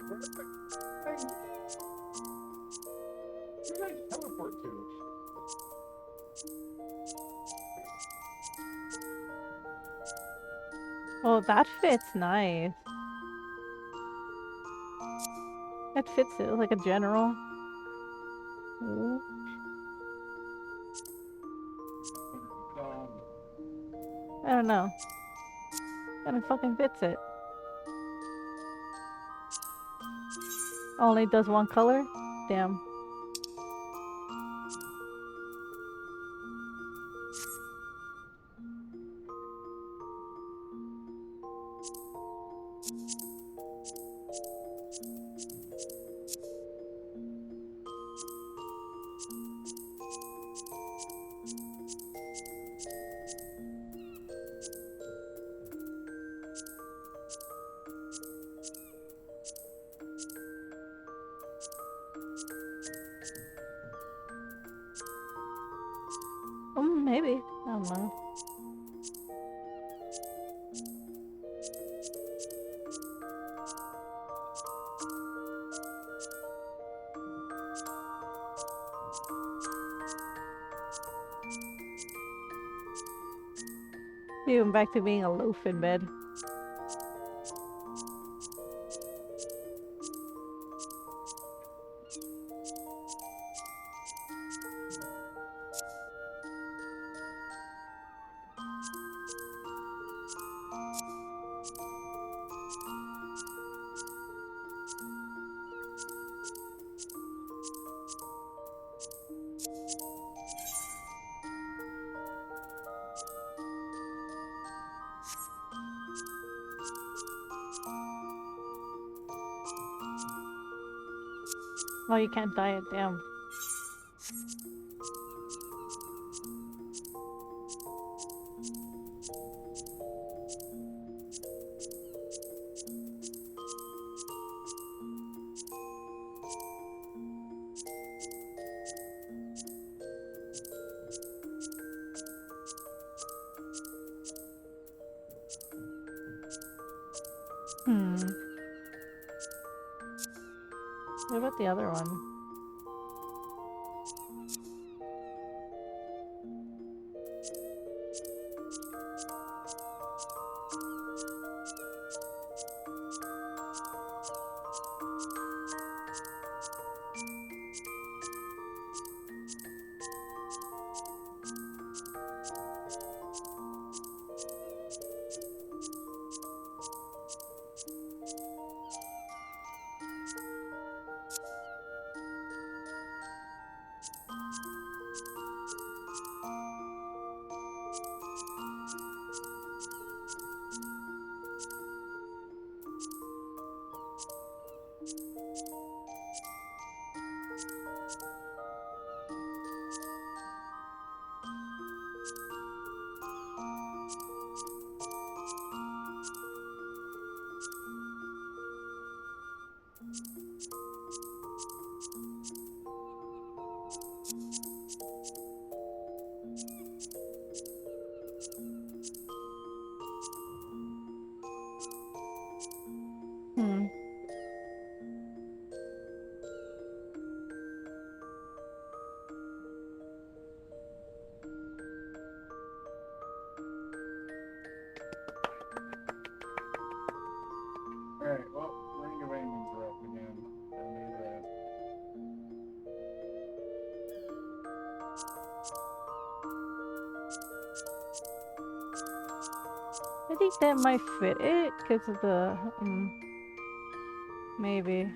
Where did I teleport to? Oh, that fits nice. That fits it like a general. Ooh. I don't know. Kind of fucking fits it. Only does one color? Damn. Maybe. I don't know. Even back to being a loaf in bed. Oh, you can't dye it, damn. What about the other one? Alright, well, Ring of Aimings are up again. I knew that. I think that might fit it because of the maybe.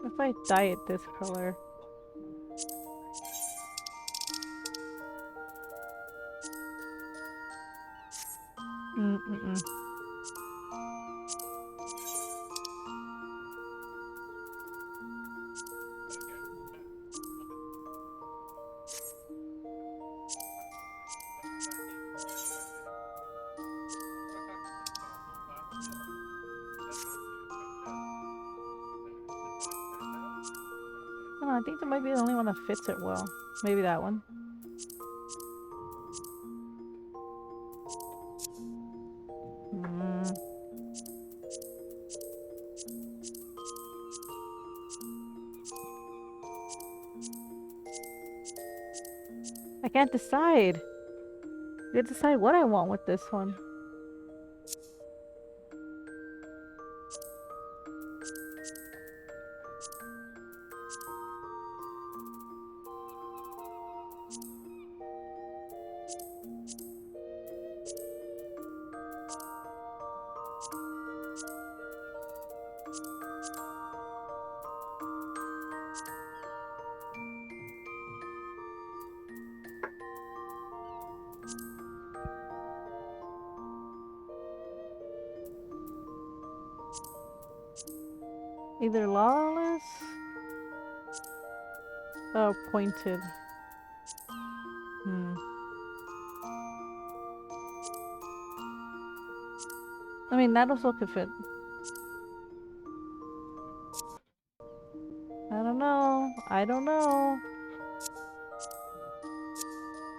If I dye it this color. I think that might be the only one that fits it well. Maybe that one. I can't decide. I gotta decide what I want with this one. Either lawless. Oh, pointed. I mean, that also could fit. I don't know. I don't know.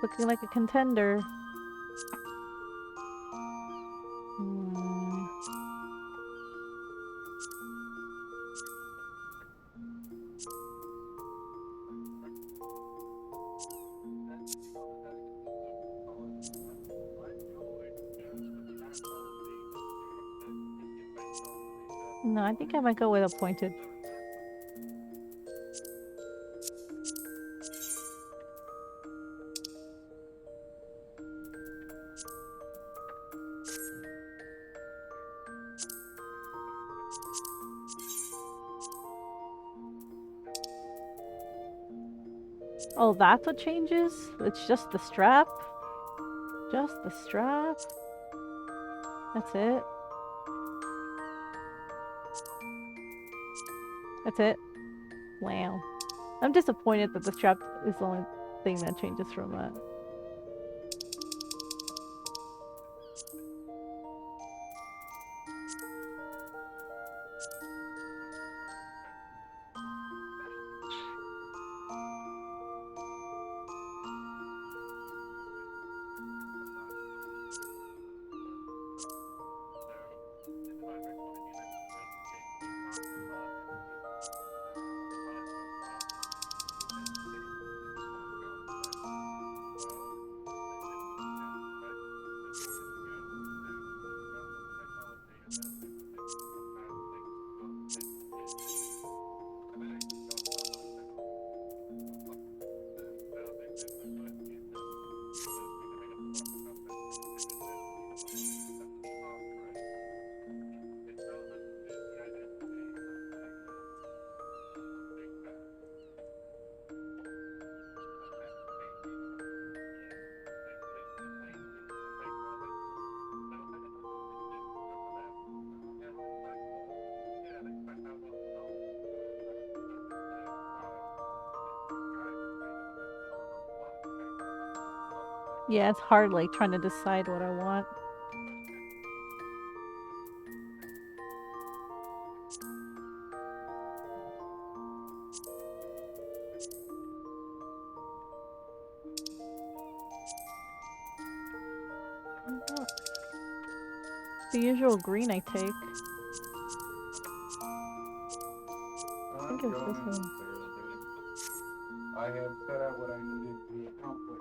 Looking like a contender. No, I think I might go with a pointed. Oh, that's what changes? It's just the strap? Just the strap? That's it? That's it? Wow. I'm disappointed that the strap is the only thing that changes from that. Yeah, it's hard, like, trying to decide what I want. The usual green I take. I think it's this one. I have set out what I needed to accomplish.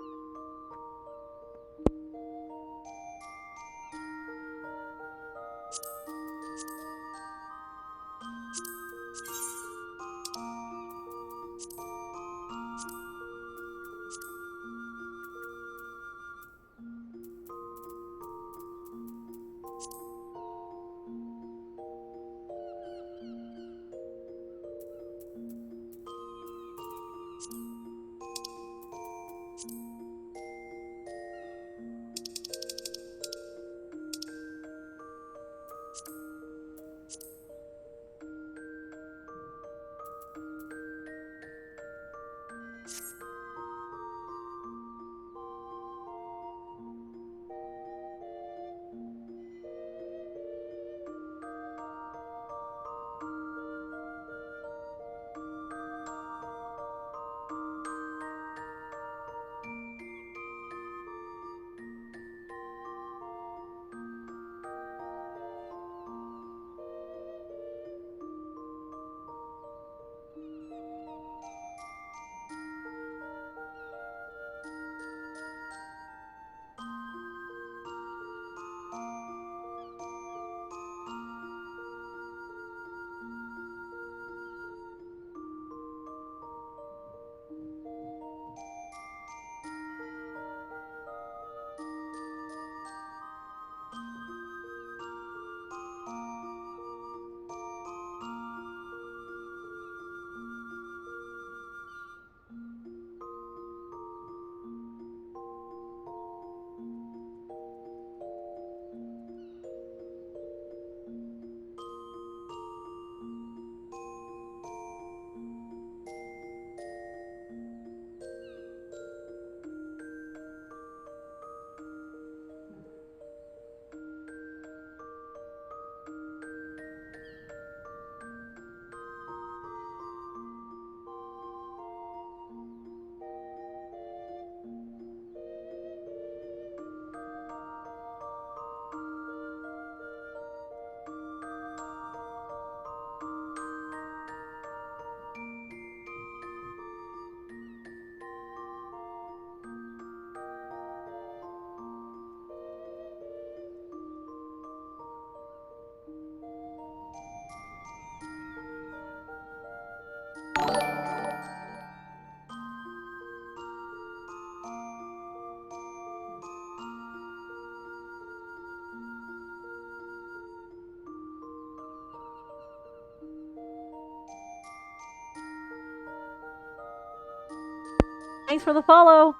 Thanks for the follow.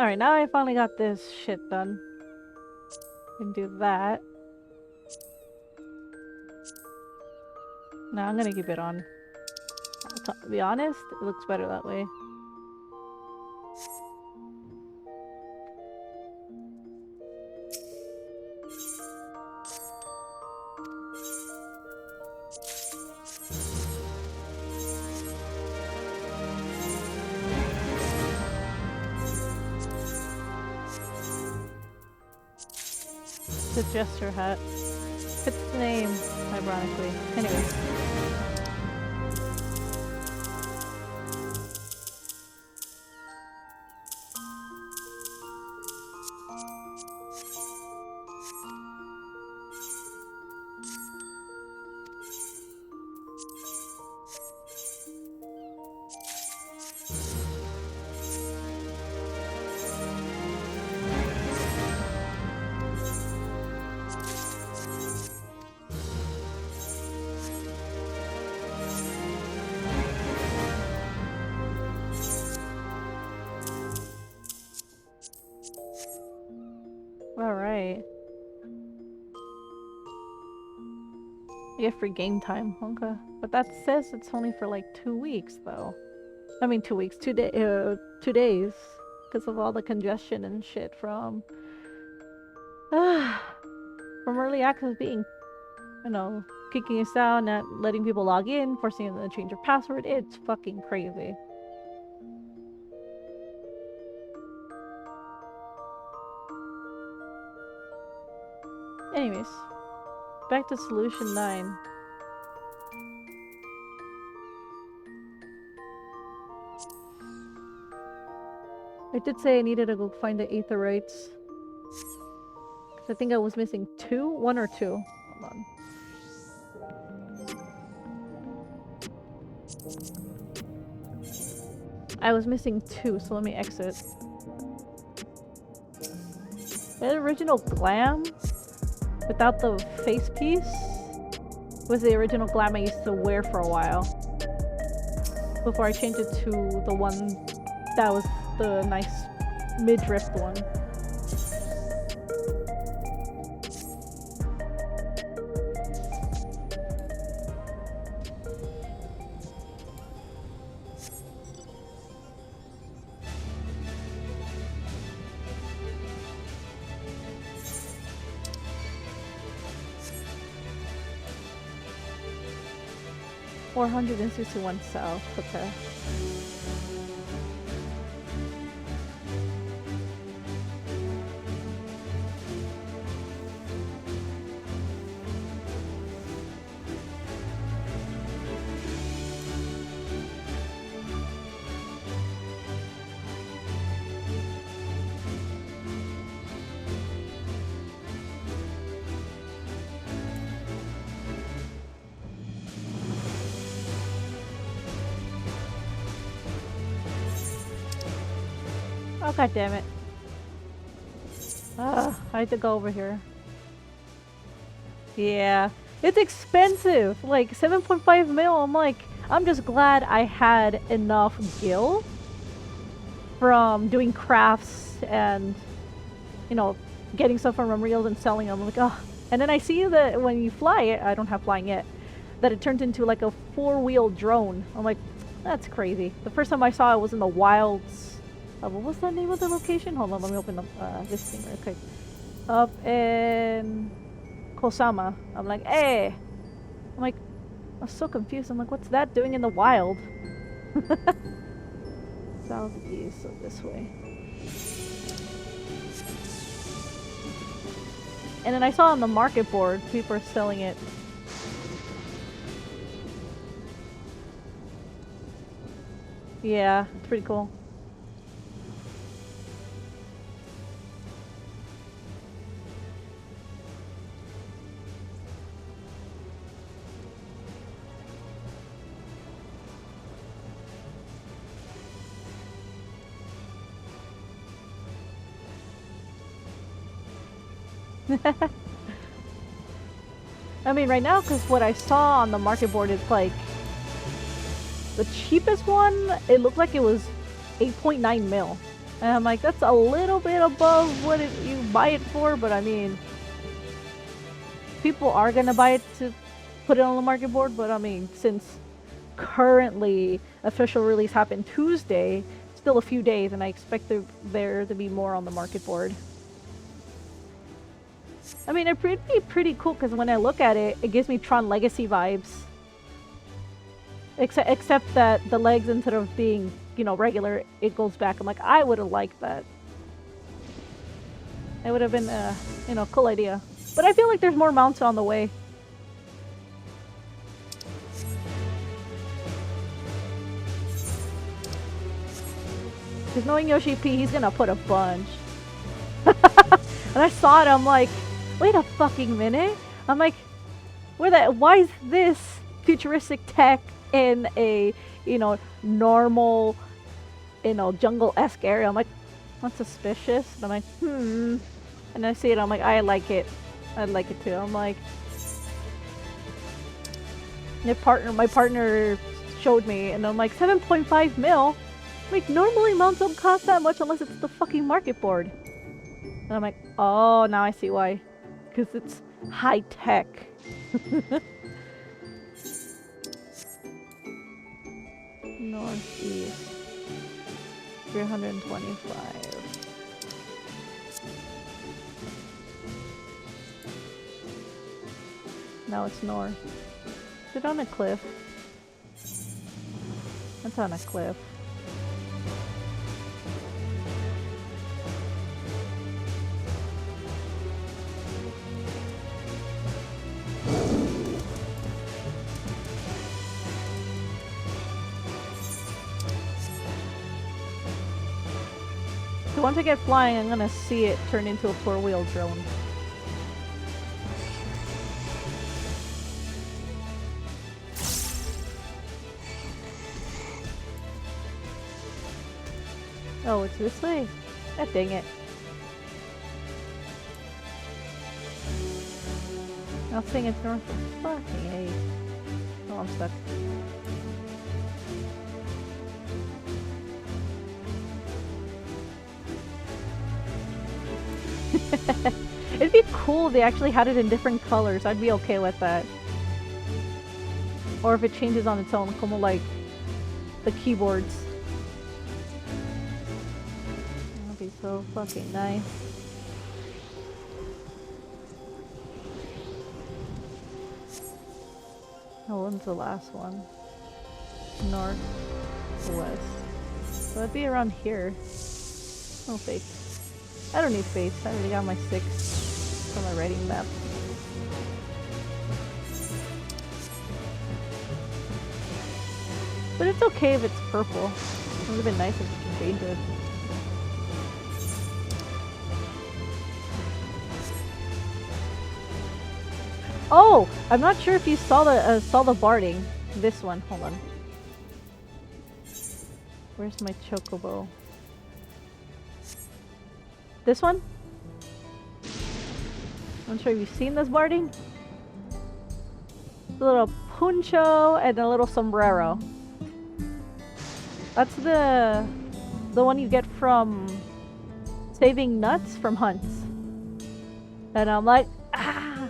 Alright, now I finally got this shit done. Can do that. No, I'm gonna keep it on. To be honest, it looks better that way. The gesture hat. Fits the name, ironically. Anyways. Alright. You get free game time, okay. But that says it's only for like 2 weeks though. I mean 2 weeks, 2 days. Because of all the congestion and shit from early access being, you know, kicking us out, not letting people log in, forcing them to change their password. It's fucking crazy. Anyways, back to solution 9. I did say I needed to go find the aetherites. I think I was missing 2? 1 or 2? Hold on. I was missing 2, so let me exit. The original glam, without the face piece, was the original glam I used to wear for a while. Before I changed it to the one that was the nice midriff one. $461 south, okay. Oh, god damn it. I had to go over here. Yeah. It's expensive! Like, 7.5 mil, I'm like, I'm just glad I had enough gil from doing crafts and, you know, getting stuff from reels and selling them. I'm like, oh, And then I see that when you fly it, I don't have flying yet, that it turns into like a 4-wheel drone. I'm like, that's crazy. The first time I saw it was in the wilds. What was the name of the location? Hold on, let me open up this thing real quick. Up in Kosama. I'm like, hey. I'm like, I was so confused. I'm like, what's that doing in the wild? Southeast, so this way. And then I saw on the market board, people are selling it. Yeah, it's pretty cool. I mean, right now, because what I saw on the market board is like the cheapest one. It looked like it was 8.9 mil, and I'm like, that's a little bit above what you buy it for. But I mean, people are gonna buy it to put it on the market board. But I mean, since currently official release happened Tuesday, still a few days, and I expect there to be more on the market board. I mean, it'd be pretty cool because when I look at it, it gives me Tron Legacy vibes. Except that the legs, instead of being, you know, regular, it goes back. I'm like, I would have liked that. It would have been a, you know, cool idea. But I feel like there's more mounts on the way. Because knowing Yoshi P, he's gonna put a bunch. And I saw it, I'm like, wait a fucking minute. I'm like, why is this futuristic tech in a, you know, normal, you know, jungle-esque area? I'm like, that's suspicious. And I'm like, And I see it, I'm like, I like it. I like it too. I'm like, my partner showed me, and I'm like, 7.5 mil? Like, normally mounts don't cost that much unless it's the fucking market board. And I'm like, oh, now I see why. Because it's high tech. Northeast. 325. Now it's north. Is it on a cliff? It's on a cliff. So once I get flying, I'm gonna see it turn into a 4-wheel drone. Oh, it's this way? God dang it. I was saying it's north of fucking A. Oh, I'm stuck. It'd be cool if they actually had it in different colors. I'd be okay with that. Or if it changes on its own, como like the keyboards. That'd be so fucking nice. Oh, when's the last one? North, west. So it'd be around here. No face. I don't need face. I already got my 6 on my writing map. But it's okay if it's purple. It would have been nice if you could change it. Oh! I'm not sure if you saw the barding. This one. Hold on. Where's my chocobo? This one? I'm not sure if you've seen this barding. A little poncho and a little sombrero. That's the one you get from saving nuts from hunts. And I'm like, ah!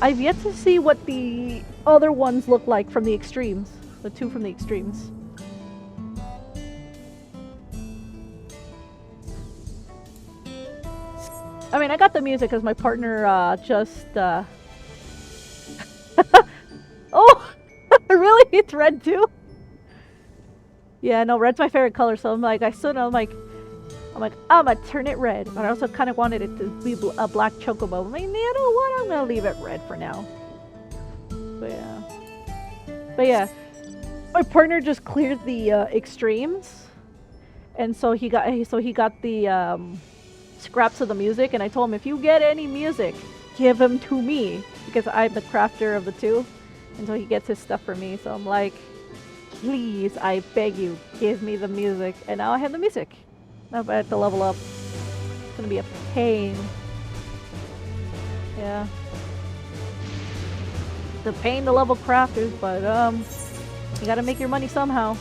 I've yet to see what the other ones look like from the extremes. The two from the extremes. I mean, I got the music because my partner just Oh! Really? It's red too? Yeah, no, red's my favorite color, so I'm like, I'm gonna turn it red. But I also kind of wanted it to be a black chocobo. I mean, you know what? I'm gonna leave it red for now. But yeah. My partner just cleared the extremes. And so he got the scraps of the music, and I told him, if you get any music, give them to me, because I'm the crafter of the two. And so he gets his stuff for me. So I'm like, please, I beg you, give me the music. And now I have the music. Now I have to level up. It's gonna be a pain. Yeah. It's a pain to level crafters, but you gotta make your money somehow.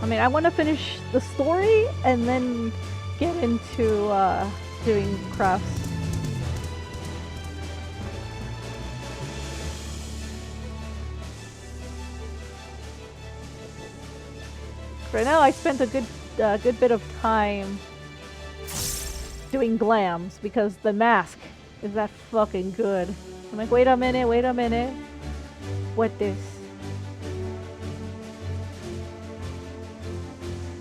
I mean, I want to finish the story and then get into doing crafts. Right now, I spent a good bit of time doing glams because the mask is that fucking good. I'm like, wait a minute. What this?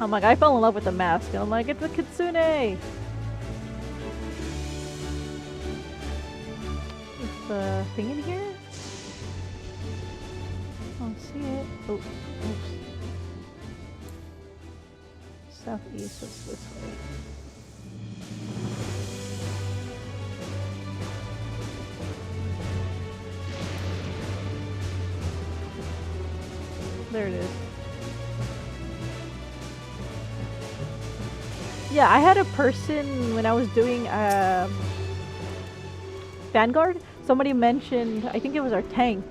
I'm like, I fell in love with the mask, and I'm like, it's a kitsune! Is the thing in here? I don't see it. Oh, oops. Southeast, what's this way? There it is. Yeah, I had a person when I was doing Vanguard. Somebody mentioned, I think it was our tank,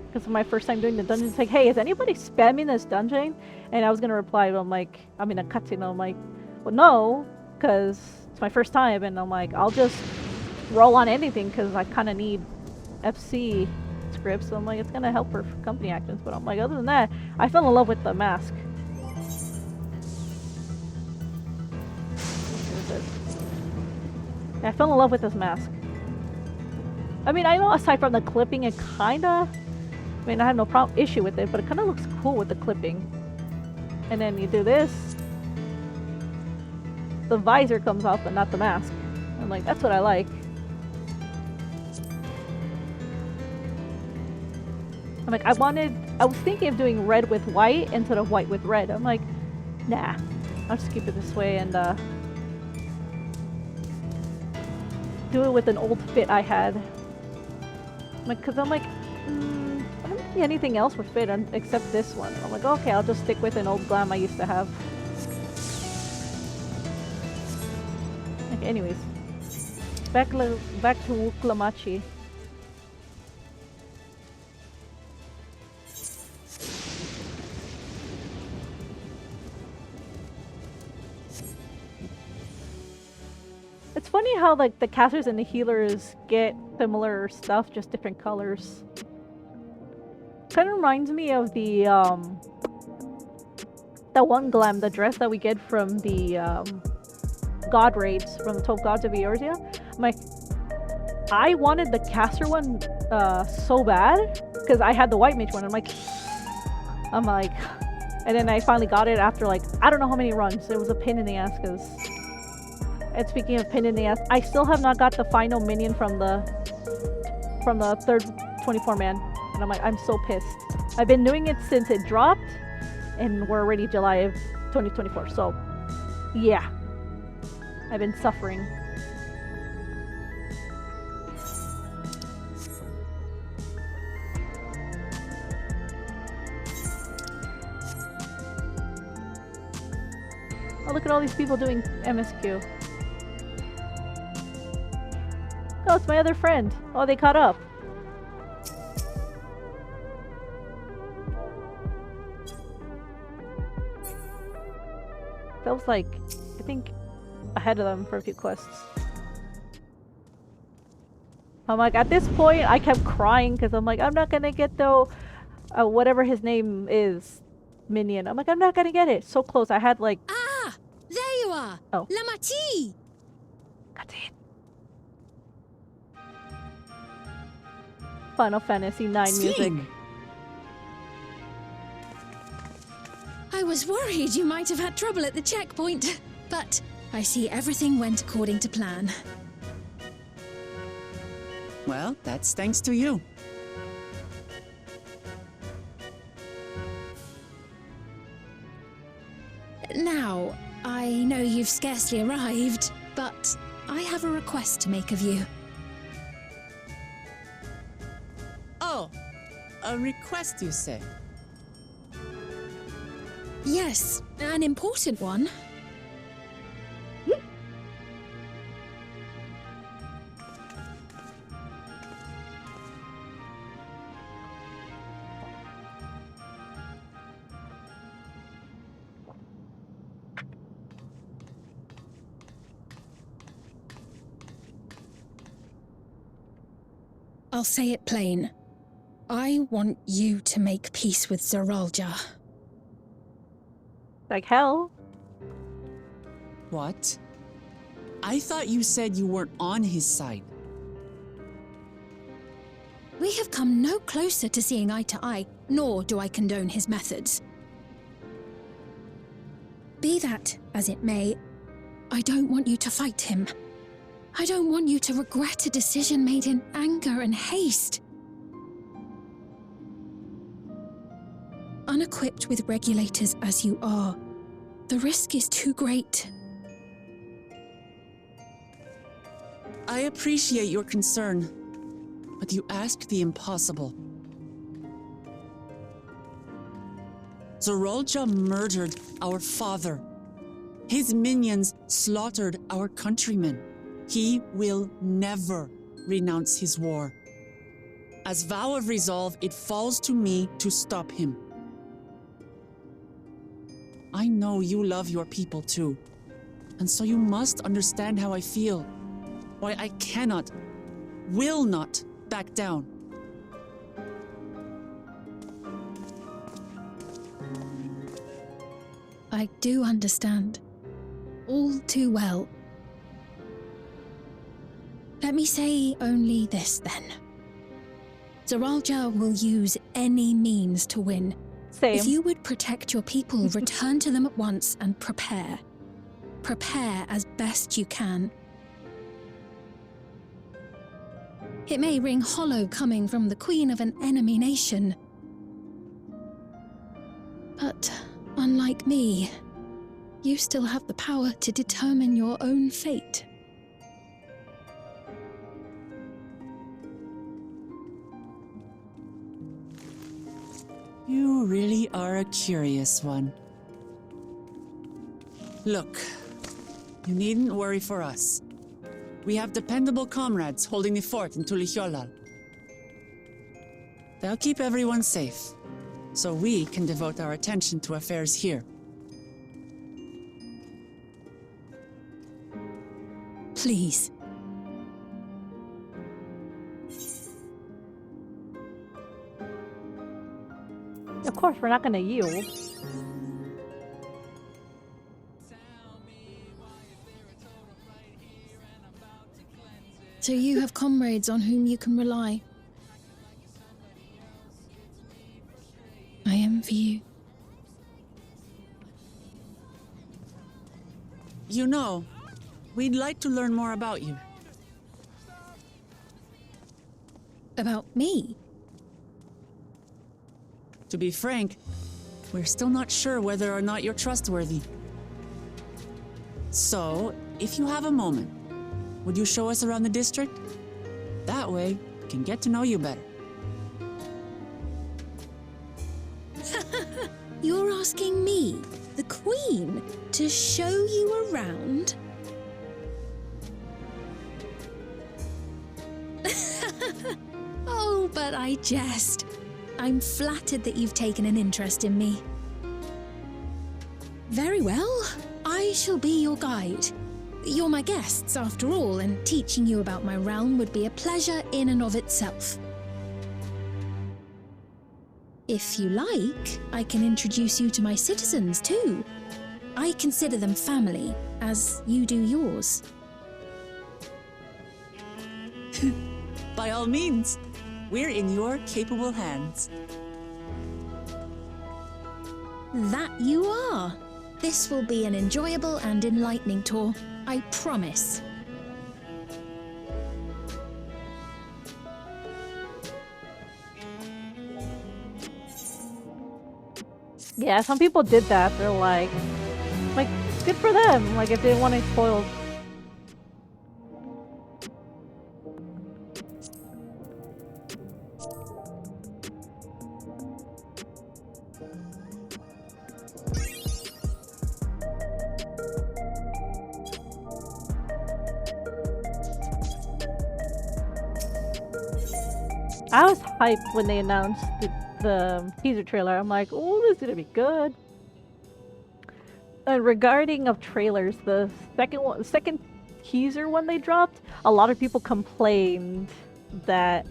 because my first time doing the dungeon. It's like, hey, is anybody spamming this dungeon? And I was gonna reply, but I'm like, I'm in a cutscene. I'm like, well, no, because it's my first time, and I'm like, I'll just roll on anything because I kind of need FC scripts. So I'm like, it's gonna help for company actions. But I'm like, other than that, I fell in love with the mask. Yeah, I fell in love with this mask. I mean, I know aside from the clipping, it kinda, I mean, I have no issue with it, but it kinda looks cool with the clipping. And then you do this, the visor comes off, but not the mask. I'm like, that's what I like. I'm like, I was thinking of doing red with white instead of white with red. I'm like, nah, I'll just keep it this way and do it with an old fit I had. Like, cause I'm like, I don't see anything else with fit except this one. I'm like, okay, I'll just stick with an old glam I used to have. Okay, anyways, back to Wuklamachi. It's funny how like the casters and the healers get similar stuff, just different colors. Kind of reminds me of the that one glam, the dress that we get from the god raids, from the 12 gods of Eorzea. I'm like, I wanted the caster one so bad because I had the white mage one. I'm like, and then I finally got it after like I don't know how many runs. It was a pain in the ass because. And speaking of pain in the ass, I still have not got the final minion from the third 24-man. And I'm like, I'm so pissed. I've been doing it since it dropped, and we're already July of 2024. So, yeah. I've been suffering. Oh, look at all these people doing MSQ. Oh, it's my other friend. Oh, they caught up. That was like, I think ahead of them for a few quests. I'm like, at this point, I kept crying because I'm like, I'm not gonna get the whatever his name is, minion. I'm like, I'm not gonna get it. So close. I had like. Ah, there you are. Oh. Lamati. Got it. Final Fantasy IX music. I was worried you might have had trouble at the checkpoint, but I see everything went according to plan. Well, that's thanks to you. Now, I know you've scarcely arrived, but I have a request to make of you. Oh, a request, you say? Yes, an important one. I'll say it plain. I want you to make peace with Zoralja. Like hell. What? I thought you said you weren't on his side. We have come no closer to seeing eye to eye, nor do I condone his methods. Be that as it may, I don't want you to fight him. I don't want you to regret a decision made in anger and haste. Unequipped with regulators as you are, the risk is too great. I appreciate your concern, but you ask the impossible. Zoralja murdered our father. His minions slaughtered our countrymen. He will never renounce his war. As vow of resolve, it falls to me to stop him. I know you love your people too, and so you must understand how I feel. Why I cannot, will not back down. I do understand. All too well. Let me say only this then. Zoralja will use any means to win. Same. If you would protect your people, return to them at once and prepare. Prepare as best you can. It may ring hollow coming from the queen of an enemy nation. But unlike me, you still have the power to determine your own fate. You really are a curious one. Look, you needn't worry for us. We have dependable comrades holding the fort in Tulihyolal. They'll keep everyone safe, so we can devote our attention to affairs here. Please. Of course, we're not gonna yield. So you have comrades on whom you can rely. I envy you. You know, we'd like to learn more about you. About me? To be frank, we're still not sure whether or not you're trustworthy. So, if you have a moment, would you show us around the district? That way, we can get to know you better. You're asking me, the Queen, to show you around? Oh, but I jest. I'm flattered that you've taken an interest in me. Very well, I shall be your guide. You're my guests, after all, and teaching you about my realm would be a pleasure in and of itself. If you like, I can introduce you to my citizens, too. I consider them family, as you do yours. By all means, we're in your capable hands. That you are. This will be an enjoyable and enlightening tour, I promise. Yeah, some people did that. They're like, good for them. Like, if they want to spoil. I was hyped when they announced the teaser trailer. I'm like, oh, this is gonna be good. And regarding of trailers, the second teaser one they dropped, a lot of people complained that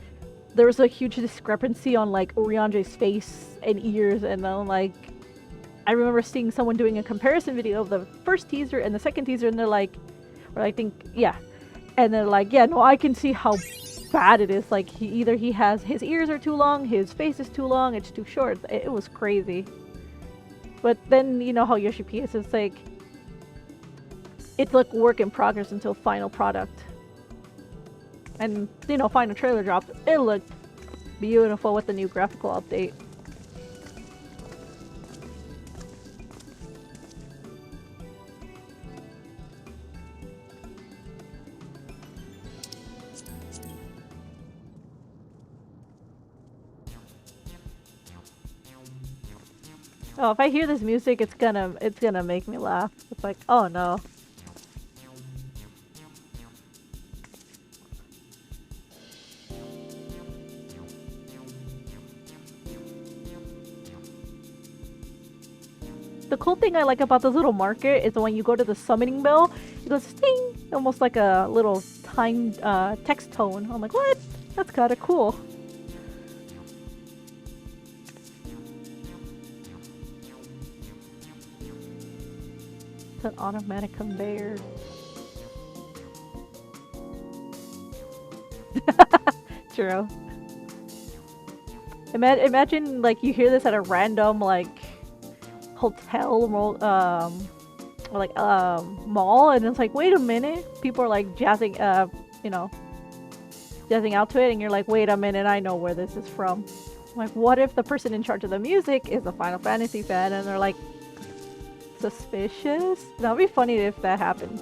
there was a huge discrepancy on like Urianger's face and ears, and then like I remember seeing someone doing a comparison video of the first teaser and the second teaser, and they're like, or I think, yeah, and they're like, yeah, no, I can see how bad it is. Like, he has his ears are too long, his face is too long, it's too short. It was crazy. But then you know how Yoshi P is. It's like work in progress until final product. And you know, final trailer dropped. It looked beautiful with the new graphical update. Oh, if I hear this music, it's gonna make me laugh. It's like, oh no. The cool thing I like about this little market is when you go to the summoning bell, it goes sting, almost like a little time text tone. I'm like, what? That's kind of cool. An automatic conveyor. True. Imagine like you hear this at a random like hotel or like mall, and it's like, wait a minute, people are like jazzing you know, jazzing out to it, and you're like, wait a minute, I know where this is from. Like, what if the person in charge of the music is a Final Fantasy fan, and they're like, suspicious? That would be funny if that happened.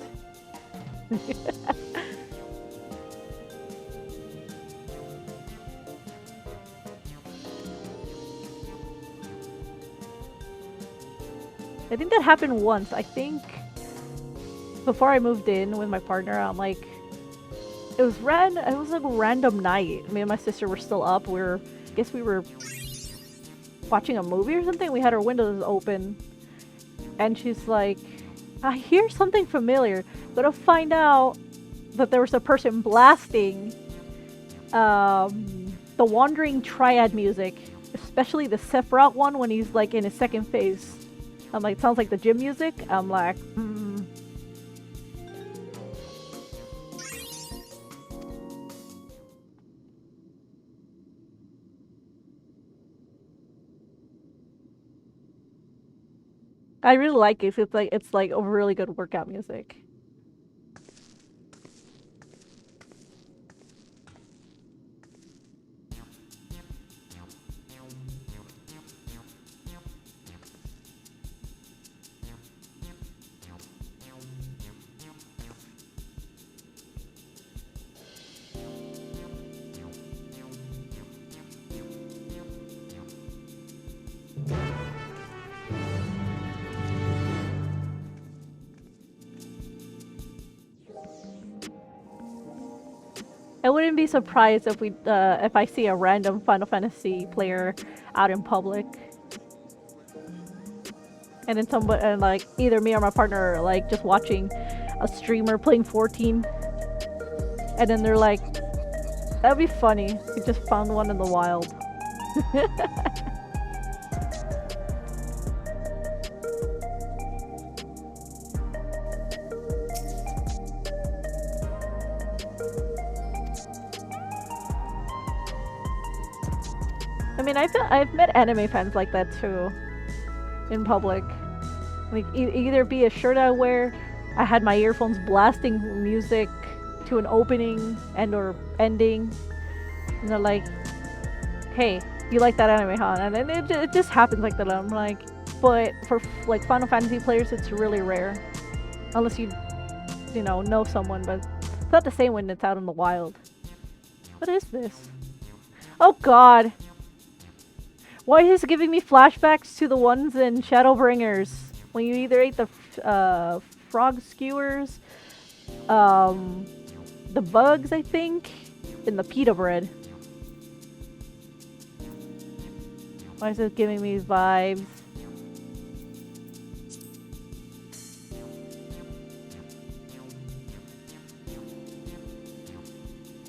I think that happened once. I think before I moved in with my partner, I'm like, it was like a random night. Me and my sister were still up. I guess we were watching a movie or something. We had our windows open. And she's like, I hear something familiar. But to find out that there was a person blasting the Wandering Triad music, especially the Sephiroth one when he's like in his second phase. I'm like, sounds like the gym music. I'm like, I really like it. It's like a really good workout music. I wouldn't be surprised if I see a random Final Fantasy player out in public, and then like either me or my partner are like just watching a streamer playing 14. And then they're like, that'd be funny. We just found one in the wild. I mean, I've met anime fans like that too, in public. Like either be a shirt I wear, I had my earphones blasting music to an opening and or ending, and they're like, "Hey, you like that anime, huh?" And then it just happens like that. I'm like, but for like Final Fantasy players, it's really rare, unless you know someone. But it's not the same when it's out in the wild. What is this? Oh God. Why is it giving me flashbacks to the ones in Shadowbringers? When you either ate the frog skewers, the bugs, I think, and the pita bread. Why is it giving me vibes?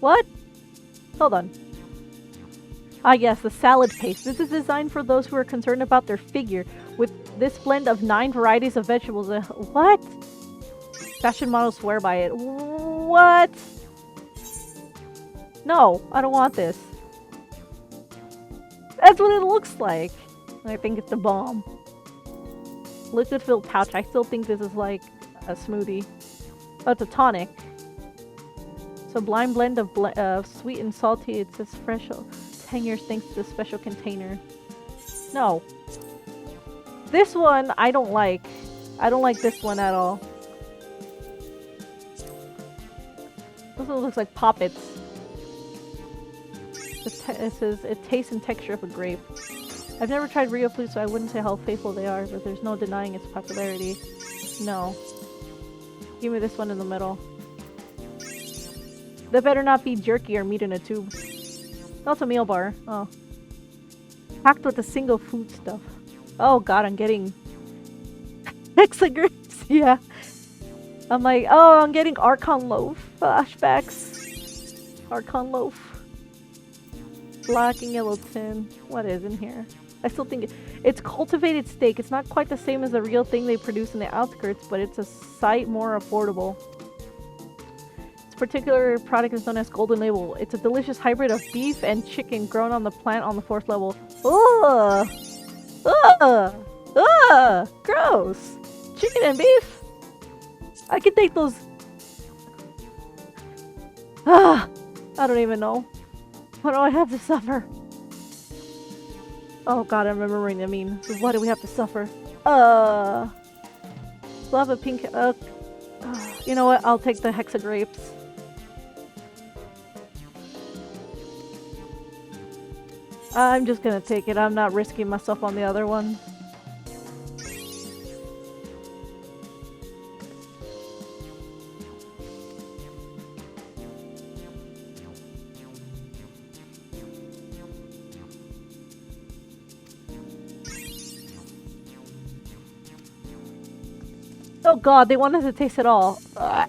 What? Hold on. Ah yes, the salad paste. This is designed for those who are concerned about their figure. With this blend of 9 varieties of vegetables. What? Fashion models swear by it. What? No, I don't want this. That's what it looks like. I think it's the bomb. Liquid filled pouch. I still think this is like a smoothie. Oh, it's a tonic. Sublime blend of sweet and salty. It says fresh. 10 years thanks to the special container. No. This one I don't like. I don't like this one at all. This one looks like Poppets. It says it tastes and texture of a grape. I've never tried real fruit, so I wouldn't say how faithful they are, but there's no denying its popularity. No. Give me this one in the middle. That better not be jerky or meat in a tube. Not a meal bar. Oh. Packed with a single food stuff. Oh god, I'm getting hexagrams. Yeah. I'm like, oh, I'm getting Archon loaf flashbacks. Archon loaf. Black and yellow tin. What is in here? I still think it's cultivated steak. It's not quite the same as the real thing they produce in the outskirts, but it's a sight more affordable. Particular product is known as Golden Label. It's a delicious hybrid of beef and chicken grown on the plant on the 4th level. Ugh! Ugh! Ugh! Gross! Chicken and beef? I can take those. Ah! I don't even know. What do I have to suffer? Oh god, I'm remembering the meme. So what do we have to suffer? Love a pink. You know what? I'll take the hexagrapes. I'm just gonna take it. I'm not risking myself on the other one. Oh god, they want us to taste it all. Ugh.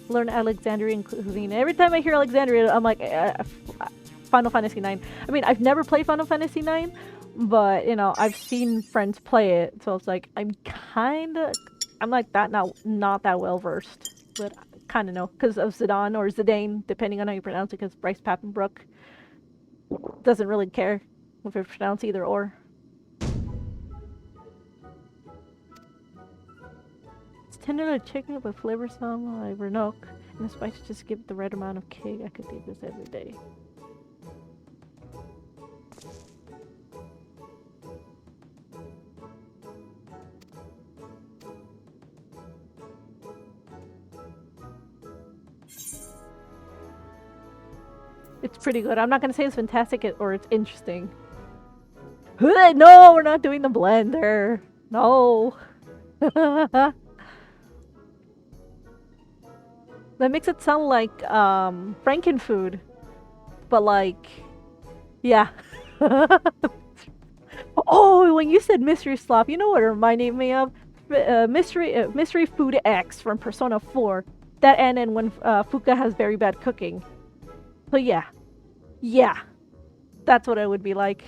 Learn Alexandrian cuisine. Every time I hear Alexandria, I'm like, Final Fantasy IX. I mean, I've never played Final Fantasy IX, but, you know, I've seen friends play it, so it's like, I'm like that, not that well versed, but I kind of know, because of Zidane or Zidane, depending on how you pronounce it, because Bryce Papenbrook doesn't really care if you pronounce either or. Tender chicken with flavorsome like Renook, and the spice just give it the right amount of kick. I could eat this every day. It's pretty good. I'm not gonna say it's fantastic or it's interesting. No, we're not doing the blender. No. That makes it sound like Frankenfood, but like, yeah. Oh, when you said mystery slop, you know what it reminded me of? Mystery Food X from Persona 4. That ended when Fuka has very bad cooking. So yeah. Yeah. That's what it would be like.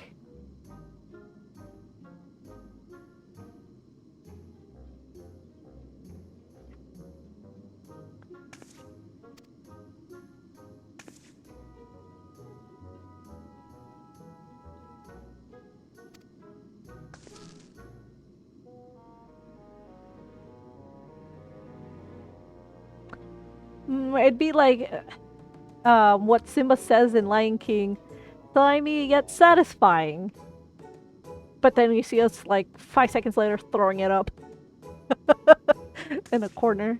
It'd be like what Simba says in Lion King, slimy yet satisfying. But then you see us like 5 seconds later throwing it up in a corner.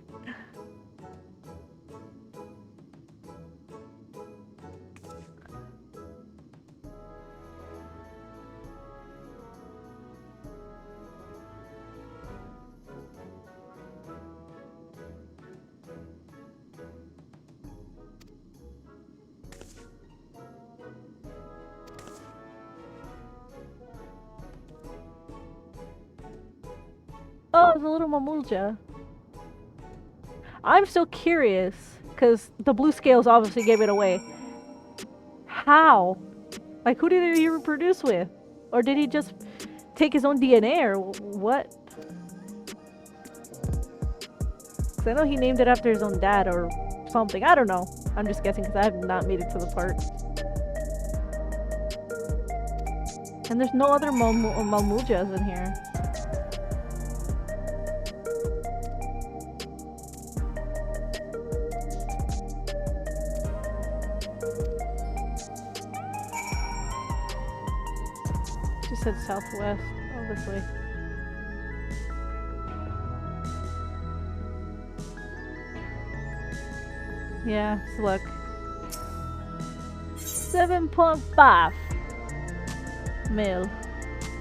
Oh, it's a little Mamulja. I'm still curious, because the blue scales obviously gave it away. How? Like, who did he reproduce with? Or did he just take his own DNA, or what? Because I know he named it after his own dad, or something. I don't know. I'm just guessing, because I have not made it to the part. And there's no other Mamuljas in here. Said southwest, obviously. Yeah, so look. 7.5 mil.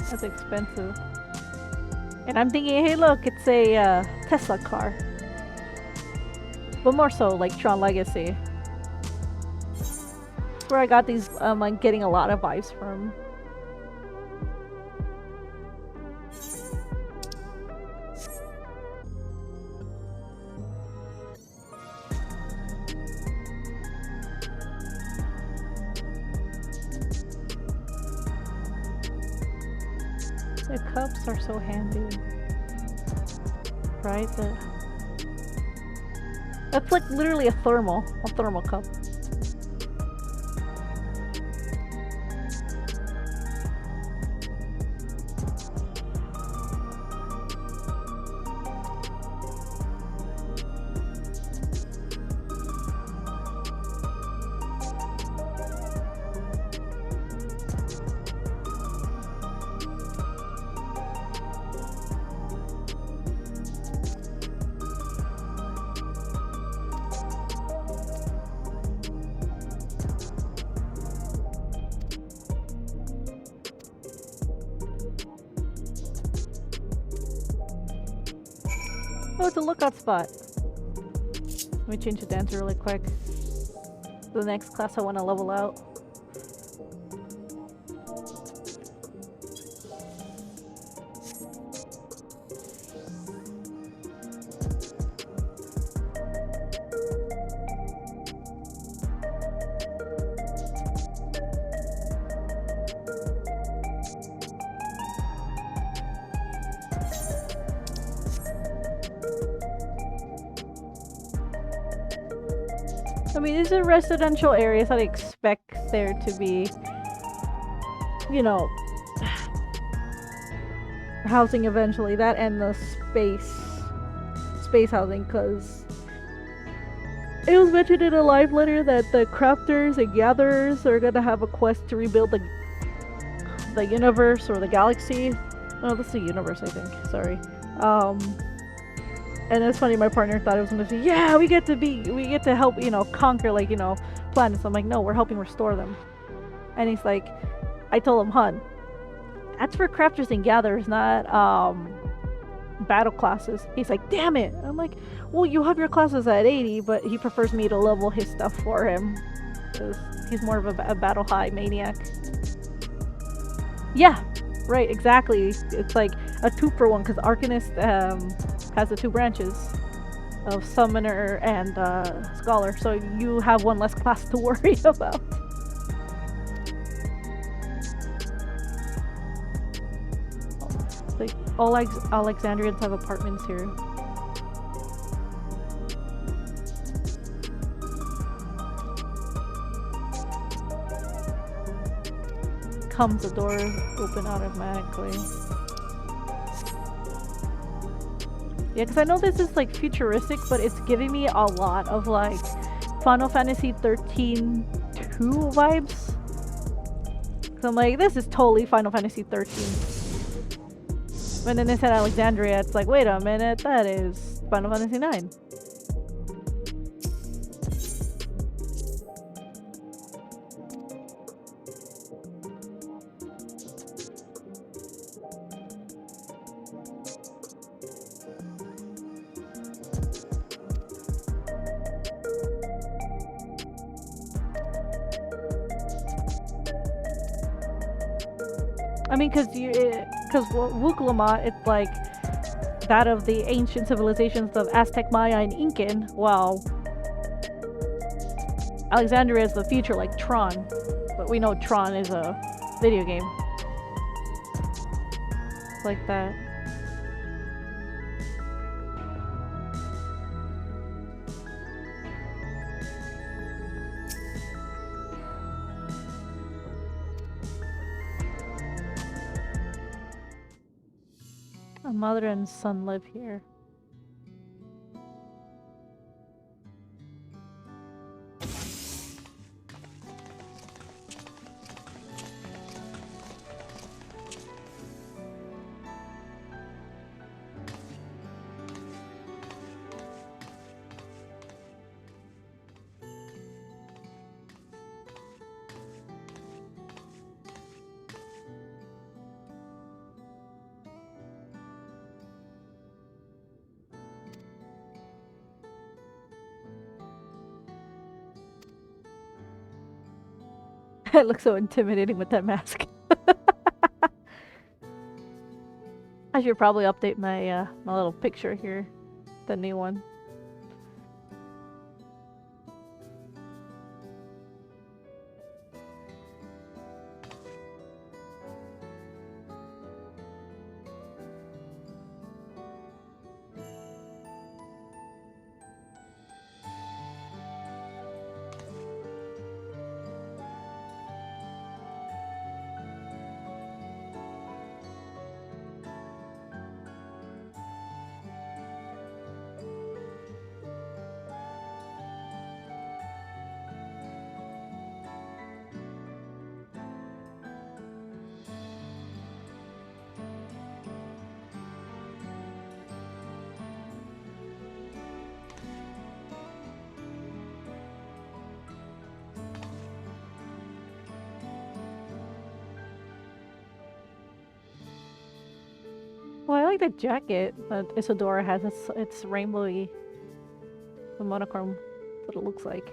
That's expensive. And I'm thinking, hey look, it's a Tesla car. But more so like Tron Legacy. That's where I got these, I'm getting a lot of vibes from. The cups are so handy, right? That's like literally a thermal cup. Oh, it's a lookout spot. Let me change the dancer really quick. The next class I want to level out. I mean, these are residential areas. I'd expect there to be, you know, housing eventually. That and the space housing, because it was mentioned in a live letter that the crafters and gatherers are gonna have a quest to rebuild the universe or the galaxy. No, that's the universe, I think. Sorry. And it's funny, my partner thought it was gonna be, yeah, we get to help, you know, conquer, like, you know, planets. I'm like, no, we're helping restore them. And he's like, I told him, hun, that's for crafters and gatherers, not battle classes. He's like, damn it. I'm like, well, you have your classes at 80, but he prefers me to level his stuff for him, because he's more of a battle high maniac. Yeah, Right, exactly. It's like a 2-for-1 because Arcanist has the 2 branches of Summoner and Scholar, so you have one less class to worry about. Like all Alexandrians have apartments here. Comes the door open automatically. Yeah, because I know this is like futuristic, but it's giving me a lot of like Final Fantasy 13 2 vibes. So I'm like, this is totally Final Fantasy 13. But then they said Alexandria, it's like, wait a minute, that is Final Fantasy 9. I mean, because Wuklama, it's like that of the ancient civilizations of Aztec, Maya, and Incan, while Alexandria is the future, like Tron. But we know Tron is a video game. It's like that. A mother and son live here. It looks so intimidating with that mask. I should probably update my my little picture here, the new one. Well, I like the jacket that Isadora has. It's rainbowy. The monochrome. That's what it looks like.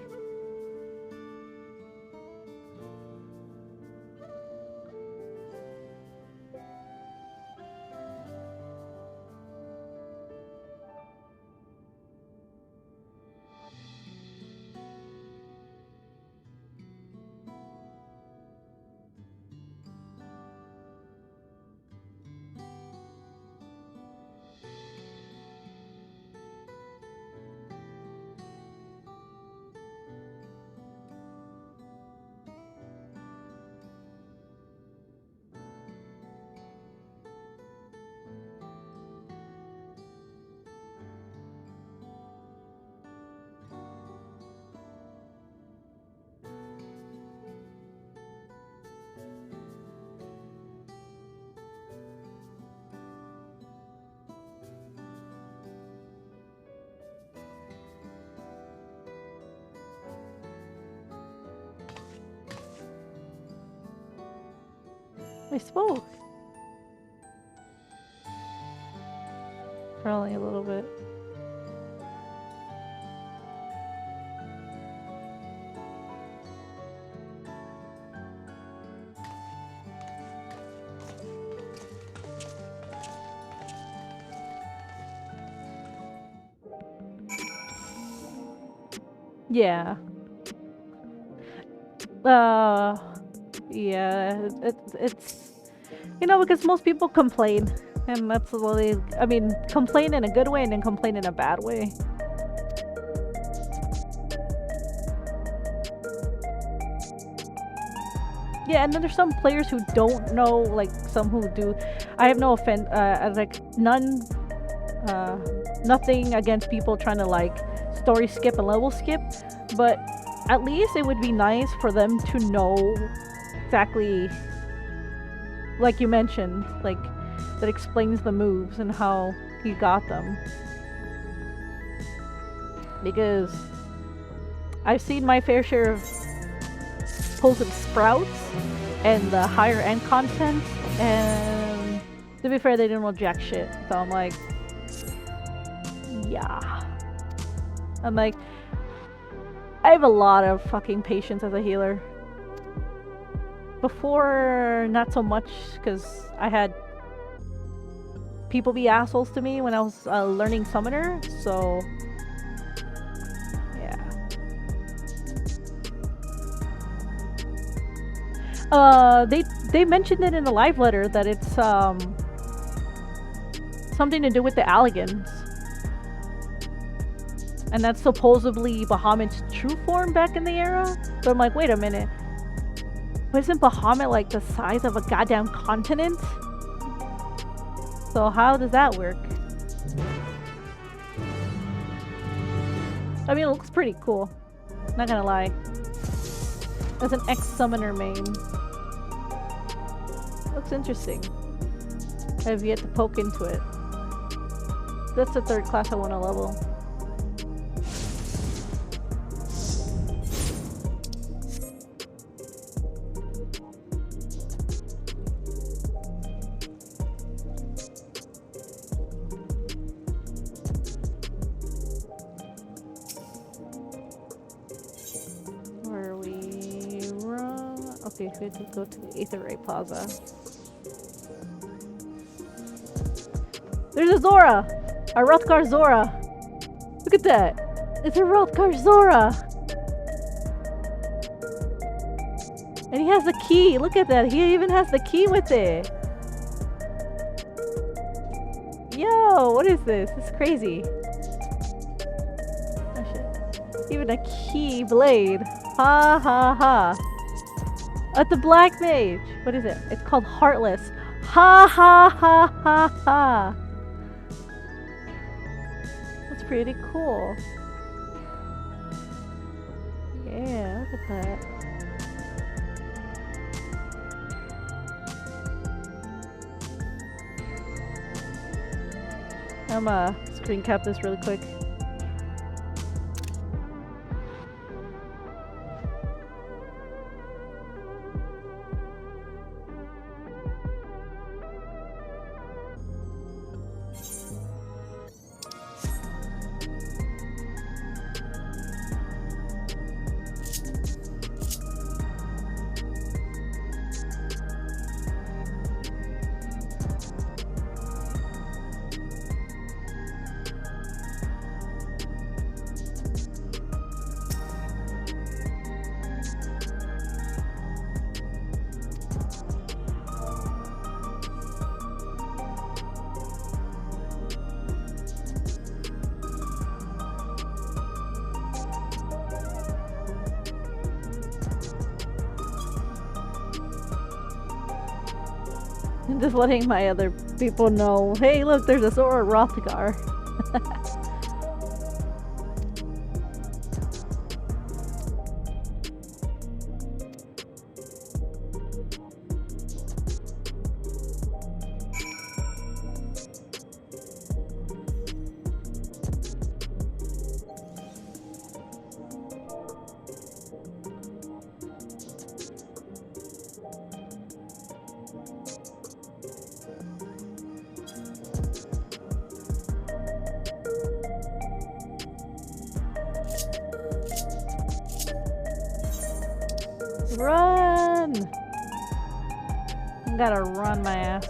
I spoke. For only a little bit. Yeah. Yeah, it's you know, because most people complain, and that's really, I mean, complain in a good way and then complain in a bad way. Yeah, and then there's some players who don't know, like some who do. I have no offense, like nothing against people trying to like story skip and level skip, but at least it would be nice for them to know exactly, like you mentioned, like that explains the moves and how he got them. Because I've seen my fair share of supposed sprouts and the higher end content, and to be fair, they didn't know jack shit. So I'm like, yeah. I'm like, I have a lot of fucking patience as a healer. Before, not so much, because I had people be assholes to me when I was learning Summoner, so yeah. They mentioned it in the live letter that it's something to do with the Alligans. And that's supposedly Bahamut's true form back in the era? But I'm like, wait a minute. But isn't Bahamut like the size of a goddamn continent? So how does that work? I mean, it looks pretty cool. Not gonna lie. That's an ex-summoner main. Looks interesting. I have yet to poke into it. That's the third class I want to level. Where are we wrong? Okay, so we have to go to the Aether Ray Plaza. There's a Zora! A Rothgar Zora! Look at that! It's a Rothgar Zora! And he has the key! Look at that! He even has the key with it! Yo! What is this? This is crazy. Oh shit. Even a key blade. Ha ha ha. At the Black Mage! What is it? It's called Heartless. Ha ha ha ha ha! Pretty cool. Yeah, look at that. I'm screen cap this really quick. I'm just letting my other people know, hey look, there's a Zora Rothgar. Run! I gotta run my ass.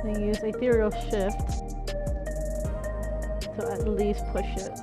I use Ethereal Shift to at least push it.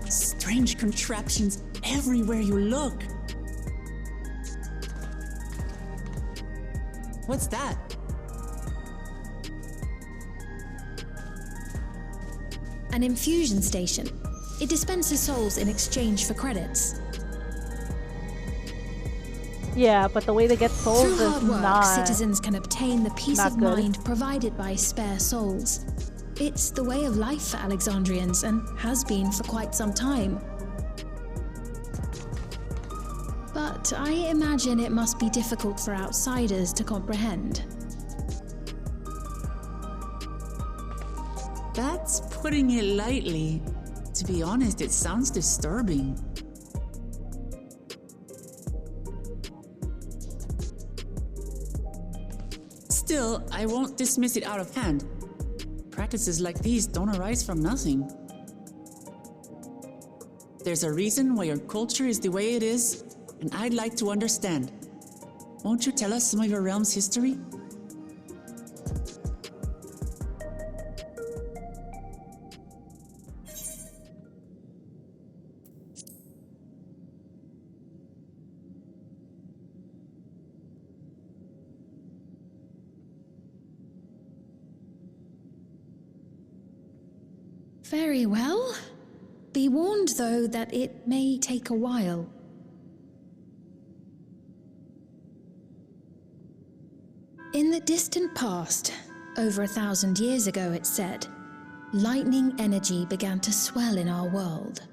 Strange contraptions everywhere you look. What's that? An infusion station. It dispenses souls in exchange for credits. Yeah, but the way they get souls Through is hard work, not... citizens can obtain the peace not of good. mind provided by spare souls. It's the way of life for Alexandrians and has been for quite some time. But I imagine it must be difficult for outsiders to comprehend. That's putting it lightly. To be honest, it sounds disturbing. Still, I won't dismiss it out of hand. Practices like these don't arise from nothing. There's a reason why your culture is the way it is, and I'd like to understand. Won't you tell us some of your realm's history? Very well. Be warned, though, that it may take a while. In the distant past, over 1,000 years ago, it's said, lightning energy began to swell in our world.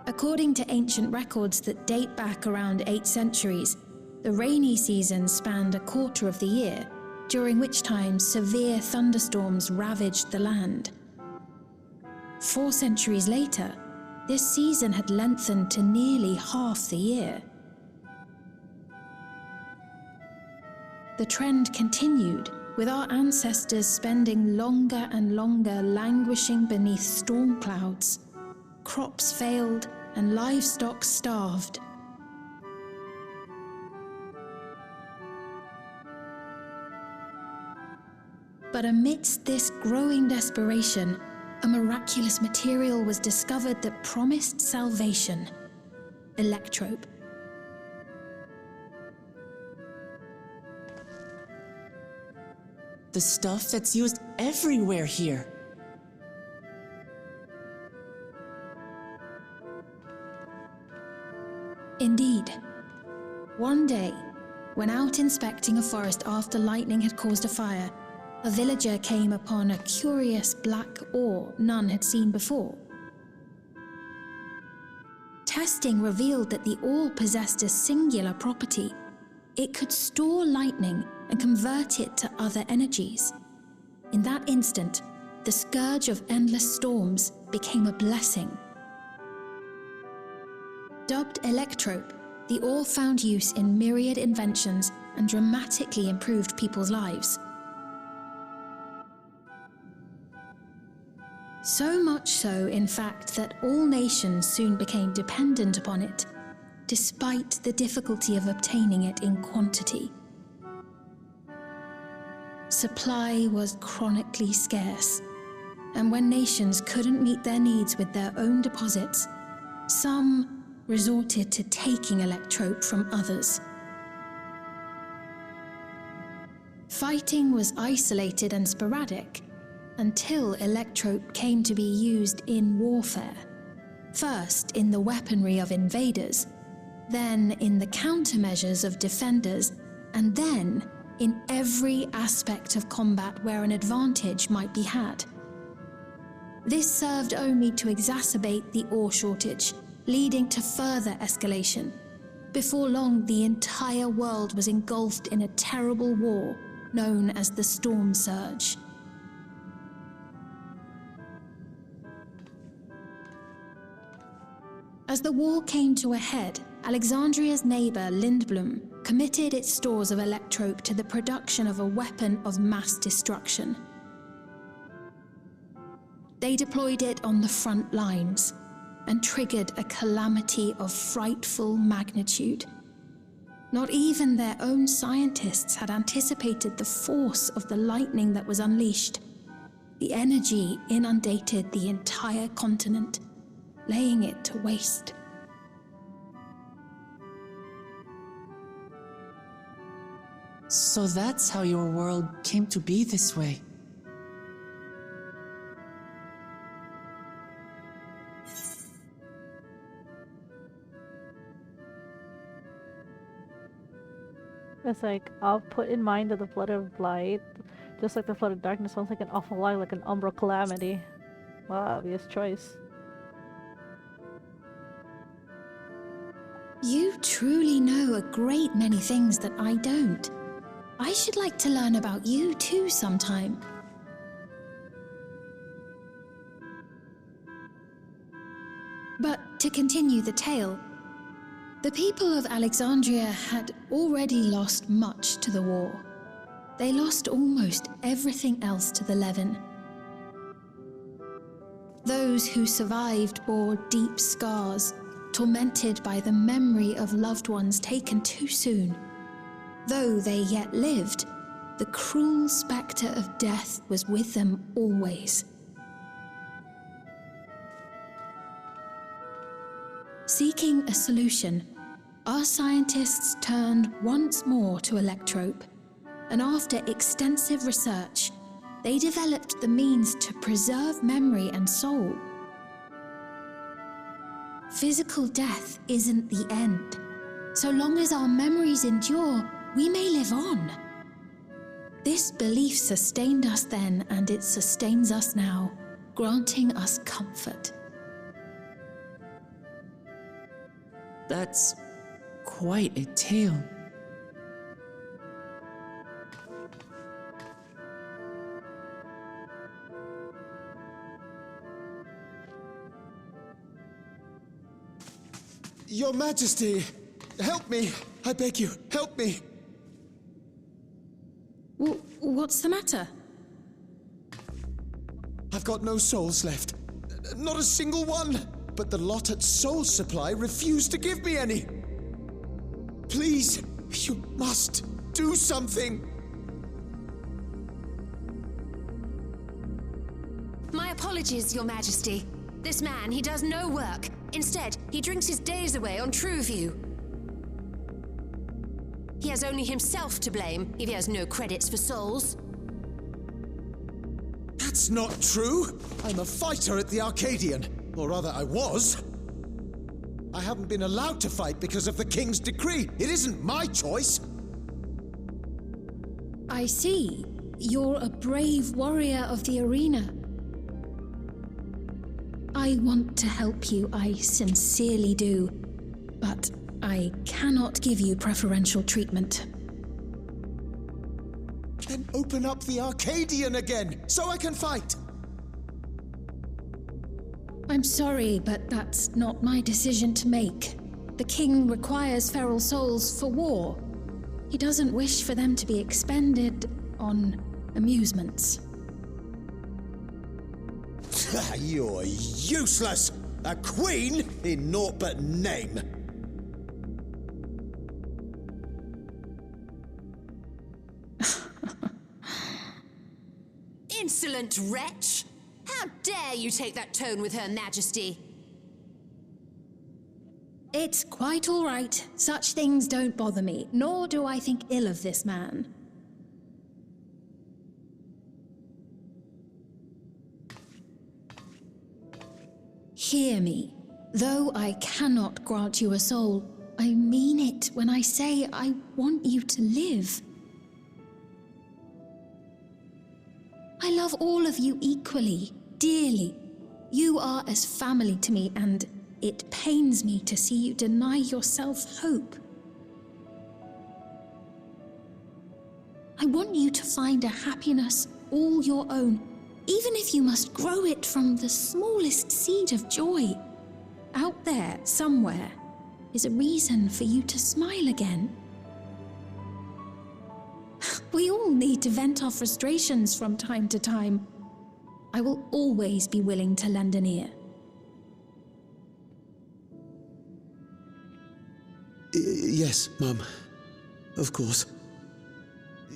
According to ancient records that date back around 8 centuries, the rainy season spanned a quarter of the year, during which time severe thunderstorms ravaged the land. 4 centuries later, this season had lengthened to nearly half the year. The trend continued, with our ancestors spending longer and longer languishing beneath storm clouds. Crops failed and livestock starved. But amidst this growing desperation, a miraculous material was discovered that promised salvation: electrope. The stuff that's used everywhere here. Indeed. One day, when out inspecting a forest after lightning had caused a fire, a villager came upon a curious black ore none had seen before. Testing revealed that the ore possessed a singular property. It could store lightning and convert it to other energies. In that instant, the scourge of endless storms became a blessing. Dubbed electrope, the ore found use in myriad inventions and dramatically improved people's lives. So much so, in fact, that all nations soon became dependent upon it, despite the difficulty of obtaining it in quantity. Supply was chronically scarce, and when nations couldn't meet their needs with their own deposits, some resorted to taking electrope from others. Fighting was isolated and sporadic, until electrope came to be used in warfare. First in the weaponry of invaders, then in the countermeasures of defenders, and then in every aspect of combat where an advantage might be had. This served only to exacerbate the ore shortage, leading to further escalation. Before long, the entire world was engulfed in a terrible war known as the Storm Surge. As the war came to a head, Alexandria's neighbor, Lindblom, committed its stores of electrope to the production of a weapon of mass destruction. They deployed it on the front lines and triggered a calamity of frightful magnitude. Not even their own scientists had anticipated the force of the lightning that was unleashed. The energy inundated the entire continent, laying it to waste. So that's how your world came to be this way. It's like, I'll put in mind that the flood of light, just like the flood of darkness, sounds like an awful lot like an umbral calamity. Well, obvious choice. You truly know a great many things that I don't. I should like to learn about you too sometime. But to continue the tale, the people of Alexandria had already lost much to the war. They lost almost everything else to the Levin. Those who survived bore deep scars, tormented by the memory of loved ones taken too soon. Though they yet lived, the cruel spectre of death was with them always. Seeking a solution, our scientists turned once more to electrope, and after extensive research, they developed the means to preserve memory and soul. Physical death isn't the end. So long as our memories endure, we may live on. This belief sustained us then, and it sustains us now, granting us comfort. That's quite a tale. Your Majesty, help me! I beg you, help me! What's the matter? I've got no souls left. Not a single one! But the lot at Soul Supply refused to give me any! Please, you must do something! My apologies, Your Majesty. This man, he does no work. Instead, he drinks his days away on Trueview. He has only himself to blame if he has no credits for souls. That's not true! I'm a fighter at the Arcadian. Or rather, I was. I haven't been allowed to fight because of the King's decree. It isn't my choice. I see. You're a brave warrior of the arena. I want to help you, I sincerely do. But I cannot give you preferential treatment. Then open up the Arcadian again, so I can fight! I'm sorry, but that's not my decision to make. The king requires feral souls for war. He doesn't wish for them to be expended on amusements. You're useless! A queen in naught but name! Insolent wretch! How dare you take that tone with Her Majesty? It's quite all right. Such things don't bother me, nor do I think ill of this man. Hear me. Though I cannot grant you a soul, I mean it when I say I want you to live. I love all of you equally, dearly, You are as family to me, and it pains me to see you deny yourself hope. I want you to find a happiness all your own, even if you must grow it from the smallest seed of joy. Out there, somewhere, is a reason for you to smile again. We all need to vent our frustrations from time to time. I will always be willing to lend an ear. Yes, Mum. Of course.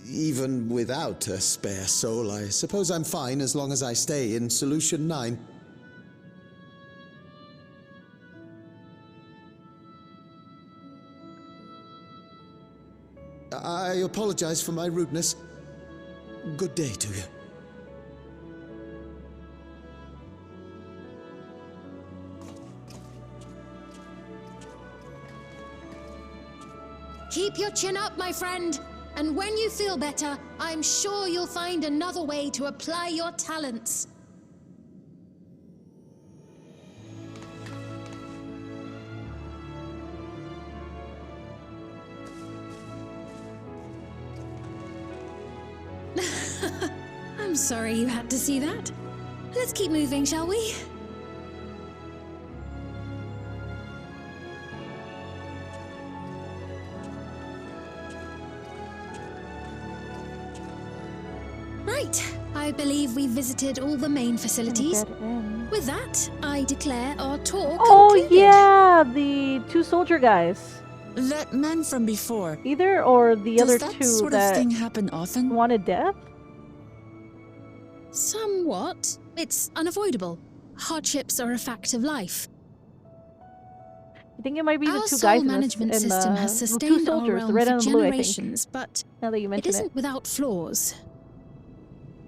Even without a spare soul, I suppose I'm fine as long as I stay in Solution 9. I apologize for my rudeness. Good day to you. Keep your chin up, my friend. And when you feel better, I'm sure you'll find another way to apply your talents. I'm sorry you had to see that. Let's keep moving, shall we? Right, I believe we've visited all the main facilities. With that, I declare our tour concluded. Yeah, the 2 soldier guys. That man from before. Either or the other Does 2 that sort of thing happen often? Wanted death? Somewhat. It's unavoidable. Hardships are a fact of life. I think it might be the Our 2 soul guys in management this, system has the 2 sustained our soldiers, the realm red for and the blue, I generations, think. but Now that you it mention isn't without flaws.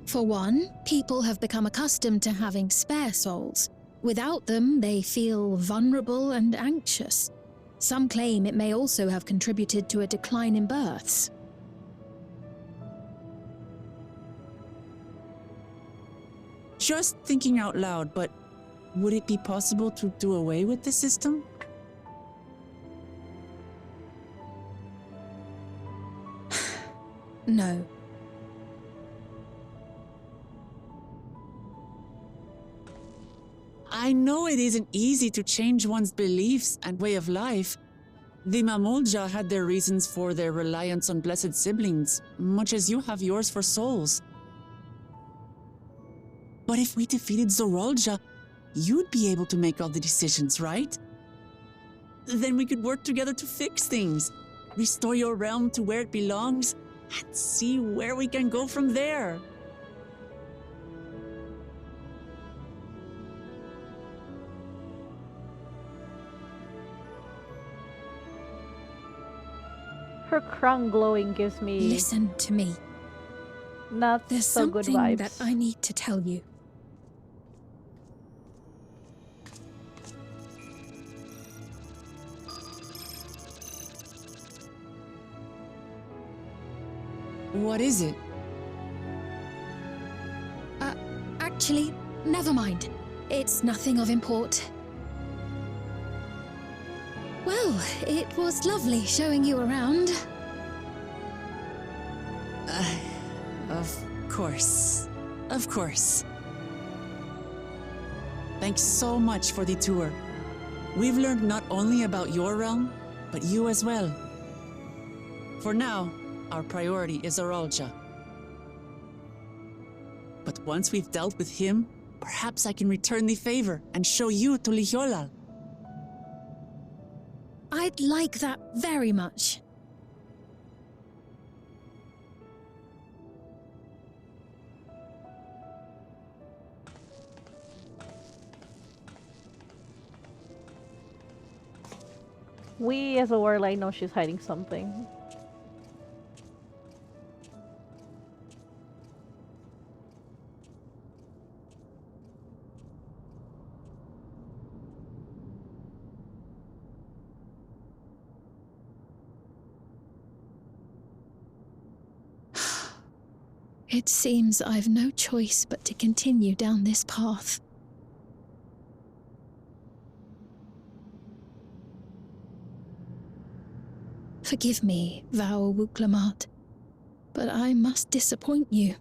For one, people have become accustomed to having spare souls. Without them, they feel vulnerable and anxious. Some claim it may also have contributed to a decline in births. Just thinking out loud, but would it be possible to do away with the system? No. I know it isn't easy to change one's beliefs and way of life. The Mamolja had their reasons for their reliance on blessed siblings, much as you have yours for souls. But if we defeated Zorolja, you'd be able to make all the decisions, right? Then we could work together to fix things, restore your realm to where it belongs, and see where we can go from there. Her crown glowing gives me... Listen to me. Not There's so good something vibes. that I need to tell you. What is it? Actually, never mind. It's nothing of import. Well, it was lovely showing you around. Of course. Of course. Thanks so much for the tour. We've learned not only about your realm, but you as well. For now, our priority is Zorolja. But once we've dealt with him, perhaps I can return the favor and show you to Lihiolal. I'd like that very much. We as a warlock know she's hiding something. It seems I've no choice but to continue down this path. Forgive me, Val Wuklamat, but I must disappoint you.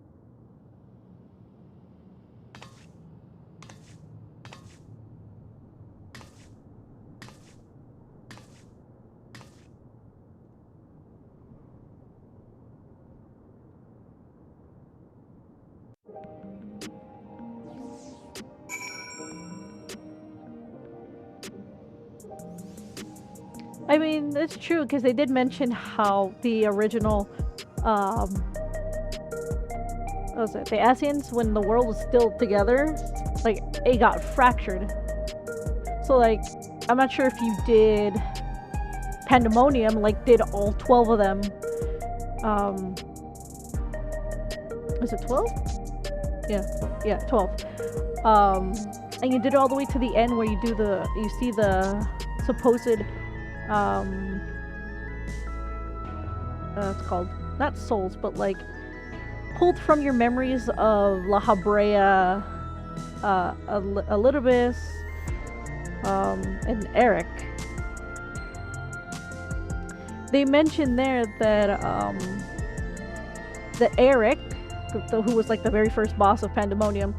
I mean, it's true because they did mention how the original, what was it? The Asians, when the world was still together, like it got fractured. So like, I'm not sure if you did Pandemonium, like did all 12 of them. Was it 12? Yeah, 12. And you did it all the way to the end where you see the supposed it's called not souls, but like pulled from your memories of La Habrea, Elidibus, and Eric. They mentioned there that Eric, who was like the very first boss of Pandemonium,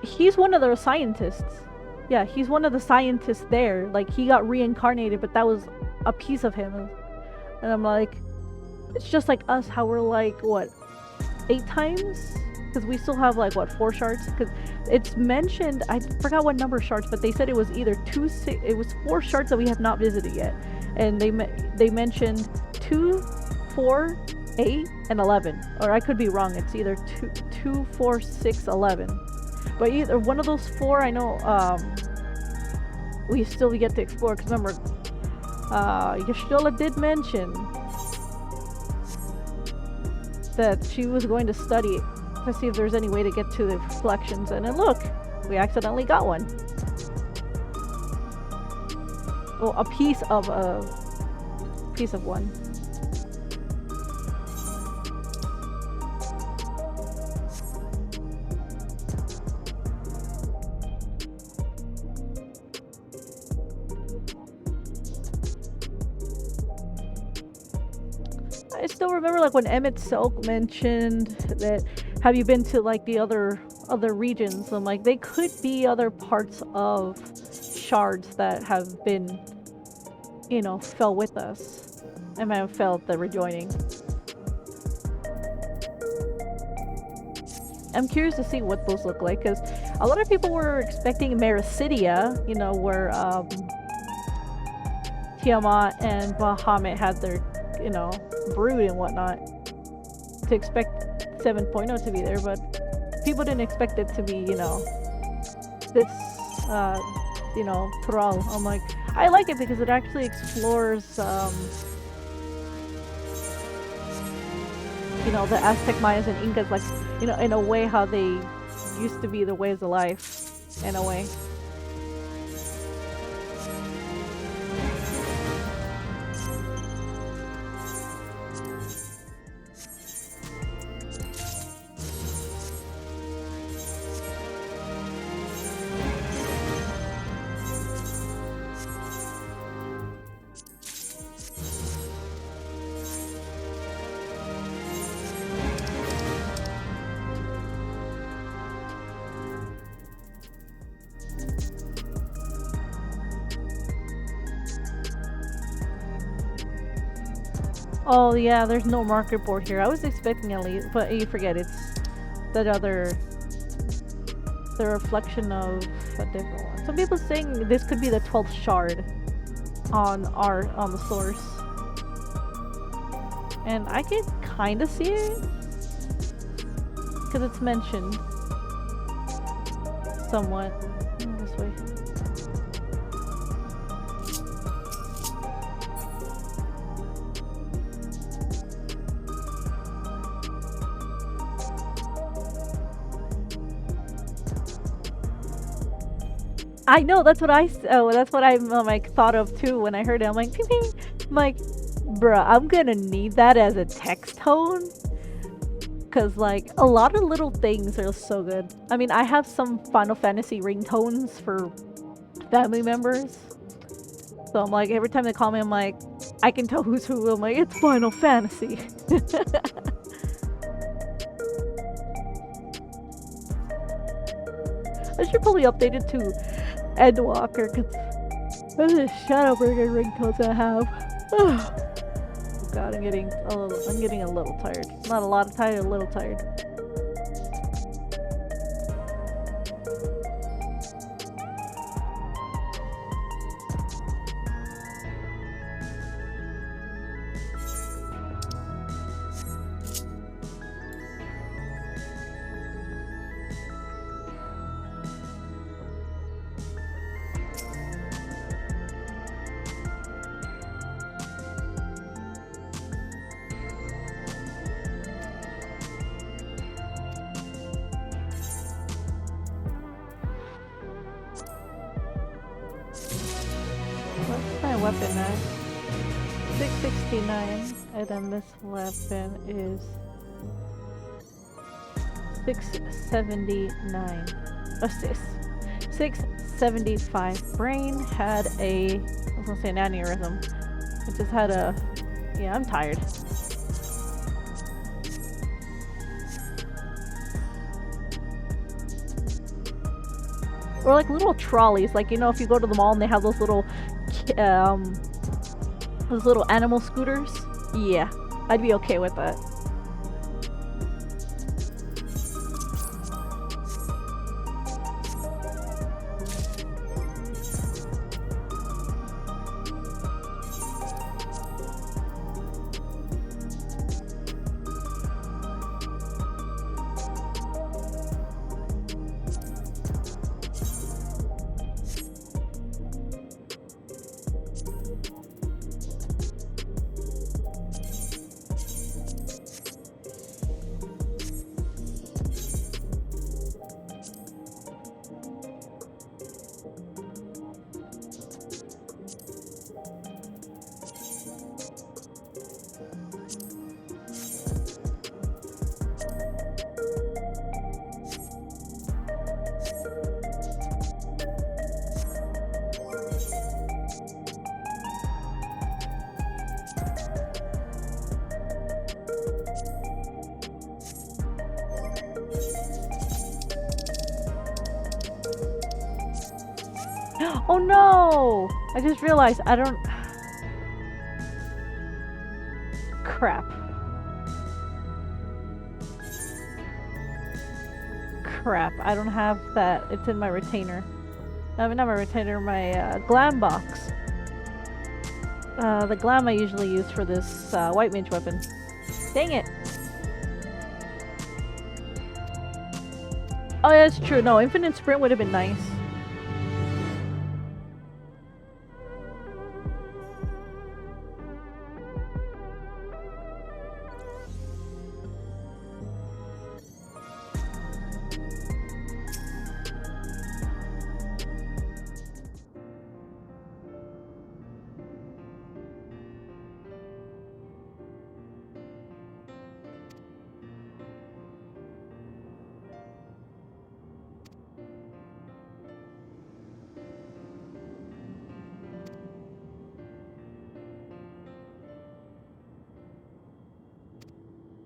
he's one of the scientists. Yeah, he's one of the scientists there. Like, he got reincarnated, but that was a piece of him. And I'm like, it's just like us, how we're like, what, 8 times? Because we still have like, what, 4 shards? Because it's mentioned, I forgot what number of shards, but they said it was either 4 shards that we have not visited yet. And they mentioned 2, 4, 8, and 11. Or I could be wrong, it's either 2, 4, 6, 11. But either one of those 4, I know, we still get to explore. Because remember, Yashtola did mention that she was going to study to see if there's any way to get to the reflections. And then look, we accidentally got one. Well, a piece of one. I still remember like when Emmett Silk mentioned that, have you been to like the other regions? I'm like, they could be other parts of shards that have been, you know, fell with us. I might have felt the rejoining. I'm curious to see what those look like, because a lot of people were expecting Mericidia, you know, where Tiamat and Bahamut had their, you know, brood and whatnot, to expect 7.0 to be there, but people didn't expect it to be, you know, this, you know, Tural. I'm like, I like it because it actually explores, you know, the Aztec, Mayas, and Incas, like, you know, in a way how they used to be the ways of life, in a way. Oh yeah, there's no market board here. I was expecting at least, but you forget, it's that other, the reflection of a different one. Some people saying this could be the 12th shard on the source, and I could kind of see it because it's mentioned somewhat. This way. I know, that's what I like thought of too when I heard it. I'm like, ping, ping. I'm like, bruh, I'm gonna need that as a text tone, cause like a lot of little things are so good. I mean, I have some Final Fantasy ringtones for family members, So I'm like, every time they call me, I'm like, I can tell who's who. I'm like, it's Final Fantasy. I should probably update it to Endwalker, because those are the Shadowbringer ringtones I have. Oh god, I'm getting a little tired. Not a lot of tired, a little tired. What's my weapon at? 669, and then this weapon is 679. Oh, 675. Brain had a, I was gonna say an aneurysm. It just had a, yeah, I'm tired. Or like little trolleys, like, you know, if you go to the mall and they have those little animal scooters. Yeah, I'd be okay with that. Oh no! I just realized I don't... Crap. Crap, I don't have that. It's in my retainer. I mean, not my retainer, my glam box. The glam I usually use for this white mage weapon. Dang it! Oh yeah, that's true. No, infinite sprint would have been nice.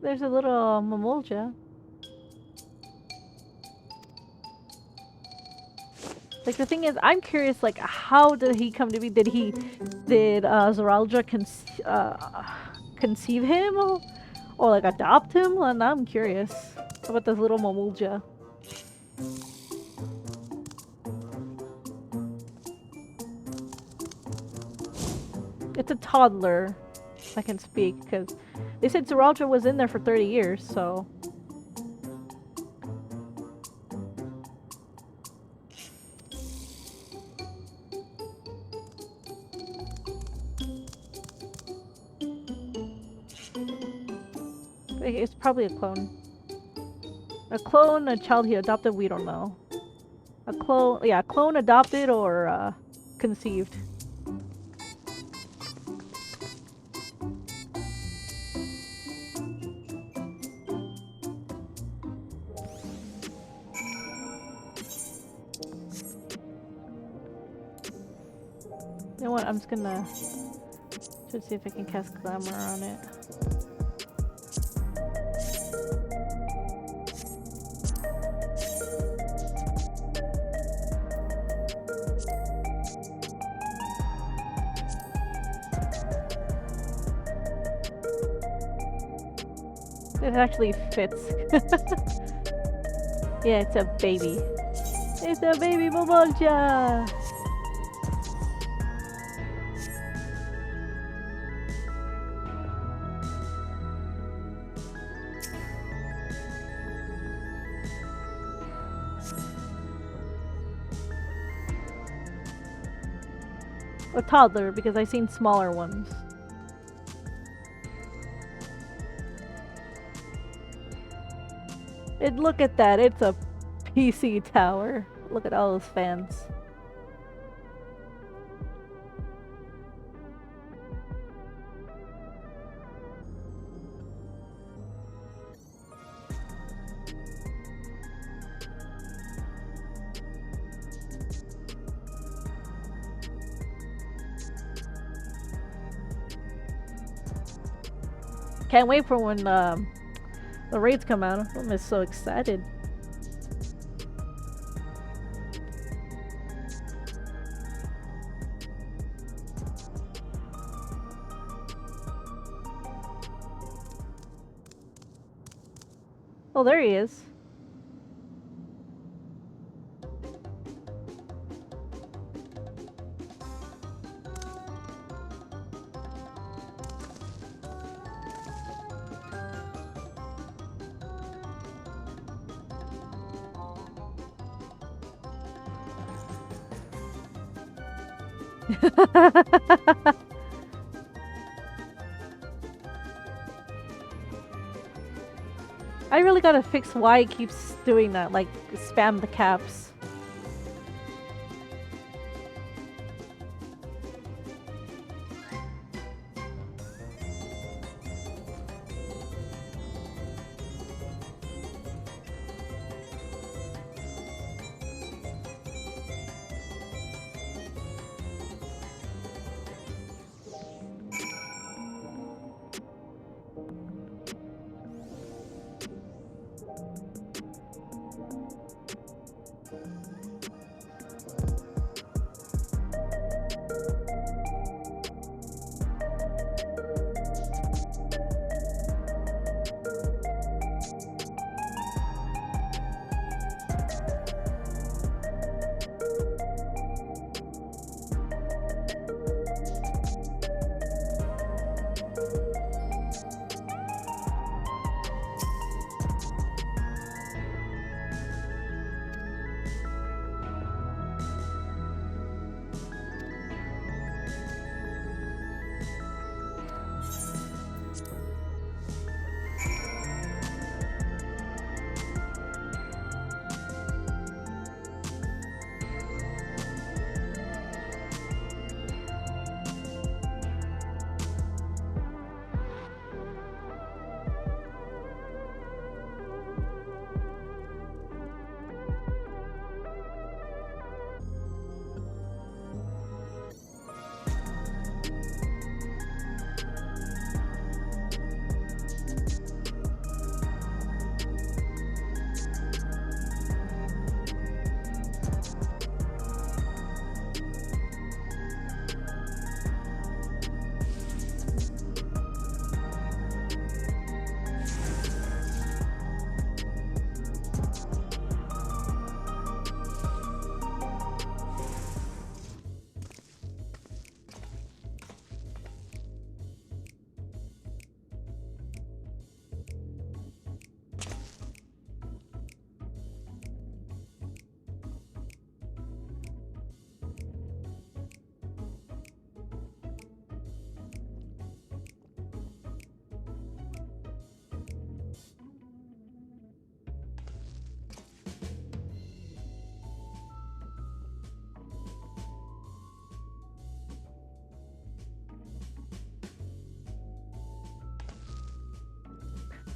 There's a little Mamulja. Like, the thing is, I'm curious, like, how did he come to be? Did Zoralja conceive him? Or, like, adopt him? Well, now I'm curious about this little Mamulja. It's a toddler, if I can speak, because they said Zoralja was in there for 30 years, so... It's probably a clone. A clone, a child he adopted, we don't know. A clone, yeah, clone adopted or conceived. You know what? I'm just gonna should see if I can cast glamour on it. It actually fits. Yeah, it's a baby. It's a baby Momonja! A toddler, because I've seen smaller ones. And look at that, it's a PC tower. Look at all those fans. Can't wait for when the raids come out. I'm just so excited. Oh, there he is. I really gotta fix why it keeps doing that, like spam the caps.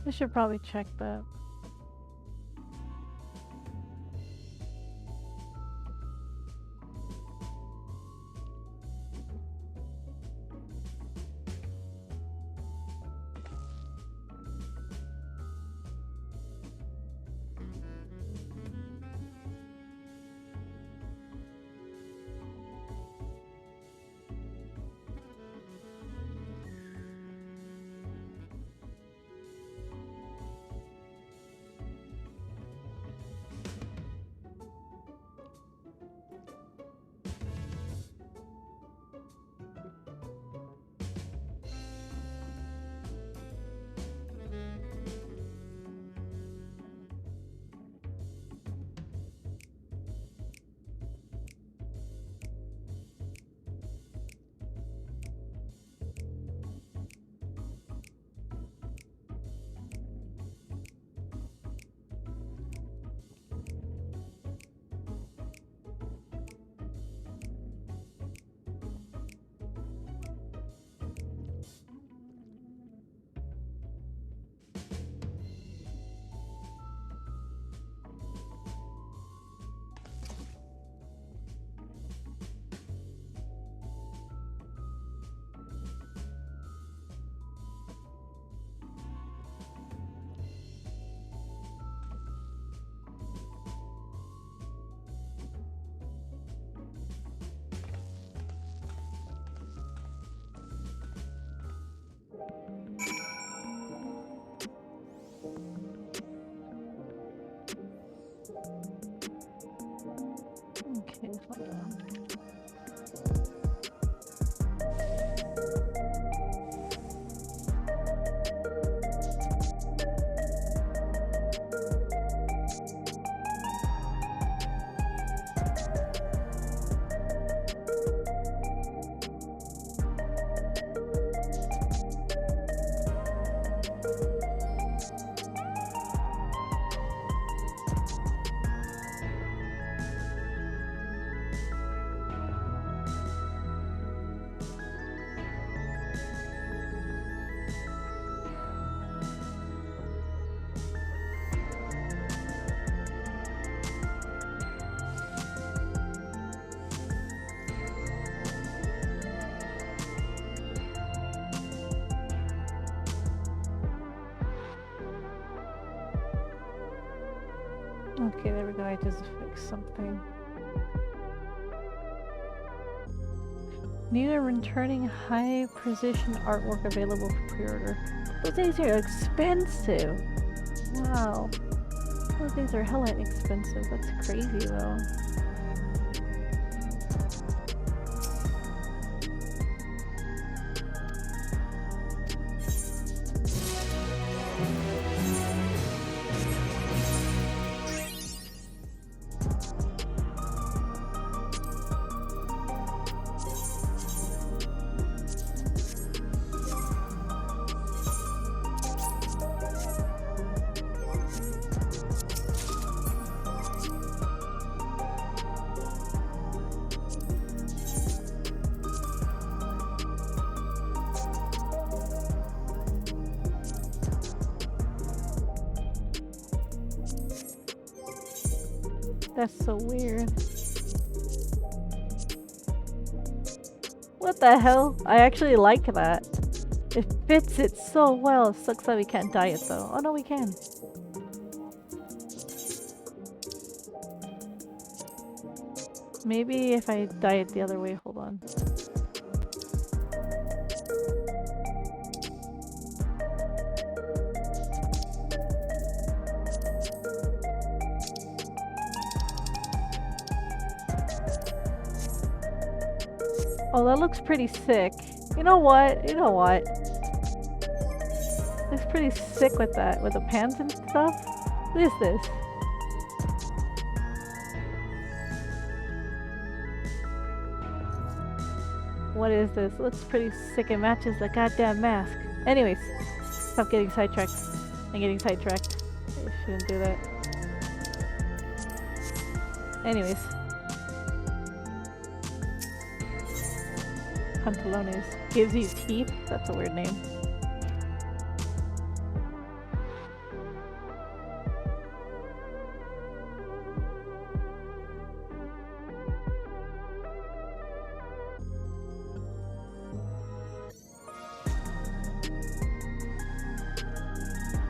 I should probably check that. Okay, there we go. I just fixed something. New and returning high precision artwork available for pre-order. Those things are expensive. Wow. Those things are hella expensive. That's crazy though. That's so weird. What the hell? I actually like that. It fits it so well. It sucks that we can't dye it though. Oh no, we can. Maybe if I dye it the other way, hold on. Oh, that looks pretty sick. You know what? You know what? Looks pretty sick with that, with the pans and stuff. What is this? What is this? Looks pretty sick. It matches the goddamn mask. Anyways, stop getting sidetracked. I'm getting sidetracked. I shouldn't do that. Anyways. Pantalones. Gives you teeth? That's a weird name.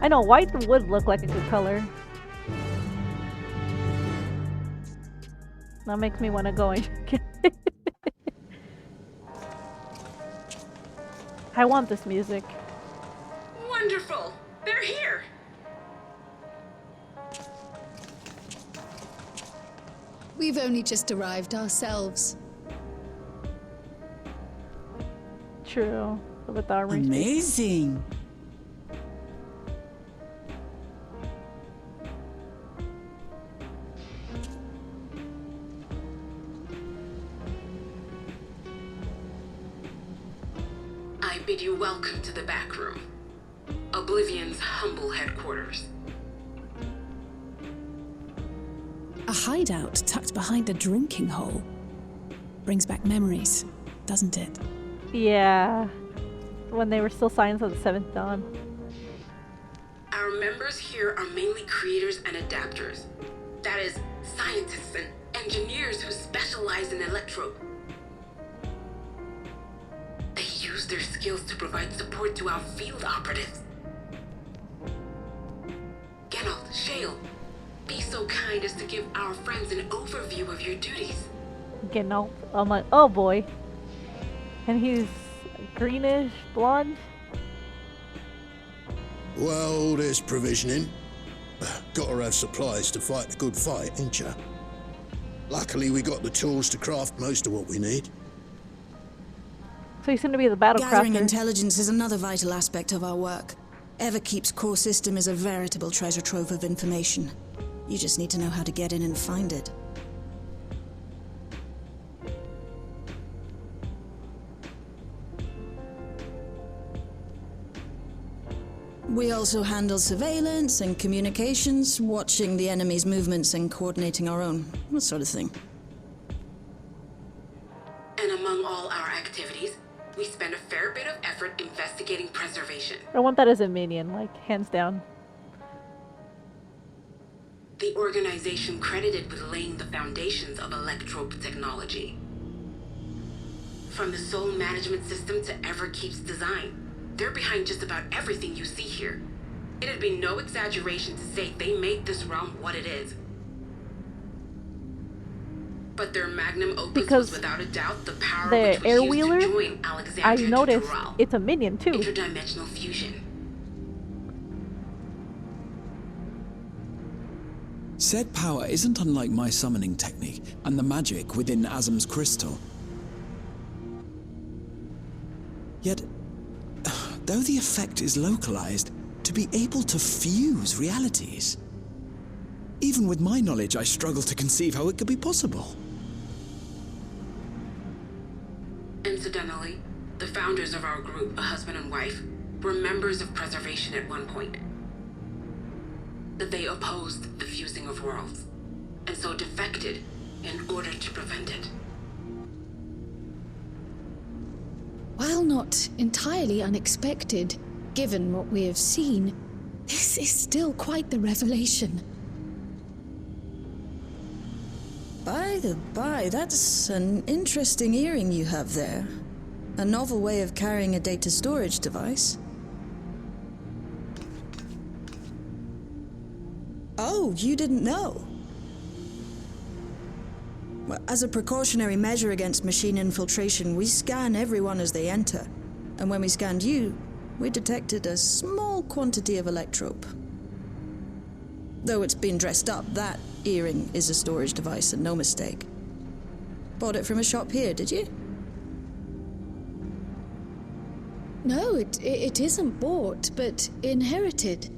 I know, white would look like a good color. That makes me want to go and I want this music. Wonderful! They're here! We've only just arrived ourselves. True. With our amazing. I bid you welcome to the back room. Oblivion's humble headquarters. A hideout tucked behind a drinking hole. Brings back memories, doesn't it? Yeah. When they were still Signs of the Seventh Dawn. Our members here are mainly creators and adapters. That is, scientists and engineers who specialize in electro. They use their skills to provide support to our field operatives. Geralt, Shale, be so kind as to give our friends an overview of your duties. Geralt. I'm like, oh boy. And he's greenish, blonde. Well, there's provisioning. Gotta have supplies to fight a good fight, ain't ya? Luckily, we got the tools to craft most of what we need. So he's going to be the battle Gathering crafter. intelligence is another vital aspect of our work. Everkeep's core system is a veritable treasure trove of information. You just need to know how to get in and find it. We also handle surveillance and communications, watching the enemy's movements and coordinating our own, that sort of thing. And among all our activities, we spend a fair bit of effort investigating preservation. I want that as a minion, like, hands down. The organization credited with laying the foundations of electrope technology. From the soul management system to Everkeep's design, they're behind just about everything you see here. It'd be no exaggeration to say they made this realm what it is. But their magnum opus Because was without a doubt the power the which was air used wheeler, to join I Alexandria noticed to Doral. it's a minion too. Interdimensional fusion. Said power isn't unlike my summoning technique and the magic within Azam's crystal. Yet, though the effect is localized, to be able to fuse realities. Even with my knowledge, I struggle to conceive how it could be possible. Incidentally, the founders of our group, a husband and wife, were members of Preservation at one point. That they opposed the fusing of worlds, and so defected in order to prevent it. While not entirely unexpected, given what we have seen, this is still quite the revelation. By the by, that's an interesting earring you have there. A novel way of carrying a data storage device. Oh, you didn't know? Well, as a precautionary measure against machine infiltration, we scan everyone as they enter. And when we scanned you, we detected a small quantity of electrope. Though it's been dressed up, that earring is a storage device and no mistake. Bought it from a shop here, did you? No, it isn't bought, but inherited.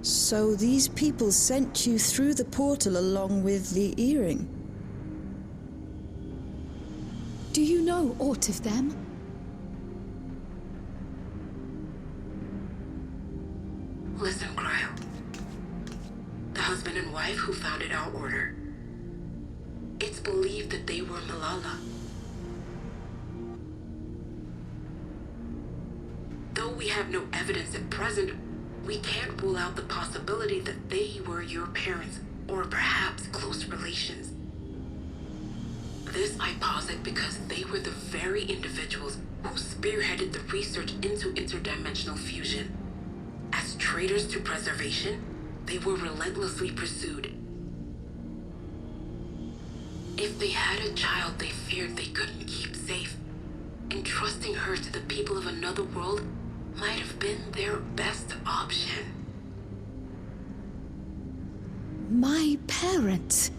So these people sent you through the portal along with the earring? Do you know aught of them? Listen, Cryo. The husband and wife who founded our order. It's believed that they were Malala. Though we have no evidence at present, we can't rule out the possibility that they were your parents, or perhaps close relations. This I posit because they were the very individuals who spearheaded the research into interdimensional fusion. As traitors to preservation, they were relentlessly pursued. If they had a child they feared they couldn't keep safe, entrusting her to the people of another world might have been their best option. My parents,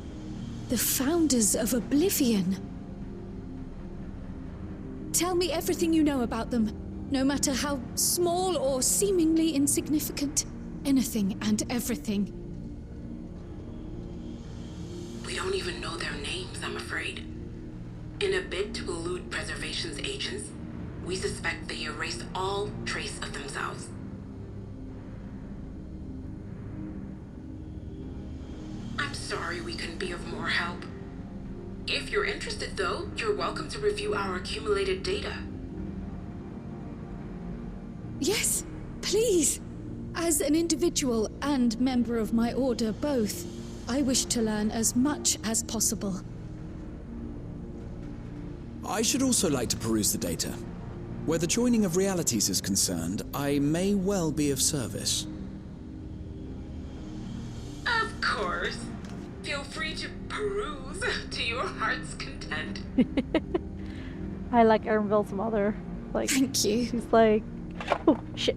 the founders of Oblivion. Tell me everything you know about them, no matter how small or seemingly insignificant. Anything and everything. We don't even know their names, I'm afraid. In a bid to elude Preservation's agents, we suspect they erased all trace of themselves. I'm sorry we couldn't be of more help. If you're interested, though, you're welcome to review our accumulated data. Yes, please. As an individual and member of my order both, I wish to learn as much as possible. I should also like to peruse the data. Where the joining of realities is concerned, I may well be of service. Of course. Feel free to peruse to your heart's content. I like Erinville's mother. Like, thank you. She's like, oh shit.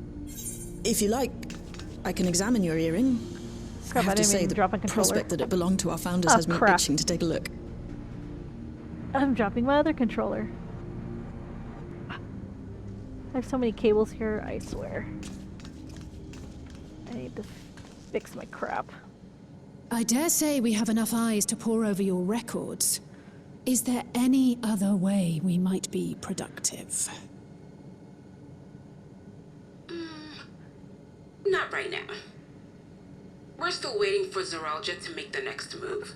If you like, I can examine your earring. Crap, I have to say, the drop my controller. prospect that it belonged to our founders has me itching to take a look. I'm dropping my other controller. I have so many cables here, I swear. I need to fix my crap. I dare say we have enough eyes to pore over your records. Is there any other way we might be productive? Not right now. We're still waiting for Zoralja to make the next move.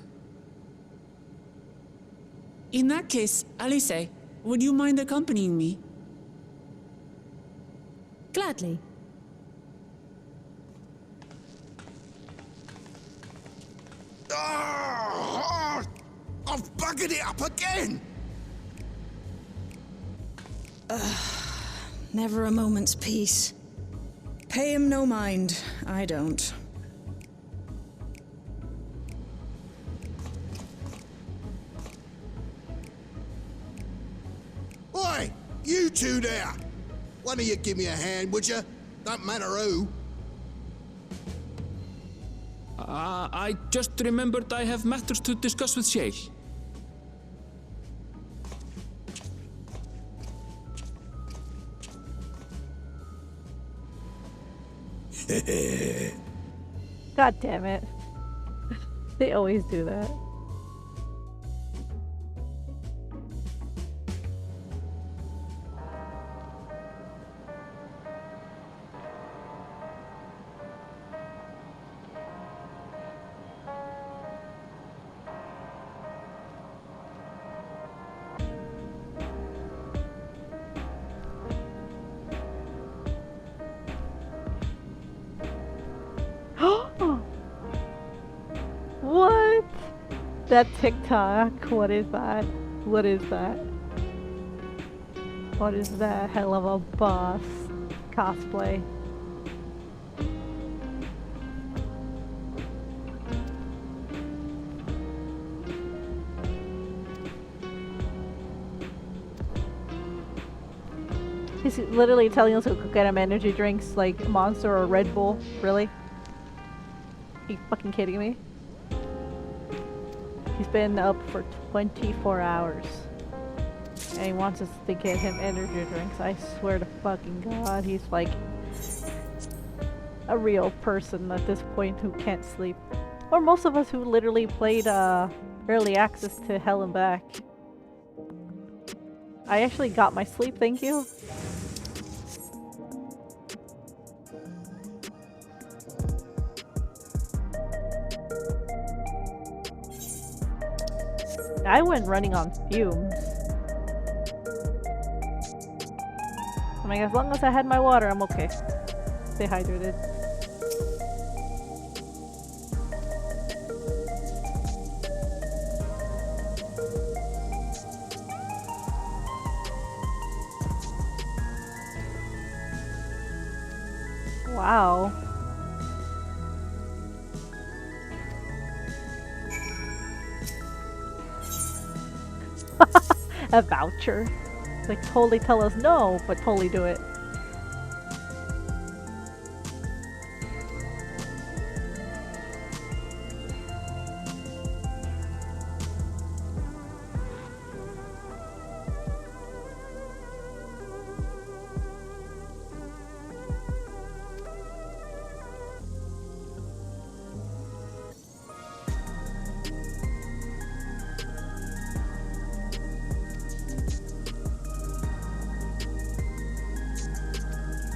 In that case, Alice, would you mind accompanying me? Gladly. Oh, I've buggered it up again! Never a moment's peace. Pay him no mind. I don't. Oi! You two there! Why don't you give me a hand, would you? Don't matter who. I just remembered I have matters to discuss with Shale. God damn it. They always do that. What? That TikTok? What is that? What is that? What is that hell of a boss cosplay? He's literally telling us to go get him energy drinks like Monster or Red Bull. Really? Are you fucking kidding me? He's been up for 24 hours. And he wants us to get him energy drinks. I swear to fucking God, he's like a real person at this point who can't sleep. Or most of us who literally played early access to Hell and Back. I actually got my sleep, thank you. I went running on fumes. I'm like, as long as I had my water, I'm okay. Stay hydrated. Wow. A voucher. Like, totally tell us no, but totally do it.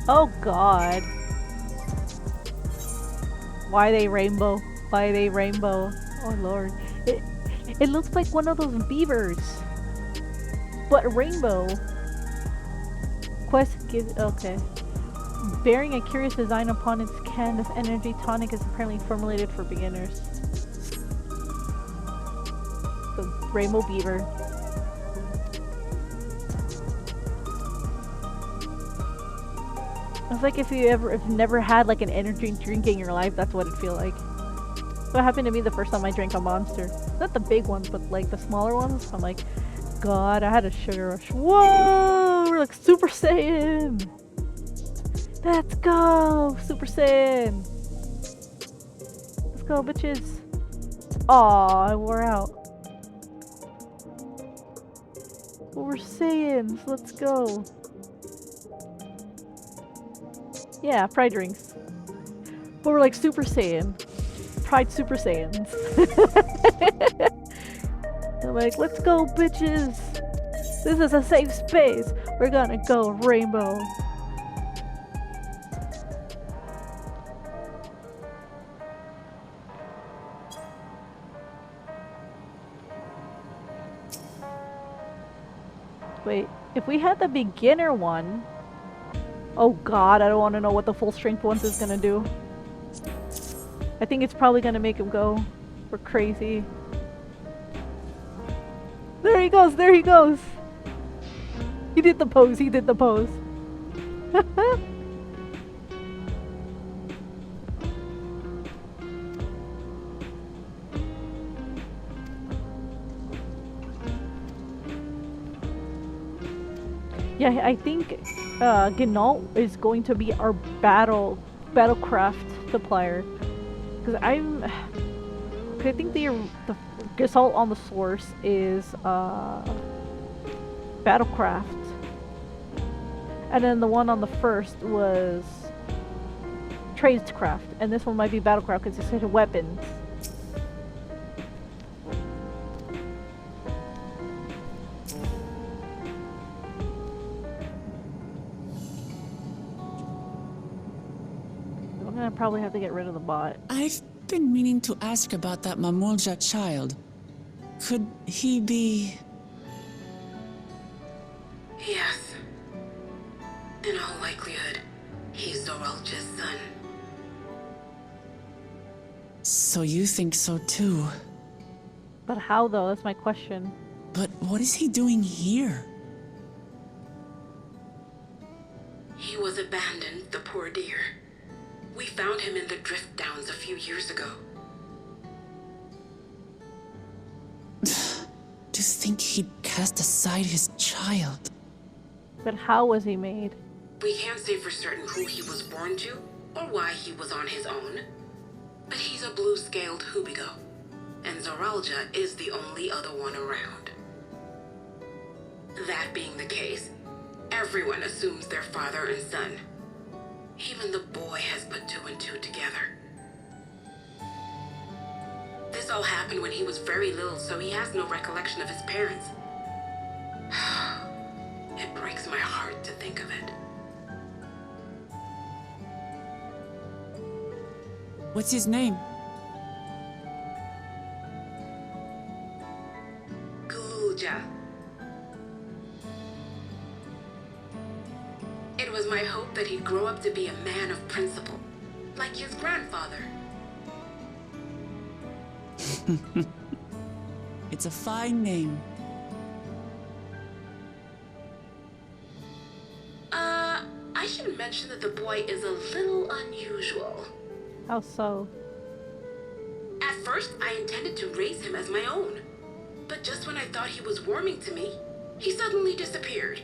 Oh God. Why they rainbow? Why they rainbow? Oh Lord. It looks like one of those beavers. But rainbow. Quest gives okay. Bearing a curious design upon its can, this energy tonic is apparently formulated for beginners. The rainbow beaver. It's like if you never had like an energy drink in your life, that's what it feel like. What happened to me the first time I drank a Monster. Not the big ones, but like the smaller ones. I'm like, God, I had a sugar rush. Whoa! We're like Super Saiyan! Let's go! Super Saiyan! Let's go, bitches! Aw, I wore out. Well, we're Saiyans, let's go. Yeah, pride drinks. But we're like Super Saiyan. Pride Super Saiyans. I'm like, let's go, bitches. This is a safe space. We're gonna go rainbow. Wait, if we had the beginner one... Oh God, I don't want to know what the full strength ones is gonna do. I think it's probably gonna make him go for crazy. There he goes, there he goes! He did the pose, he did the pose. Yeah, I think Gnault is going to be our battlecraft supplier. Because I think the Gestalt on the source is battlecraft, and then the one on the first was tradescraft, and this one might be battlecraft because it's into weapons. I'm gonna probably have to get rid of the bot. I've been meaning to ask about that Mamulja child. Could he be... Yes. In all likelihood, he's Zoralja's son. So you think so too? But how though? That's my question. But what is he doing here? He was abandoned, the poor dear. We found him in the drift downs a few years ago. To think he'd cast aside his child. But how was he made? We can't say for certain who he was born to, or why he was on his own. But he's a blue-scaled Hubigo, and Zoralja is the only other one around. That being the case, everyone assumes they're father and son. Even the boy has put two and two together. This all happened when he was very little, so he has no recollection of his parents. It breaks my heart to think of it. What's his name? Gulja. It was my hope that he'd grow up to be a man of principle, like his grandfather. It's a fine name. I should mention that the boy is a little unusual. How so? At first, I intended to raise him as my own. But just when I thought he was warming to me, he suddenly disappeared.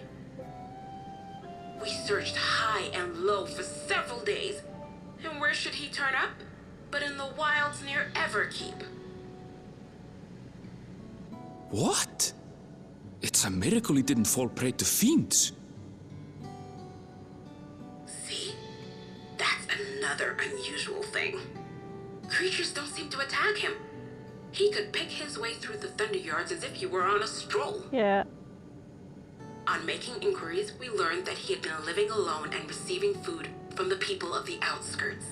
We searched high and low for several days. And where should he turn up? But in the wilds near Everkeep. What? It's a miracle he didn't fall prey to fiends. See? That's another unusual thing. Creatures don't seem to attack him. He could pick his way through the Thunderyards as if he were on a stroll. Yeah. On making inquiries, we learned that he had been living alone and receiving food from the people of the outskirts.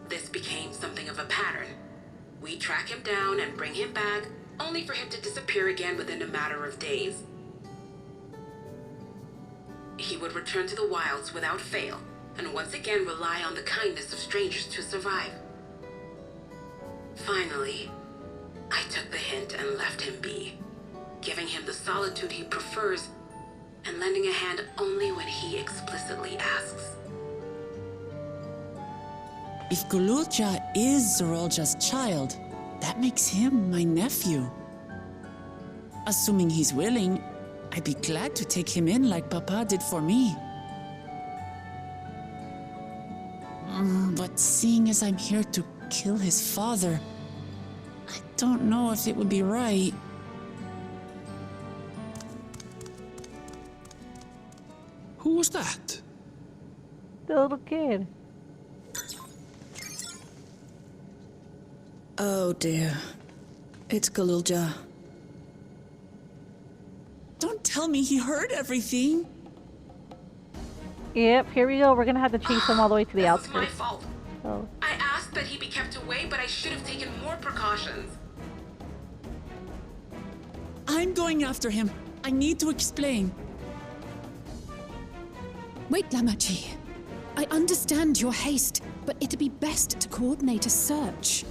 This became something of a pattern. We track him down and bring him back, only for him to disappear again within a matter of days. He would return to the wilds without fail, and once again rely on the kindness of strangers to survive. Finally, I took the hint and left him be, giving him the solitude he prefers and lending a hand only when he explicitly asks. If Gulja is Zoralja's child, that makes him my nephew. Assuming he's willing, I'd be glad to take him in like Papa did for me. But seeing as I'm here to kill his father, I don't know if it would be right. Who was that? The little kid. Oh dear. It's Gulja. Don't tell me he heard everything. Yep, here we go. We're gonna have to chase him all the way to the outskirts. It's my fault. Oh. I asked that he be kept away, but I should have taken more precautions. I'm going after him. I need to explain. Wait, Lamachi. I understand your haste, but it'd be best to coordinate a search.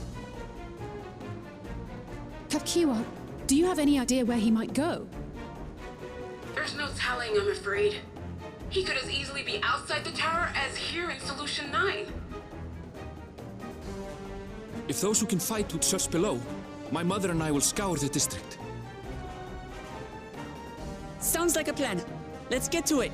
Kapkiwa, do you have any idea where he might go? There's no telling, I'm afraid. He could as easily be outside the tower as here in Solution 9. If those who can fight would search below, my mother and I will scour the district. Sounds like a plan. Let's get to it.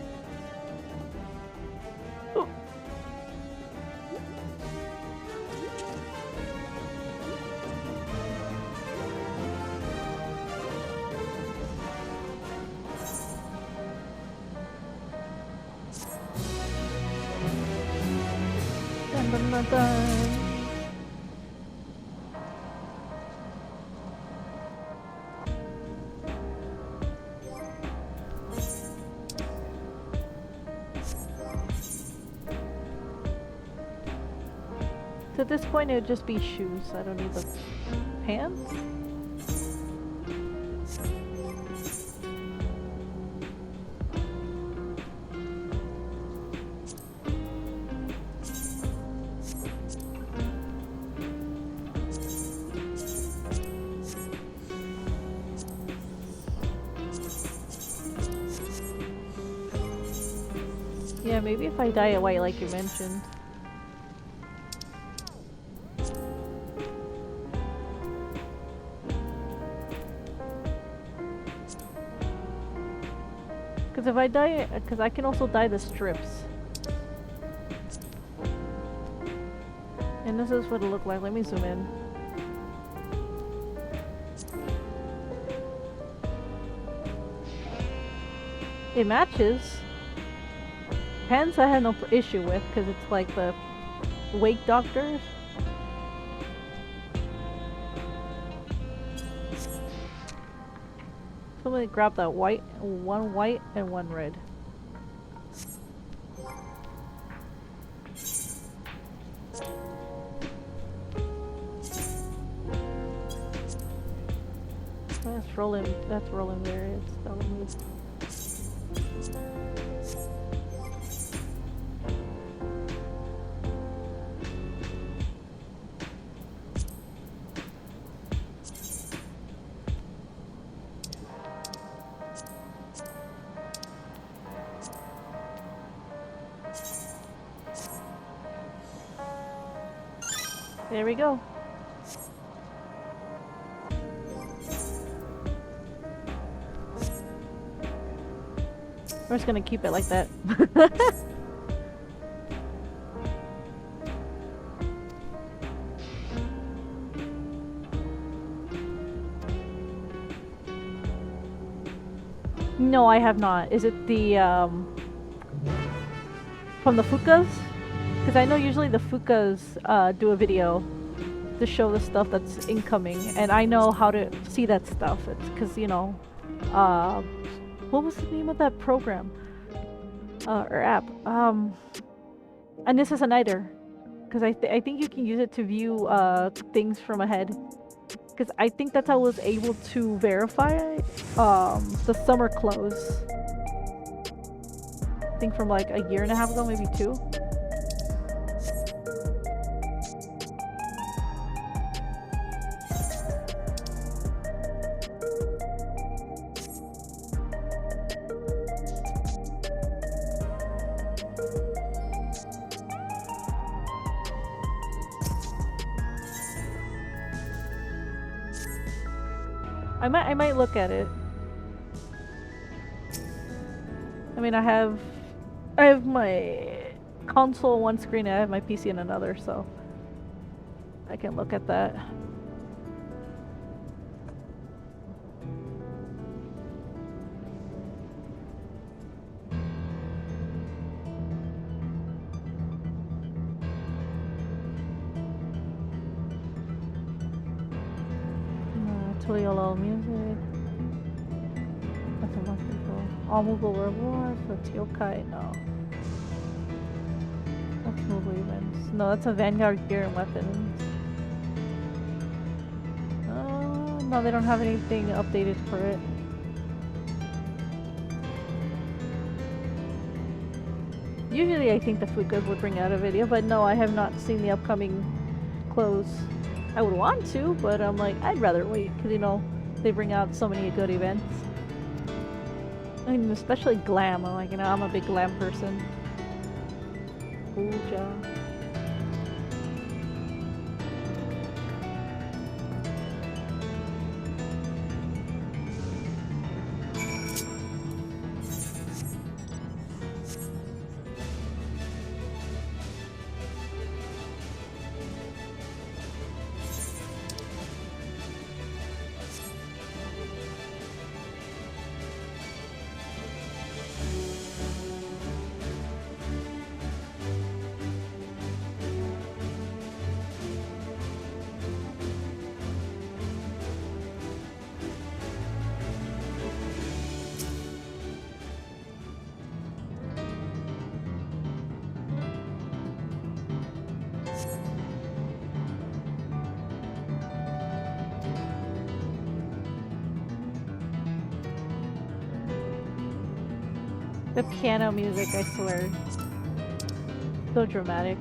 Dun, dun, dun, dun. So at this point, it would just be shoes. I don't need the pants. Yeah, maybe if I dye it white like you mentioned. Because if I dye it, because I can also dye the strips. And this is what it looked like. Let me zoom in. It matches. Pants I had no issue with because it's like the wake doctors. Somebody grab that white and one red. That's rolling various. That'll move. There we go. We're just gonna keep it like that. No, I have not. Is it the from the Fukas? Because I know usually the Fukas do a video to show the stuff that's incoming, and I know how to see that stuff. It's because, you know, what was the name of that program? Or app? And this is a niter. Because I think you can use it to view things from ahead. Because I think that's how I was able to verify the summer close. I think from like a year and a half ago, maybe 2. I might look at it. I mean, I have my console on one screen and I have my PC on another, so I can look at that. All music. Nothing more people. All movable rewards. That's yokai. No. That's movable events. No, that's a Vanguard gear and weapons. No, they don't have anything updated for it. Usually I think the Fukas would bring out a video, but no, I have not seen the upcoming clothes. I would want to, but I'm like, I'd rather wait, because, you know, they bring out so many good events. I mean, especially glam. Like, you know, I'm a big glam person. Ooh-ja. The piano music, I swear. So dramatic.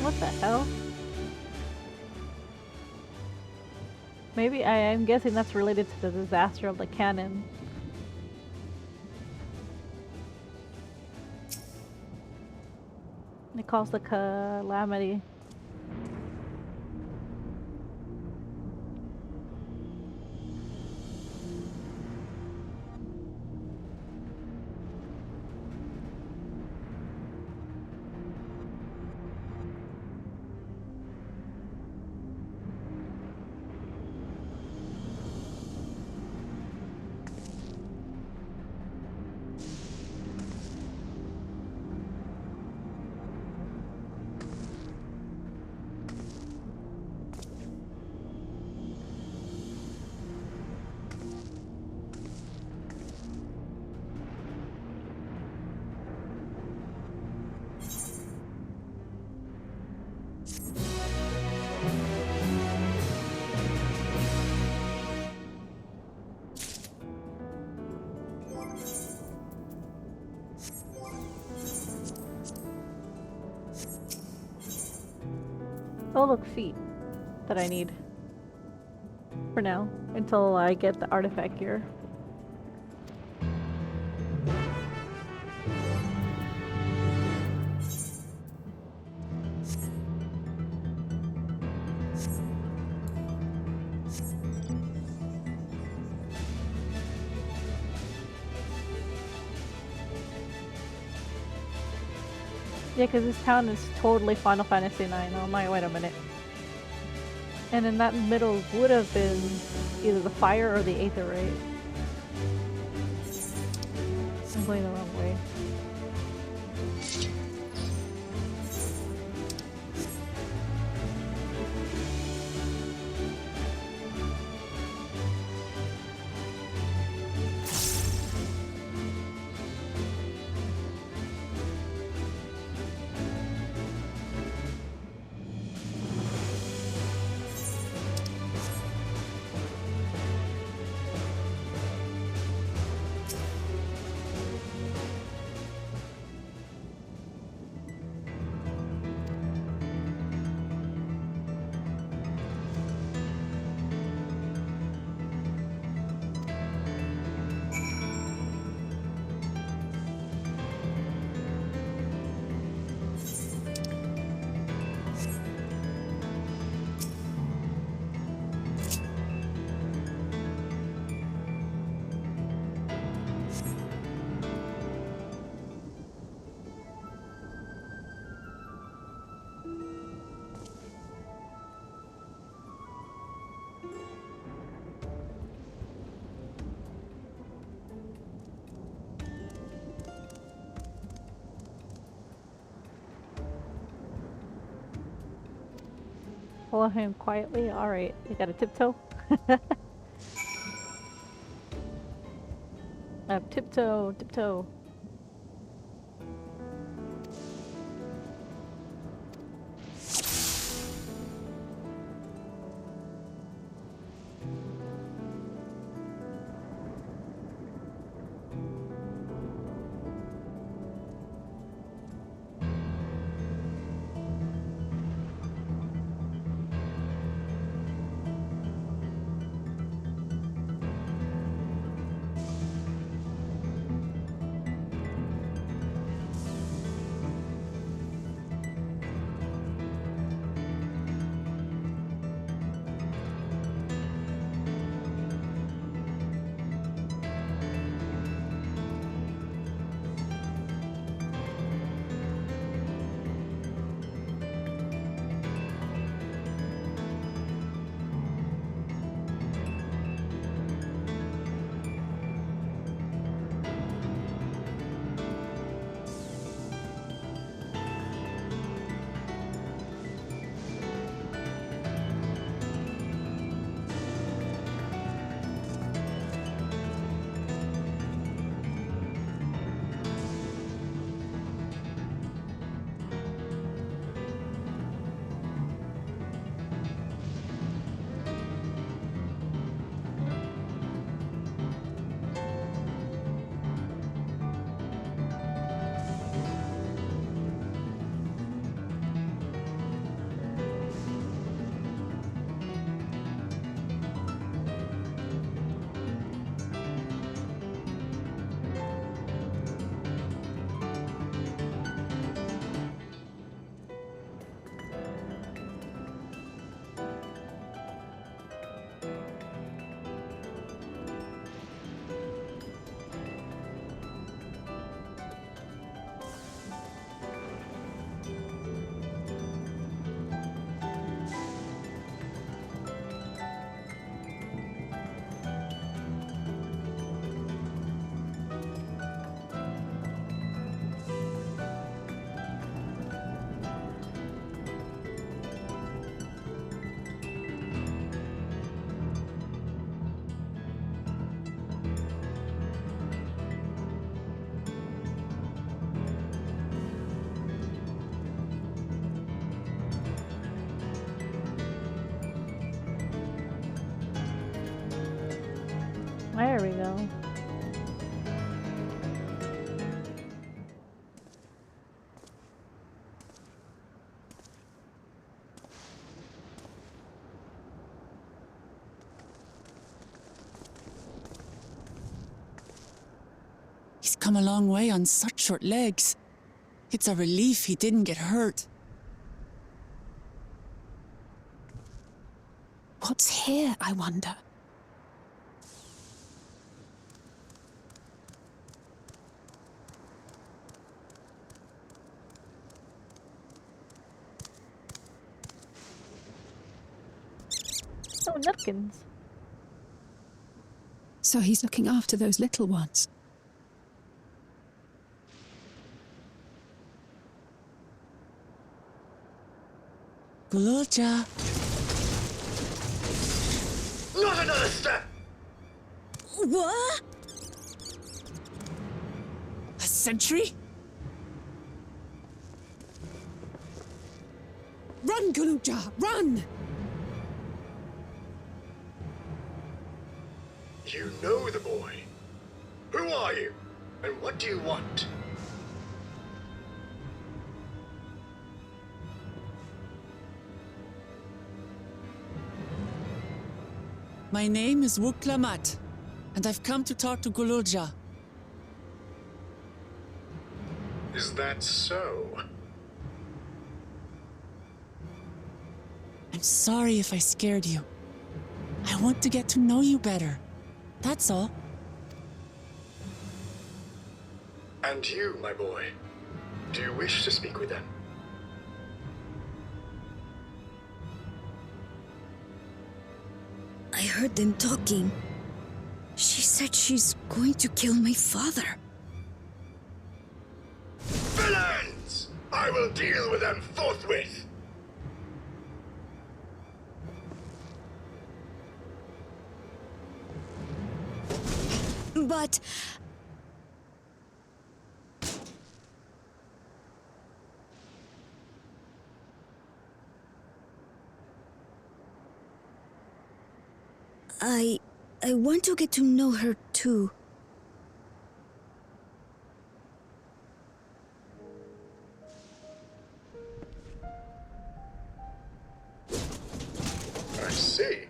What the hell? Maybe I'm guessing that's related to the disaster of the cannon. It caused the calamity. Oh look, feet that I need. For now. Until I get the artifact gear. Yeah, because this town is totally Final Fantasy IX. Oh my, wait a minute. And in that middle would have been either the fire or the aether, right? I'm going the wrong way. Follow him quietly. Alright, you got a tiptoe? Tiptoe, tiptoe. There we go. He's come a long way on such short legs. It's a relief he didn't get hurt. What's here, I wonder? Oh, napkins. So he's looking after those little ones. Gululja. Not another step! What? A sentry? Run, Gululja, run! You know the boy. Who are you? And what do you want? My name is Wuklamat, and I've come to talk to Gululja. Is that so? I'm sorry if I scared you. I want to get to know you better. That's all. And you, my boy, do you wish to speak with them? I heard them talking. She said she's going to kill my father. Villains! I will deal with them forthwith! But... I want to get to know her too. I see.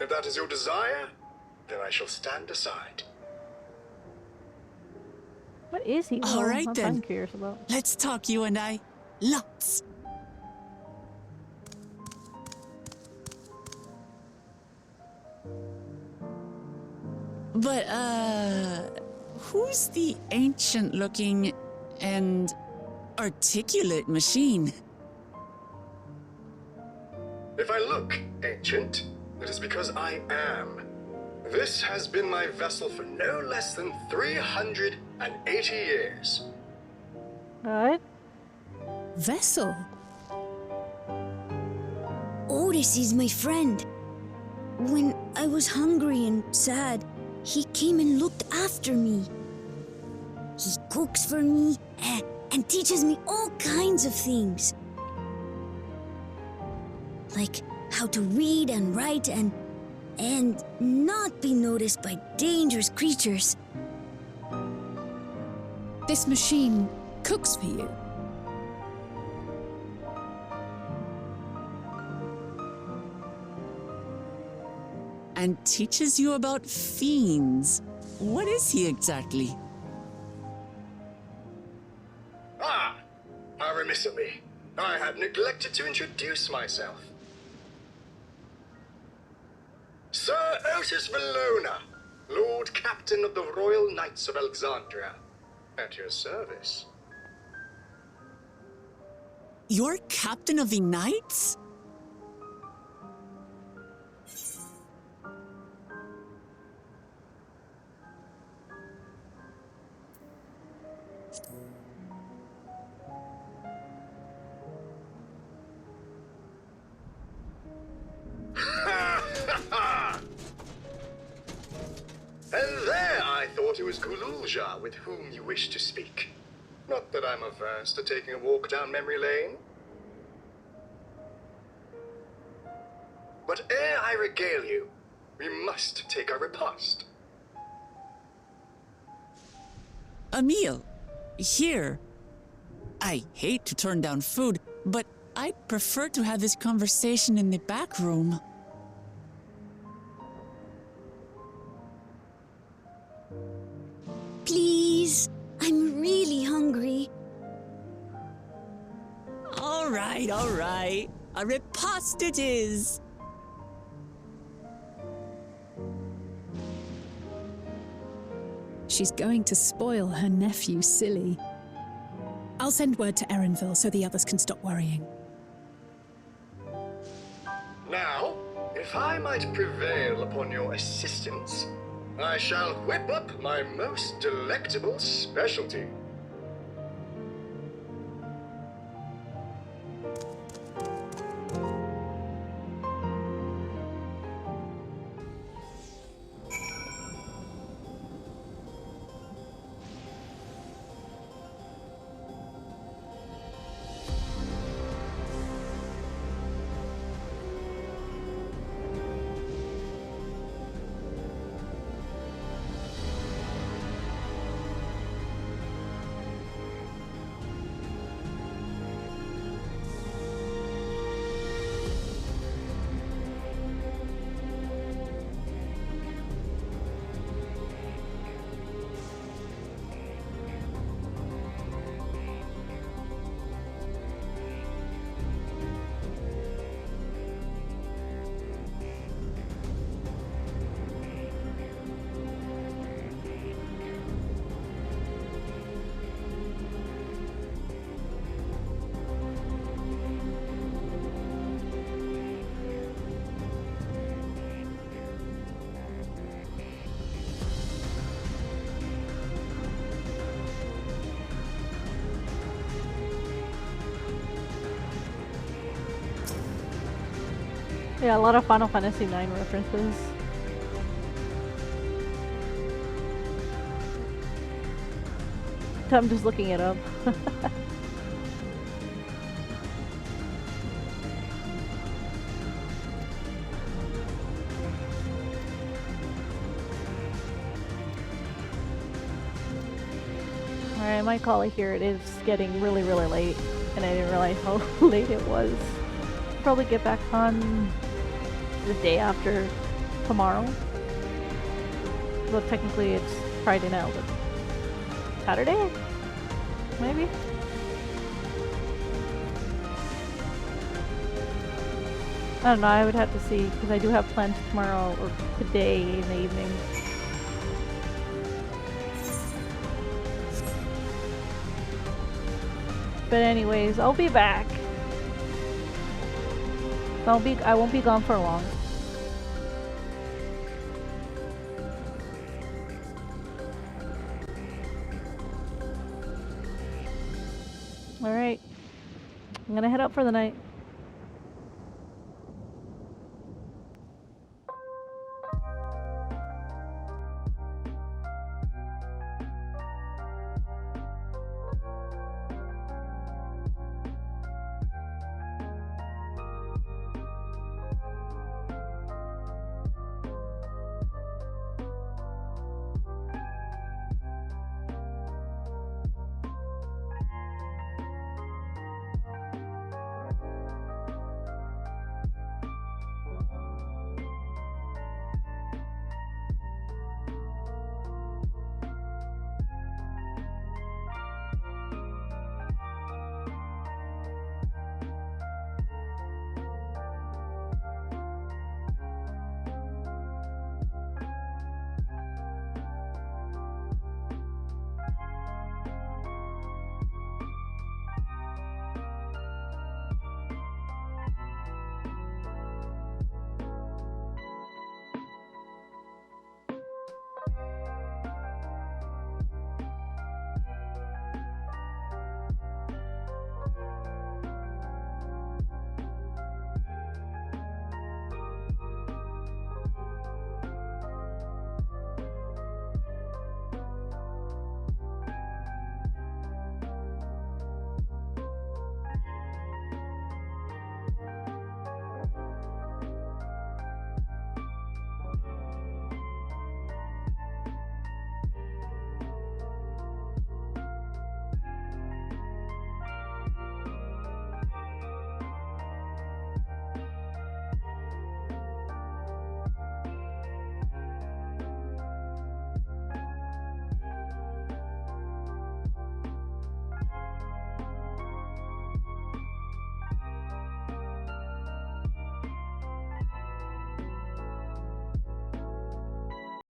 If that is your desire, then I shall stand aside. What is he? All right, That's then. what I'm curious about. Let's talk, you and I. Lots. But, who's the ancient-looking and articulate machine? If I look ancient, it is because I am. This has been my vessel for no less than 380 years. What? Vessel? Otis is my friend. When I was hungry and sad, he came and looked after me. He cooks for me and teaches me all kinds of things. Like how to read and write and not be noticed by dangerous creatures. This machine cooks for you? And teaches you about fiends. What is he exactly? Ah! How remiss of me. I had neglected to introduce myself. Sir Otis Valona, Lord Captain of the Royal Knights of Alexandria. At your service. You're captain of the knights? And there I thought it was Gululja with whom you wished to speak. Not that I'm averse to taking a walk down memory lane. But ere I regale you, we must take our repast. A meal. Here. I hate to turn down food, but I'd prefer to have this conversation in the back room. Please. really hungry. All right, all right. A riposte it is. She's going to spoil her nephew silly. I'll send word to Erenville so the others can stop worrying. Now, if I might prevail upon your assistance, I shall whip up my most delectable specialty. Yeah, a lot of Final Fantasy IX references. I'm just looking it up. Alright, I might call it here. It is getting really, really late, and I didn't realize how late it was. Probably get back on the day after tomorrow. Well, technically it's Friday now, but Saturday? Maybe? I don't know, I would have to see, because I do have plans tomorrow, or today in the evening. But anyways, I'll be back. I won't be gone for long. Alright. I'm gonna head out for the night.